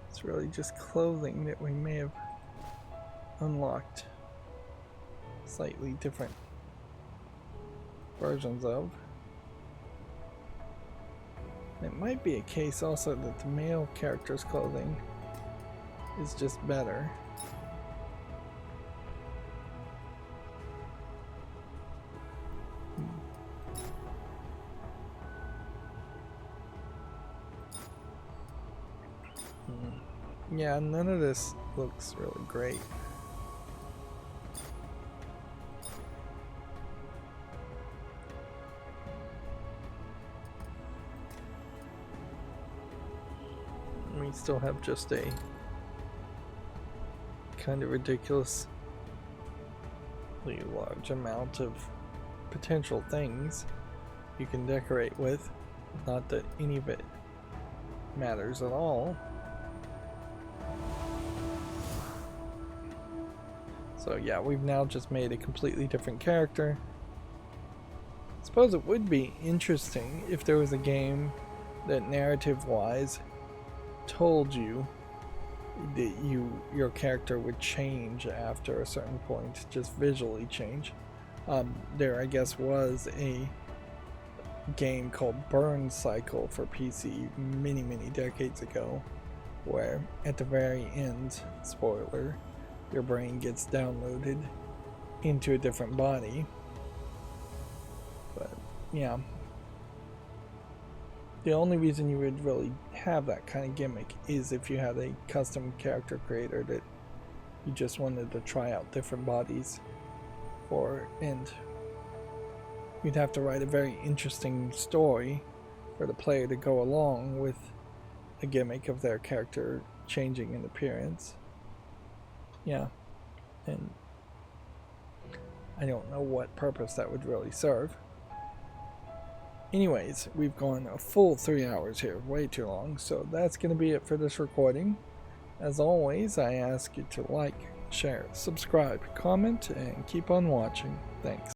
It's really just clothing that we may have unlocked slightly different versions of. It might be a case also that the male character's clothing is just better. Yeah, none of this looks really great. We still have just a kind of ridiculously large amount of potential things you can decorate with. Not that any of it matters at all. So yeah, we've now just made a completely different character. I suppose it would be interesting if there was a game that narrative-wise told you that your character would change after a certain point, just visually change. There, I guess, was a game called Burn Cycle for PC many decades ago, where at the very end, spoiler, your brain gets downloaded into a different body. But yeah, the only reason you would really have that kind of gimmick is if you had a custom character creator that you just wanted to try out different bodies for, and you'd have to write a very interesting story for the player to go along with a gimmick of their character changing in appearance. Yeah, and I don't know what purpose that would really serve. Anyways, we've gone a full 3 hours here, way too long, so that's going to be it for this recording. As always, I ask you to like, share, subscribe, comment, and keep on watching. Thanks.